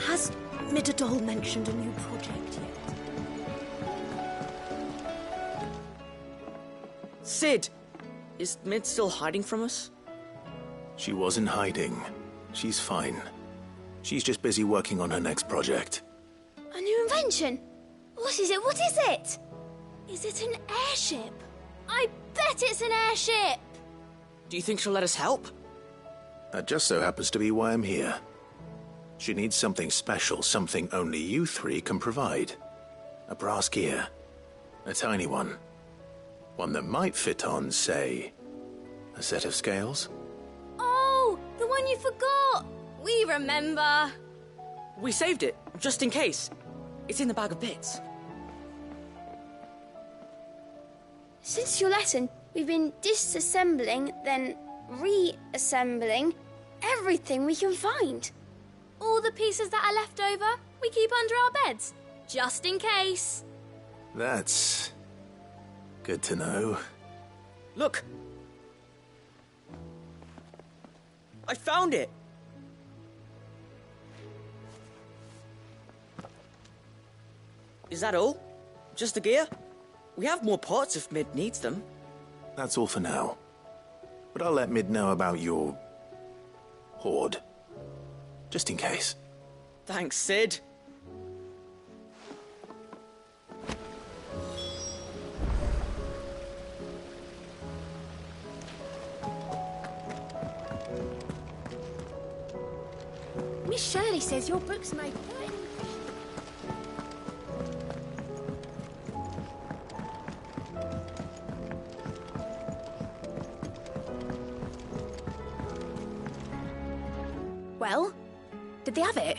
Has Midadol mentioned a new project yet? Sid! Is Mid still hiding from us? She wasn't hiding. She's fine. She's just busy working on her next project. A new invention? What is it? What is it? Is it an airship? I bet it's an airship! Do you think she'll let us help? That just so happens to be why I'm here. She needs something special, something only you three can provide. A brass gear. A tiny one. One that might fit on, say, a set of scales? Oh, the one you forgot! We remember. We saved it, just in case. It's in the bag of bits. Since your lesson, we've been disassembling, then reassembling everything we can find. All the pieces that are left over, we keep under our beds, just in case. That's good to know. Look! I found it! Is that all? Just the gear? We have more parts if Mid needs them. That's all for now. But I'll let Mid know about your hoard. just in case. Thanks, Sid. Miss Shirley says your books made perfect. Well, did they have it?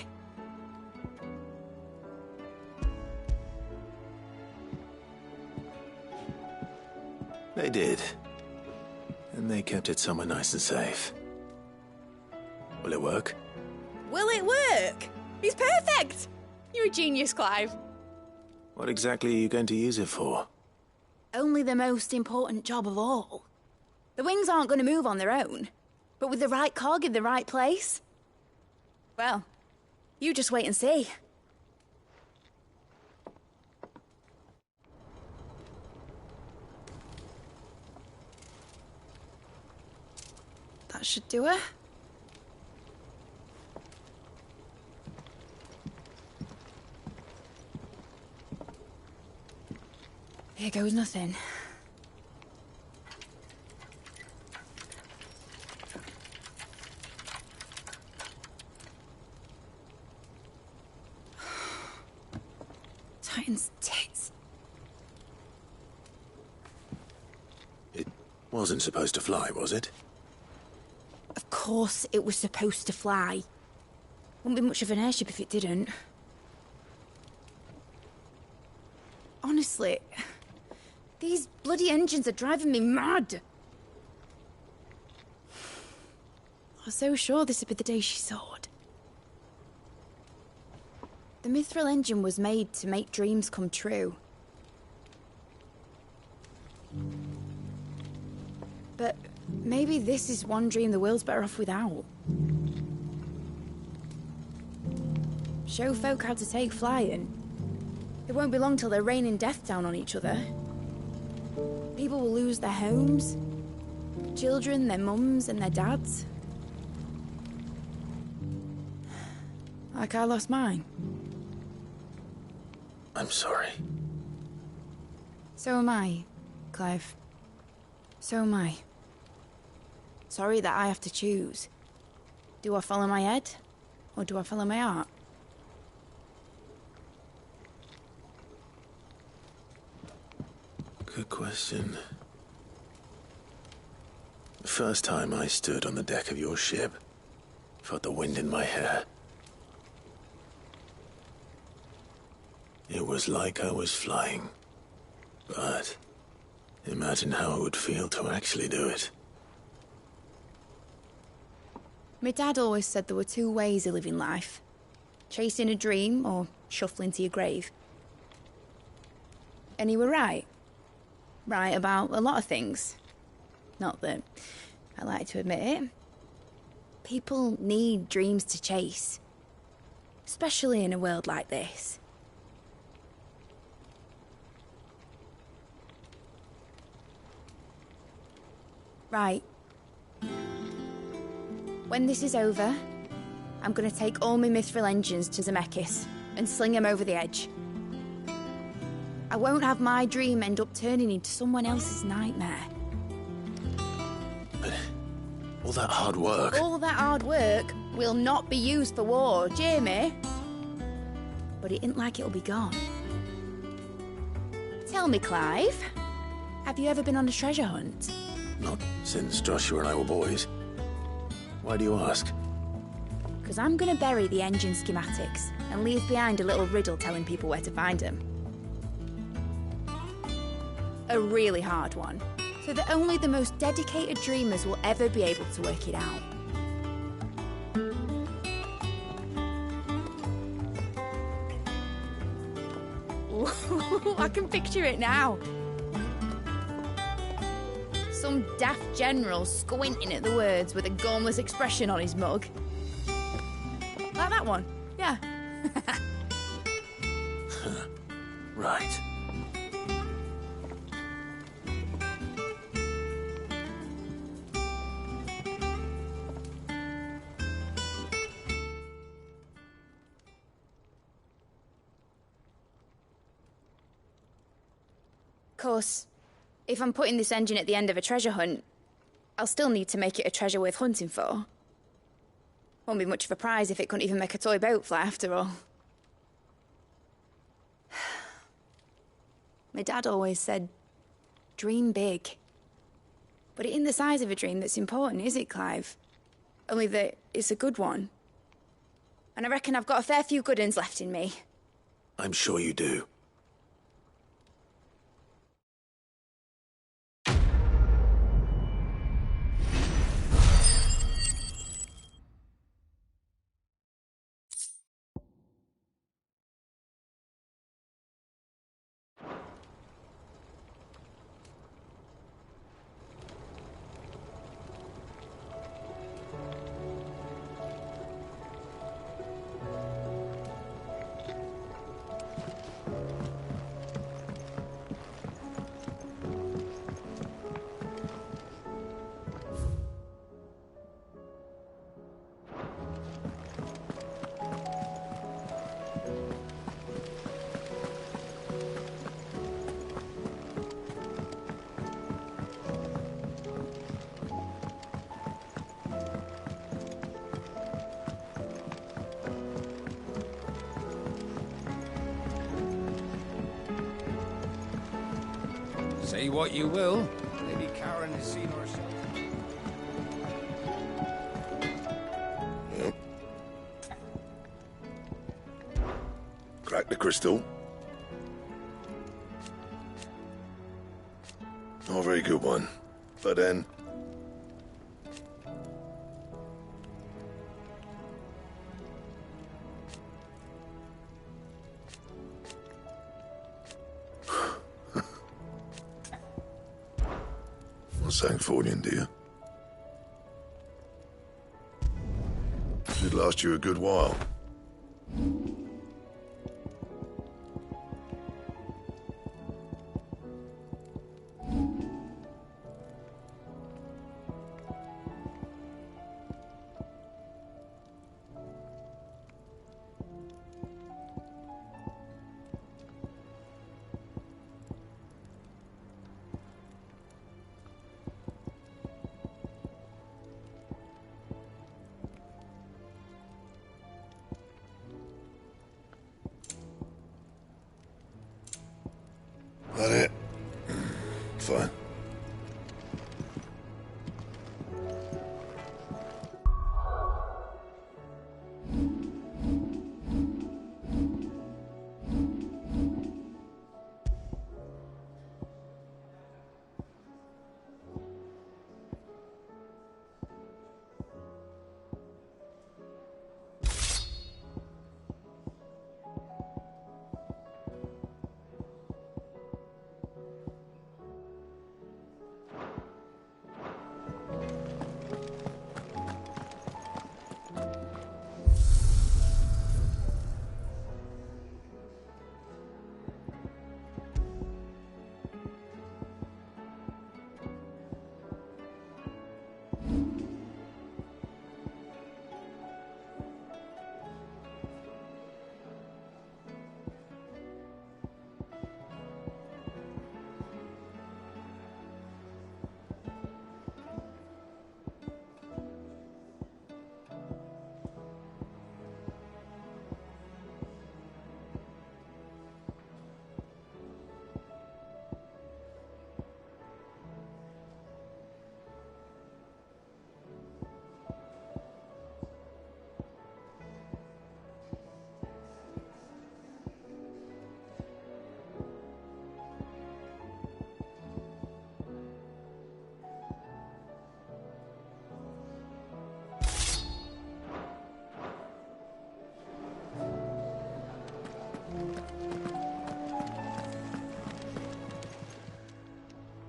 They did. And they kept it somewhere nice and safe. Will it work? Will it work? It's perfect! You're a genius, Clive. What exactly are you going to use it for? Only the most important job of all. The wings aren't going to move on their own. But with the right cog in the right place... well, you just wait and see. That should do it. Here goes nothing. Titan's tits. It wasn't supposed to fly, was it? Of course it was supposed to fly. Wouldn't be much of an airship if it didn't. Honestly, these bloody engines are driving me mad. I was so sure this would be the day she soared. The Mithril engine was made to make dreams come true. But maybe this is one dream the world's better off without. Show folk how to take flying. It won't be long till they're raining death down on each other. People will lose their homes, children, their mums and their dads. Like I lost mine. I'm sorry. So am I, Clive. So am I. Sorry that I have to choose. Do I follow my head, or do I follow my heart? Good question. The first time I stood on the deck of your ship, felt the wind in my hair. It was like I was flying. But imagine how it would feel to actually do it. My dad always said there were two ways of living life. Chasing a dream or shuffling to your grave. And he were right. Right about a lot of things. Not that I like to admit it. People need dreams to chase. Especially in a world like this. Right. When this is over, I'm gonna take all my Mithril engines to Zemeckis and sling them over the edge. I won't have my dream end up turning into someone else's nightmare. But all that hard work... All that hard work will not be used for war, Jamie. But it ain't like it'll be gone. Tell me, Clive, have you ever been on a treasure hunt? Not since Joshua and I were boys. Why do you ask? Because I'm going to bury the engine schematics and leave behind a little riddle telling people where to find them. A really hard one, so that only the most dedicated dreamers will ever be able to work it out. Ooh, I can picture it now. Some daft general squinting at the words with a gormless expression on his mug. Like that one, yeah. Right. course, if I'm putting this engine at the end of a treasure hunt, I'll still need to make it a treasure worth hunting for. Won't be much of a prize if it couldn't even make a toy boat fly after all. My dad always said, dream big. But it ain't the size of a dream that's important, is it, Clive? Only that it's a good one. And I reckon I've got a fair few good uns left in me. I'm sure you do. Say what you will, Lady Karen has seen herself. Yep. Crack the crystal. Not a very good one, but then... Sanctfordian, dear. Should last you a good while. That it? Fine.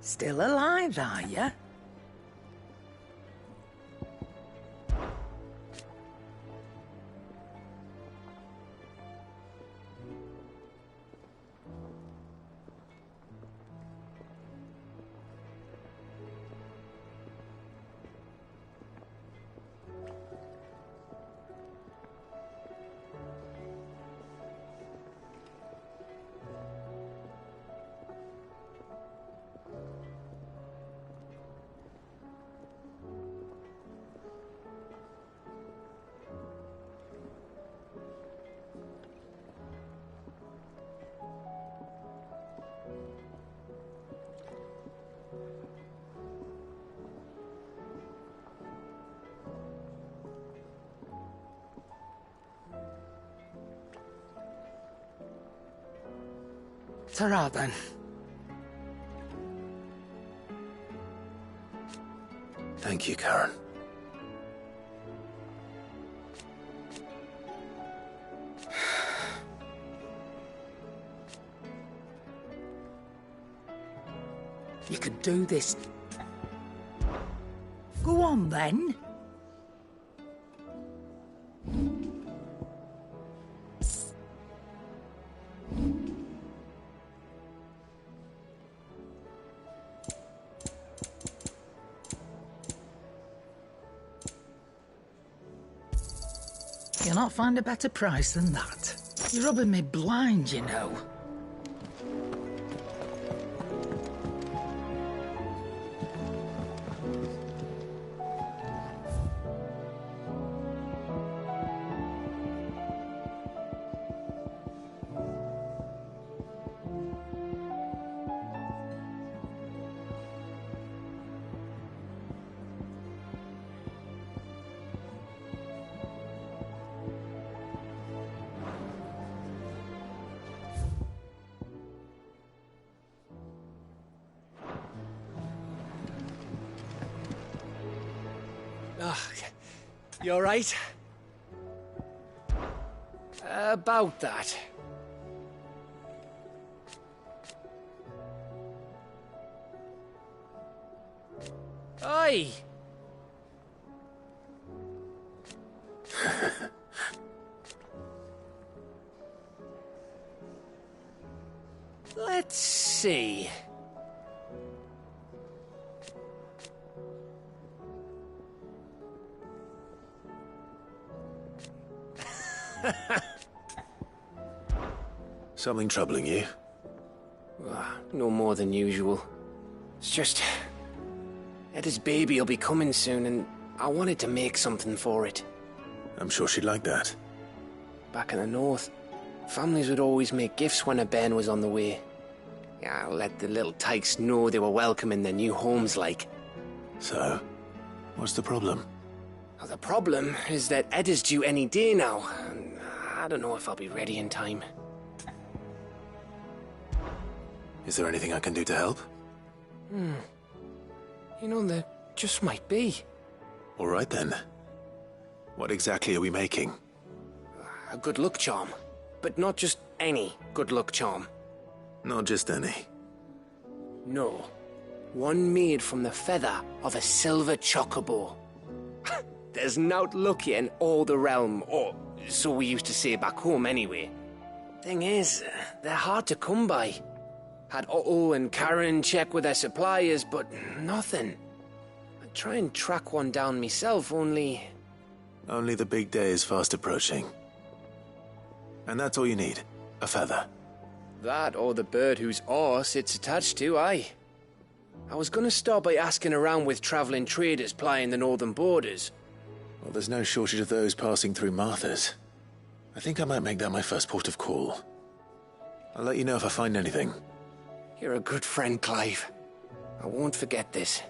Still alive, are you? Ta-ra then. Thank you, Karen. You could do this. Go on, then. You'll not find a better price than that. You're rubbing me blind, you know. You all right? About that. Oi! Let's see. Something troubling you? No more than usual. It's just... Eda's baby will be coming soon, and I wanted to make something for it. I'm sure she'd like that. Back in the north, families would always make gifts when a bairn was on the way. Yeah, let the little tykes know they were welcome in their new homes, like. So, what's the problem? Well, the problem is that Eda's due any day now, and I don't know if I'll be ready in time. Is there anything I can do to help? You know, there just might be. All right then. What exactly are we making? A good luck charm. But not just any good luck charm. Not just any. No. One made from the feather of a silver chocobo. There's nowt luckier in all the realm, or so we used to say back home anyway. Thing is, they're hard to come by. Had Otto and Karen check with their suppliers, but nothing. I'd try and track one down myself, only... Only the big day is fast approaching. And that's all you need, a feather. That or the bird whose horse it's attached to, aye. I was gonna start by asking around with travelling traders plying the northern borders. Well, there's no shortage of those passing through Martha's. I think I might make that my first port of call. I'll let you know if I find anything. You're a good friend, Clive. I won't forget this.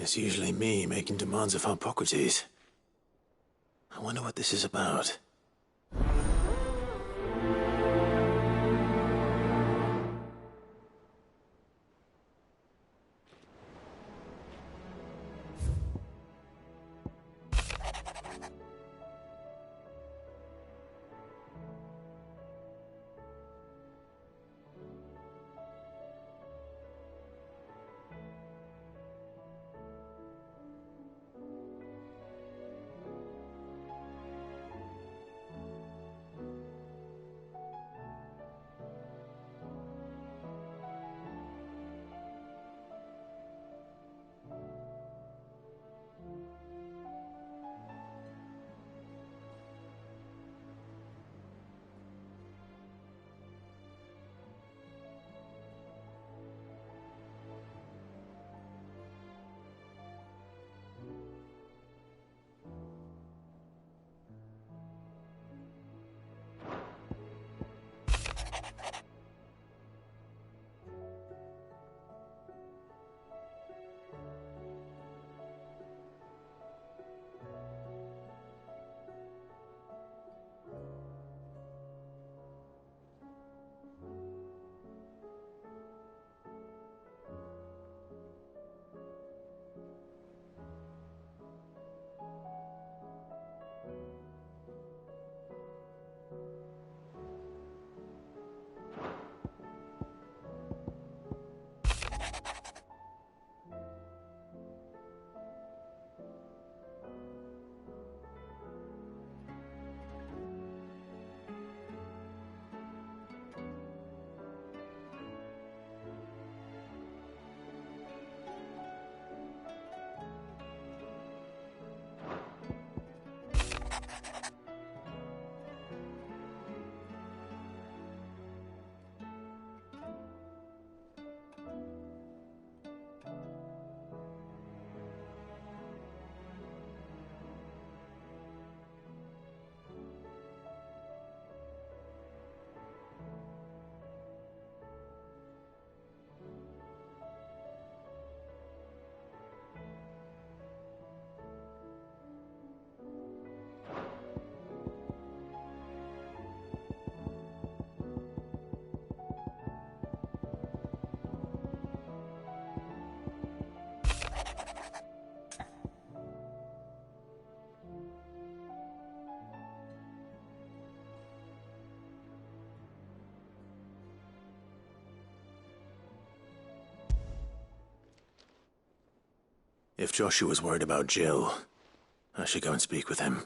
It's usually me making demands of Hippocrates. I wonder what this is about. If Joshua's worried about Jill, I should go and speak with him.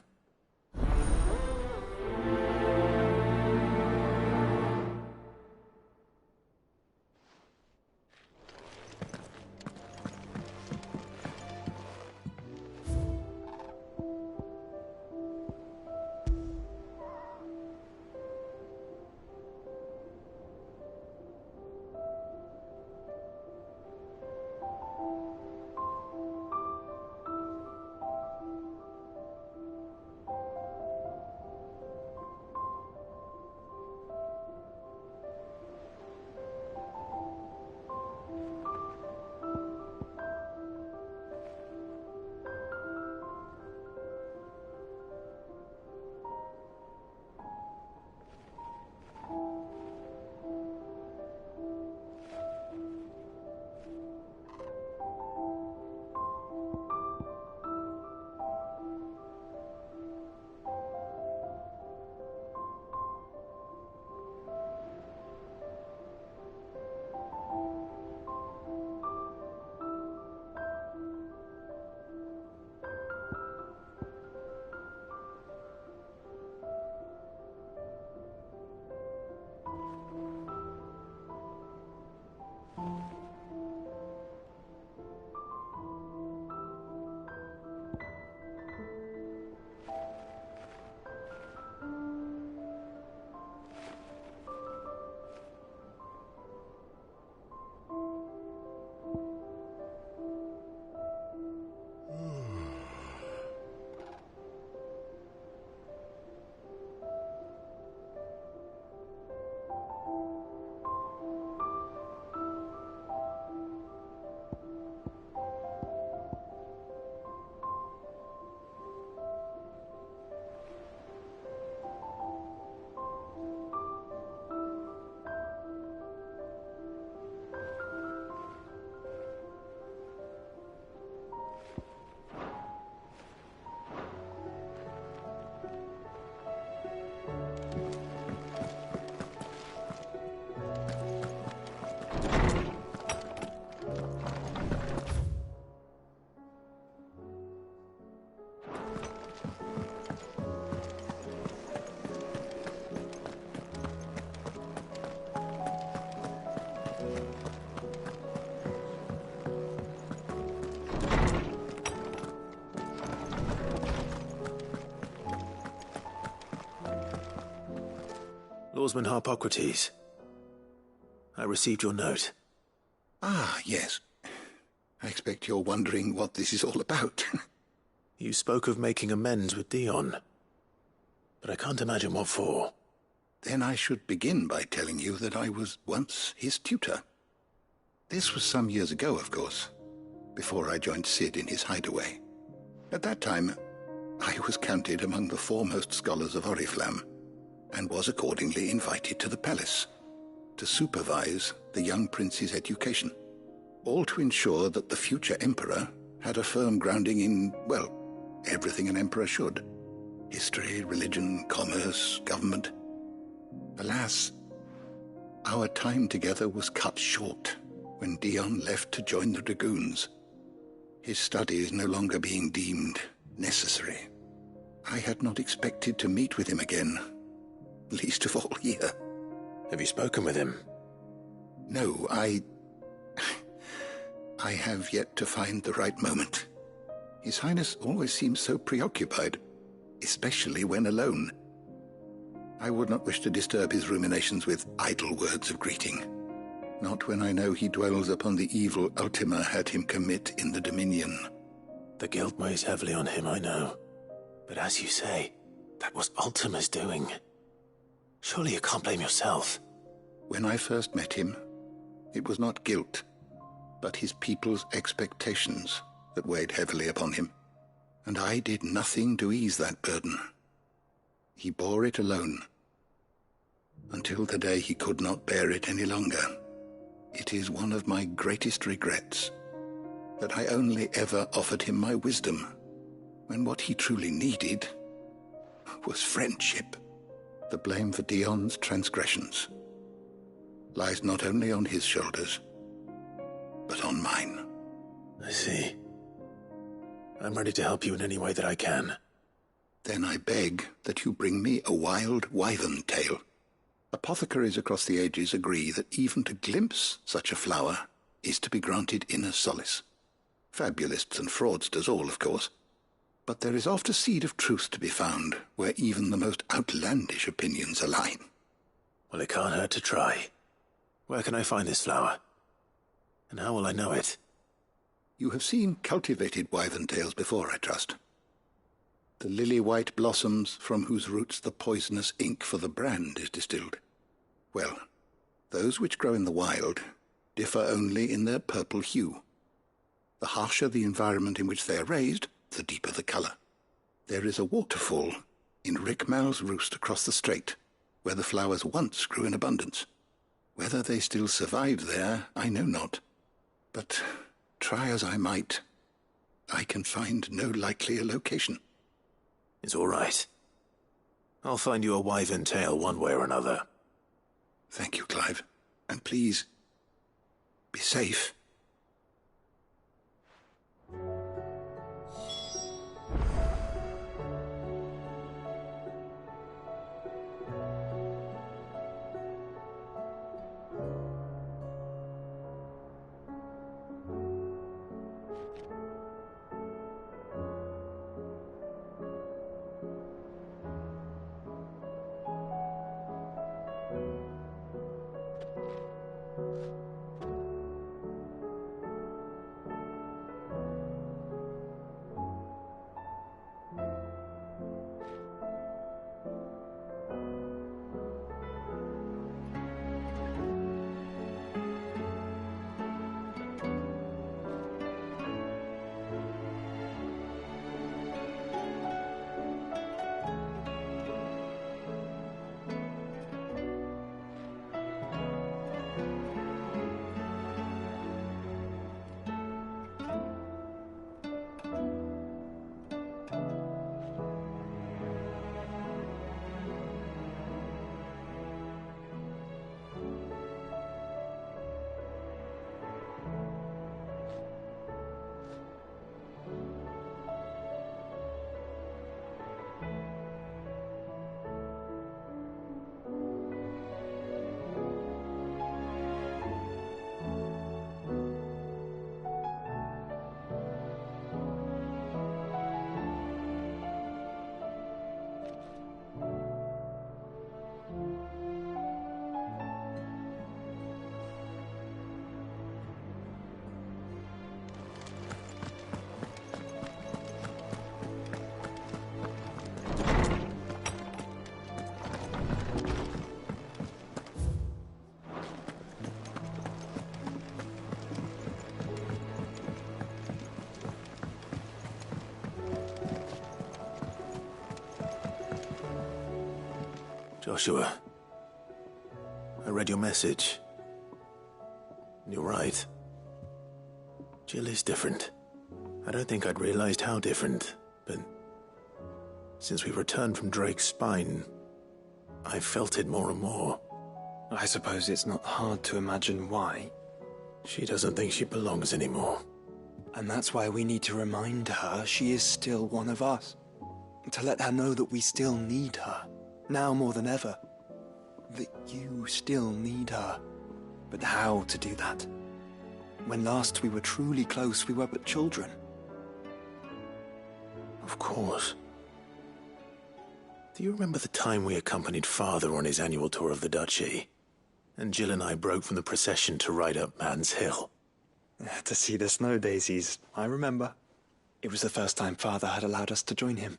Lawsman Harpocrates. I received your note. Ah, yes. I expect you're wondering what this is all about. You spoke of making amends with Dion, but I can't imagine what for. Then I should begin by telling you that I was once his tutor. This was some years ago, of course, before I joined Sid in his hideaway. At that time, I was counted among the foremost scholars of Oriflamme, and was accordingly invited to the palace to supervise the young prince's education, all to ensure that the future emperor had a firm grounding in, well, everything an emperor should. History, religion, commerce, government. Alas, our time together was cut short when Dion left to join the Dragoons, his studies no longer being deemed necessary. I had not expected to meet with him again, least of all here. Have you spoken with him? No, I have yet to find the right moment. His Highness always seems so preoccupied, especially when alone. I would not wish to disturb his ruminations with idle words of greeting. Not when I know he dwells upon the evil Ultima had him commit in the Dominion. The guilt weighs heavily on him, I know. But as you say, that was Ultima's doing. Surely you can't blame yourself. When I first met him, it was not guilt, but his people's expectations that weighed heavily upon him. And I did nothing to ease that burden. He bore it alone, until the day he could not bear it any longer. It is one of my greatest regrets that I only ever offered him my wisdom, when what he truly needed was friendship. The blame for Dion's transgressions lies not only on his shoulders, but on mine. I see. I'm ready to help you in any way that I can. Then I beg that you bring me a wild wyvern tail. Apothecaries across the ages agree that even to glimpse such a flower is to be granted inner solace. Fabulists and fraudsters all, of course. But there is oft a seed of truth to be found where even the most outlandish opinions align. Well, it can't hurt to try. Where can I find this flower? And how will I know it? You have seen cultivated wyvern tails before, I trust. The lily-white blossoms from whose roots the poisonous ink for the brand is distilled. Well, those which grow in the wild differ only in their purple hue. The harsher the environment in which they are raised, the deeper the colour. There is a waterfall in Rickmal's roost across the strait, where the flowers once grew in abundance. Whether they still survive there, I know not. But try as I might, I can find no likelier location. It's all right. I'll find you a wyvern tail one way or another. Thank you, Clive. And please, be safe. Joshua, I read your message. You're right. Jill is different. I don't think I'd realized how different, but since we returned from Drake's spine, I've felt it more and more. I suppose it's not hard to imagine why. She doesn't think she belongs anymore. And that's why we need to remind her she is still one of us. To let her know that we still need her, now more than ever. That you still need her. But how to do that? When last we were truly close, we were but children. Of course. Do you remember the time we accompanied Father on his annual tour of the Duchy? And Jill and I broke from the procession to ride up Man's Hill. To see the snow daisies, I remember. It was the first time Father had allowed us to join him.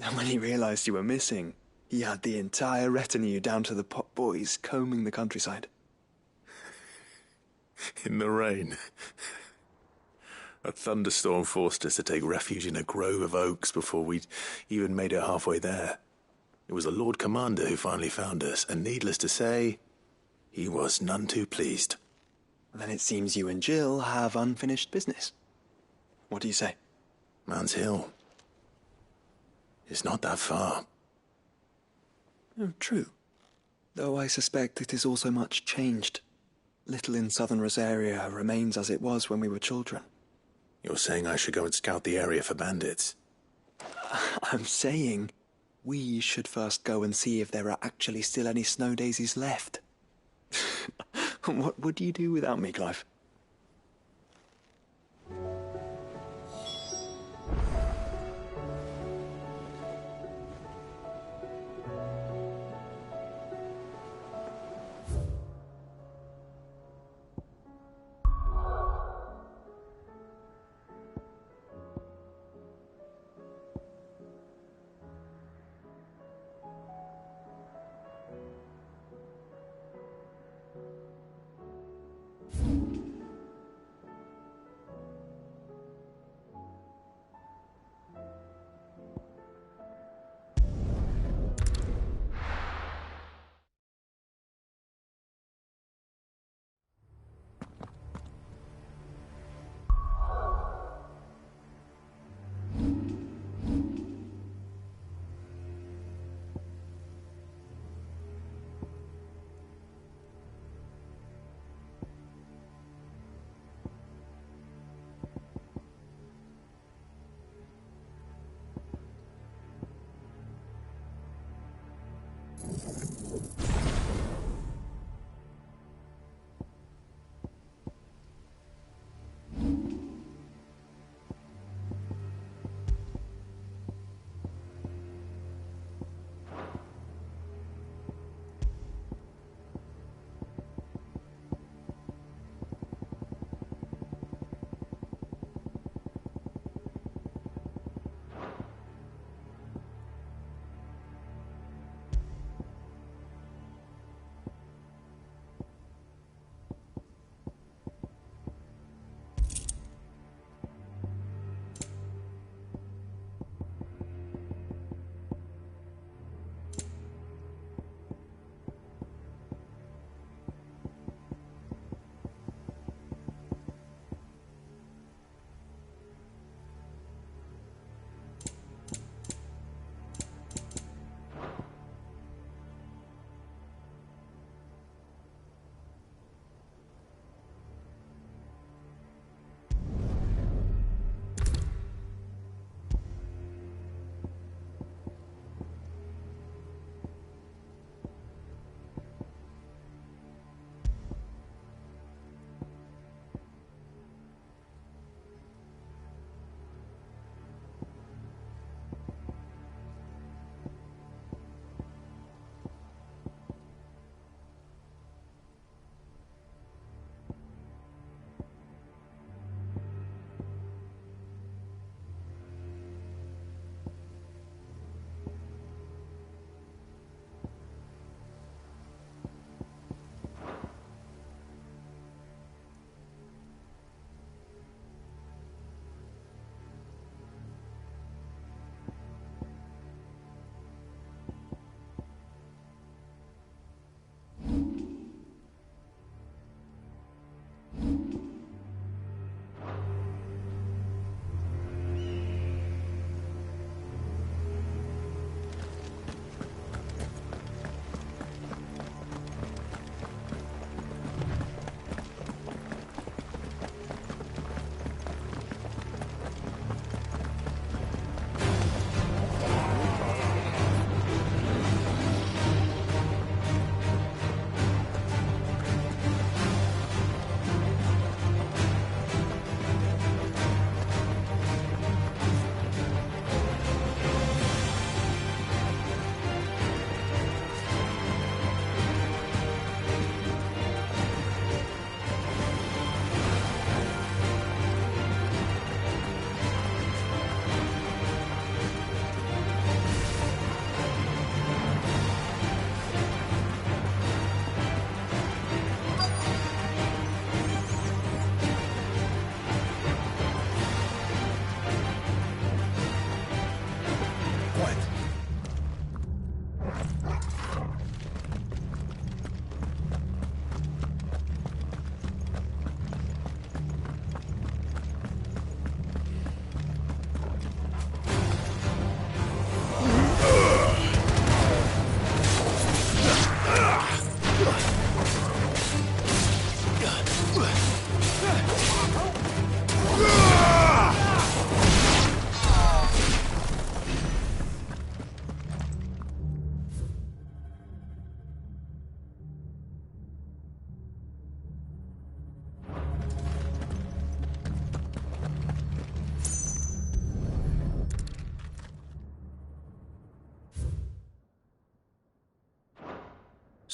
And when he realized you were missing, he had the entire retinue down to the pot boys combing the countryside. In the rain. A thunderstorm forced us to take refuge in a grove of oaks before we'd even made it halfway there. It was the Lord Commander who finally found us, and needless to say, he was none too pleased. Then it seems you and Jill have unfinished business. What do you say? Man's Hill. It's not that far. Oh, true. Though I suspect it is also much changed. Little in southern Rosaria remains as it was when we were children. You're saying I should go and scout the area for bandits? I'm saying we should first go and see if there are actually still any snow daisies left. What would you do without me, Clive?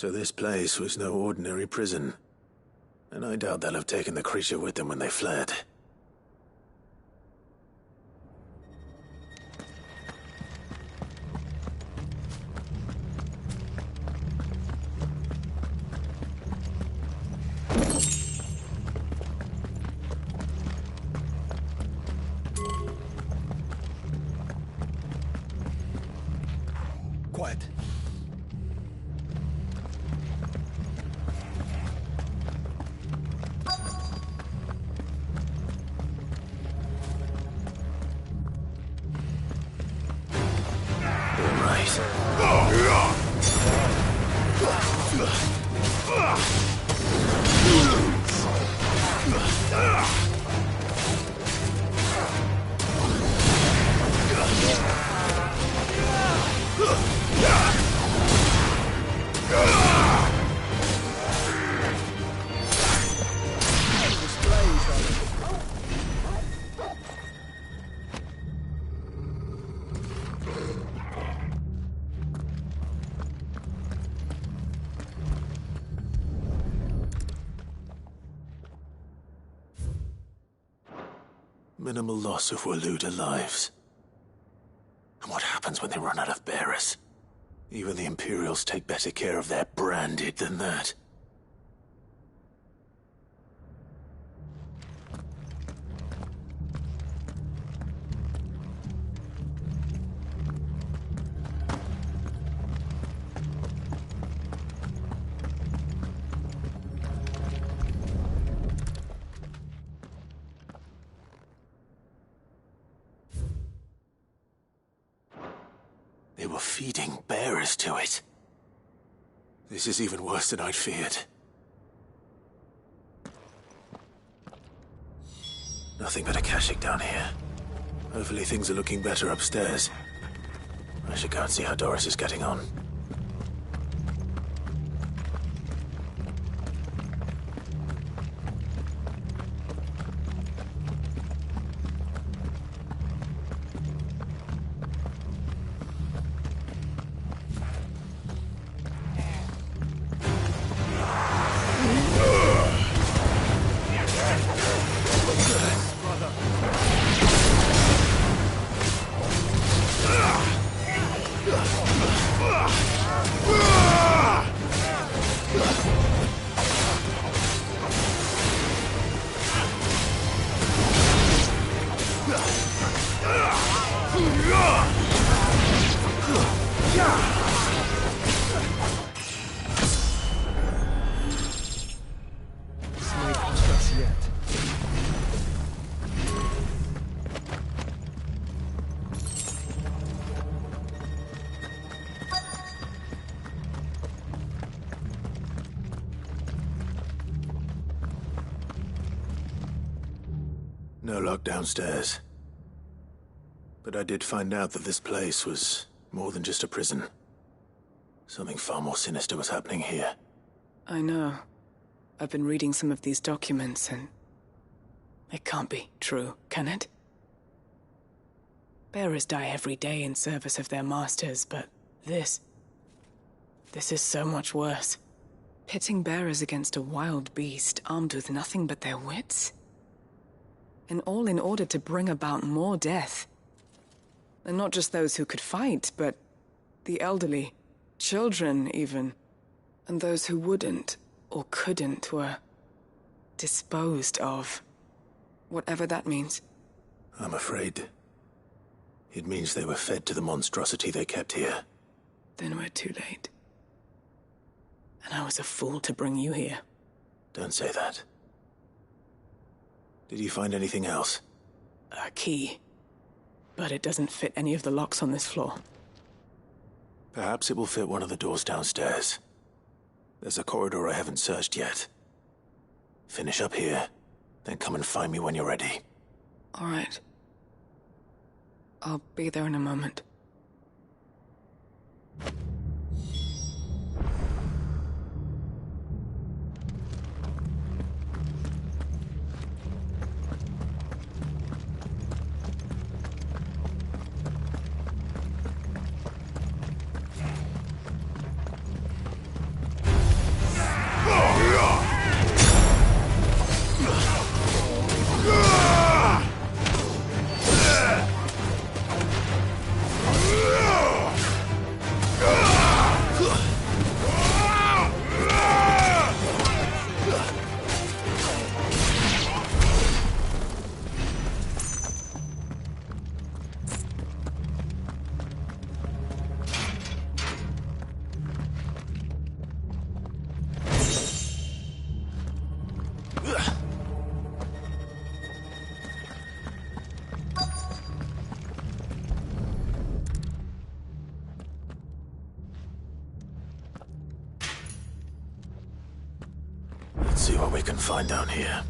So this place was no ordinary prison. And I doubt they'll have taken the creature with them when they fled. Quiet. Minimal loss of Waluda lives. And what happens when they run out of bearers? Even the Imperials take better care of their branded than that. They were feeding bearers to it. This is even worse than I'd feared. Nothing but a Kashyyyk down here. Hopefully things are looking better upstairs. I should go and see how Doris is getting on. No lock downstairs. But I did find out that this place was more than just a prison. Something far more sinister was happening here. I know. I've been reading some of these documents and... it can't be true, can it? Bearers die every day in service of their masters, but this is so much worse. Pitting bearers against a wild beast armed with nothing but their wits? And all in order to bring about more death. And not just those who could fight, but the elderly, children even. And those who wouldn't or couldn't were disposed of. Whatever that means. I'm afraid it means they were fed to the monstrosity they kept here. Then we're too late. And I was a fool to bring you here. Don't say that. Did you find anything else? A key. But it doesn't fit any of the locks on this floor. Perhaps it will fit one of the doors downstairs. There's a corridor I haven't searched yet. Finish up here, then come and find me when you're ready. All right. I'll be there in a moment. Let's see what we can find down here.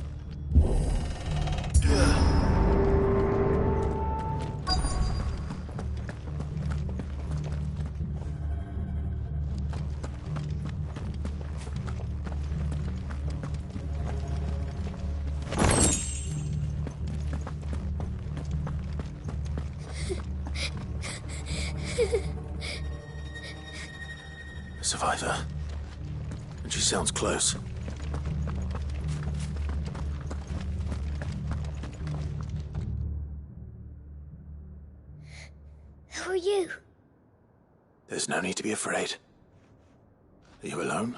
A survivor. And she sounds close. Who are you? There's no need to be afraid. Are you alone?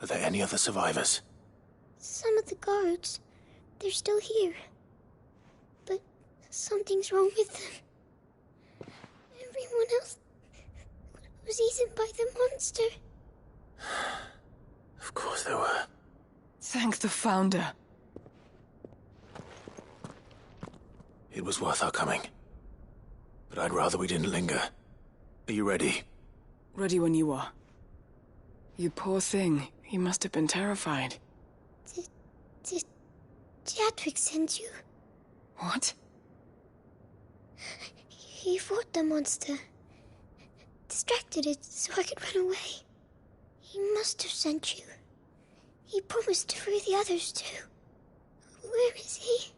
Are there any other survivors? Some of the guards, they're still here. But something's wrong with them. Everyone else was eaten by the monster. Of course there were. Thank the Founder. It was worth our coming. But I'd rather we didn't linger. Are you ready? Ready when you are. You poor thing. He must have been terrified. Did Chadwick send you? What? He fought the monster. Distracted it so I could run away. He must have sent you. He promised to free the others too. Where is he?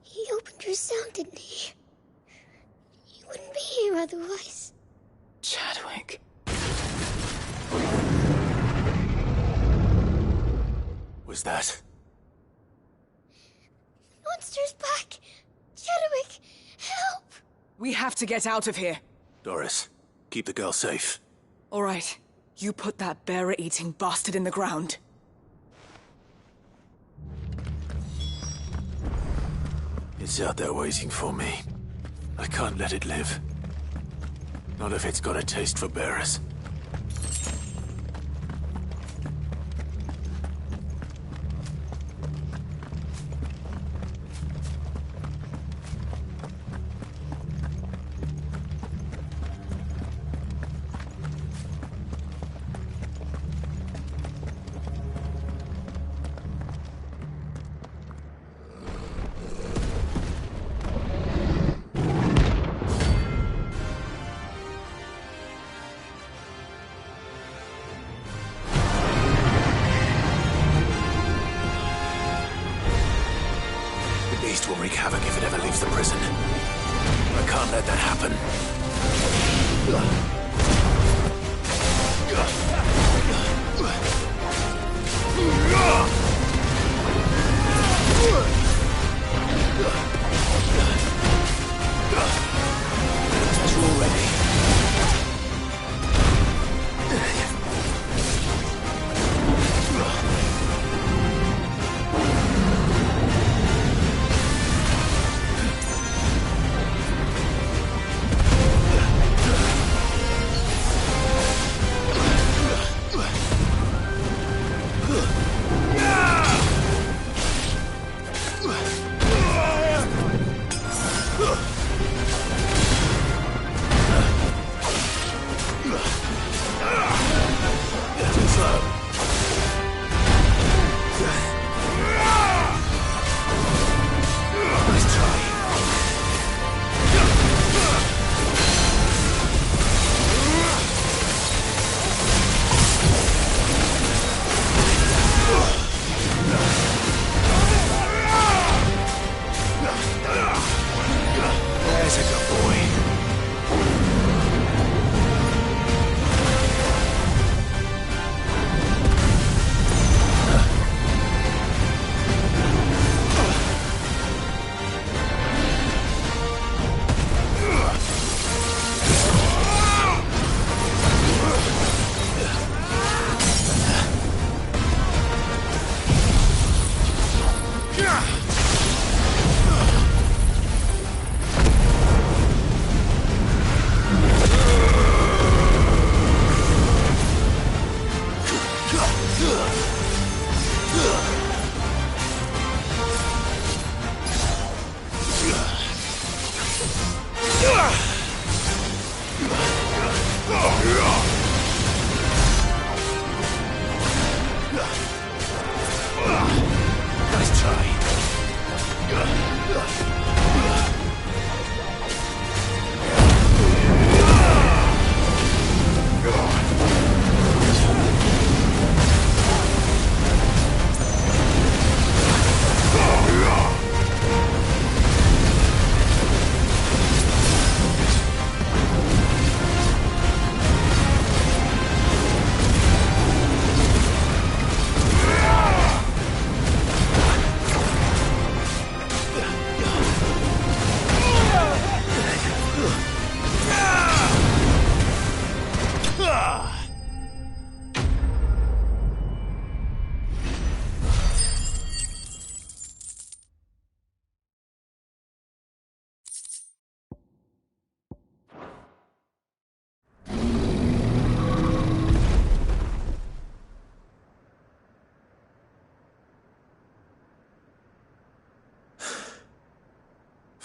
He opened your cell, didn't he? He wouldn't be here otherwise. Chadwick. Was that? Monster's back! Chadwick, help! We have to get out of here. Doris, keep the girl safe. All right. You put that bearer-eating bastard in the ground. It's out there waiting for me. I can't let it live. Not if it's got a taste for bearers. Will wreak havoc if it ever leaves the prison. I can't let that happen. As we're ready.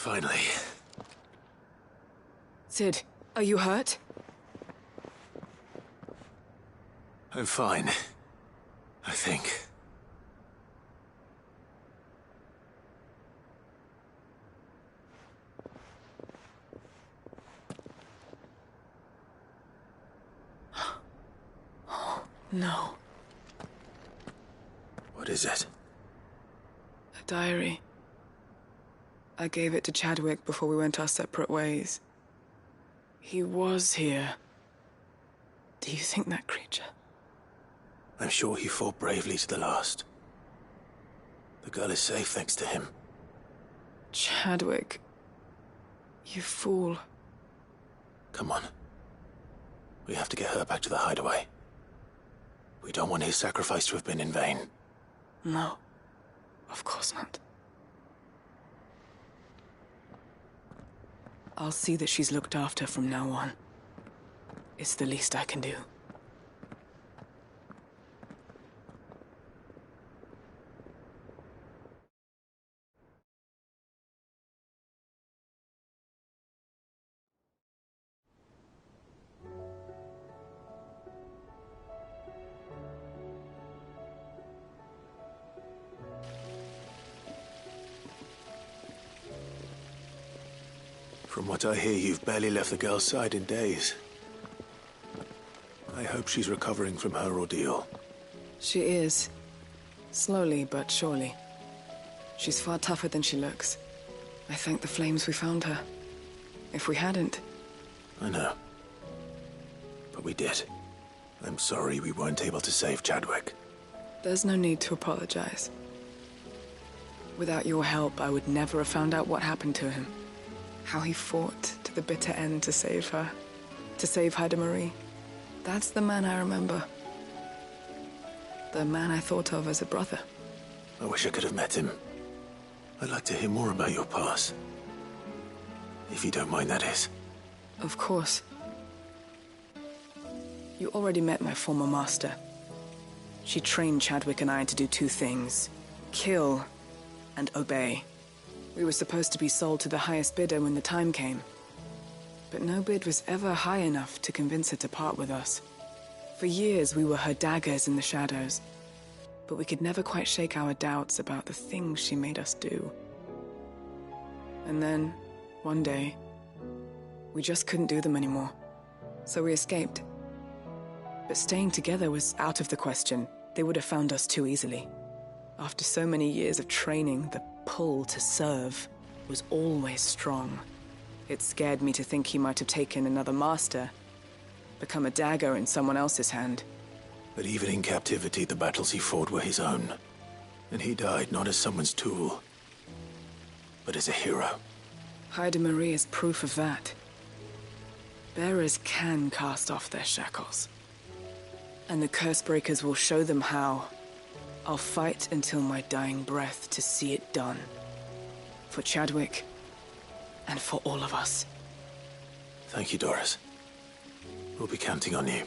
Finally. Sid, are you hurt? I'm fine. I think. No. What is it? A diary. I gave it to Chadwick before we went our separate ways. He was here. Do you think that creature? I'm sure he fought bravely to the last. The girl is safe thanks to him. Chadwick. You fool. Come on. We have to get her back to the hideaway. We don't want his sacrifice to have been in vain. No. Of course not. I'll see that she's looked after from now on. It's the least I can do. From what I hear, you've barely left the girl's side in days. I hope she's recovering from her ordeal. She is. Slowly but surely. She's far tougher than she looks. I thank the flames we found her. If we hadn't... I know. But we did. I'm sorry we weren't able to save Chadwick. There's no need to apologize. Without your help, I would never have found out what happened to him. How he fought to the bitter end to save her. To save Haida Marie. That's the man I remember. The man I thought of as a brother. I wish I could have met him. I'd like to hear more about your past. If you don't mind, that is. Of course. You already met my former master. She trained Chadwick and I to do two things. Kill and obey. We were supposed to be sold to the highest bidder when the time came. But no bid was ever high enough to convince her to part with us. For years we were her daggers in the shadows. But we could never quite shake our doubts about the things she made us do. And then, one day, we just couldn't do them anymore. So we escaped. But staying together was out of the question. They would have found us too easily. After so many years of training, the pull to serve was always strong. It scared me to think he might have taken another master, become a dagger in someone else's hand. But even in captivity, the battles he fought were his own. And he died not as someone's tool, but as a hero. Haida Marie is proof of that. Bearers can cast off their shackles. And the Cursebreakers will show them how. I'll fight until my dying breath to see it done. For Chadwick, and for all of us. Thank you, Doris. We'll be counting on you.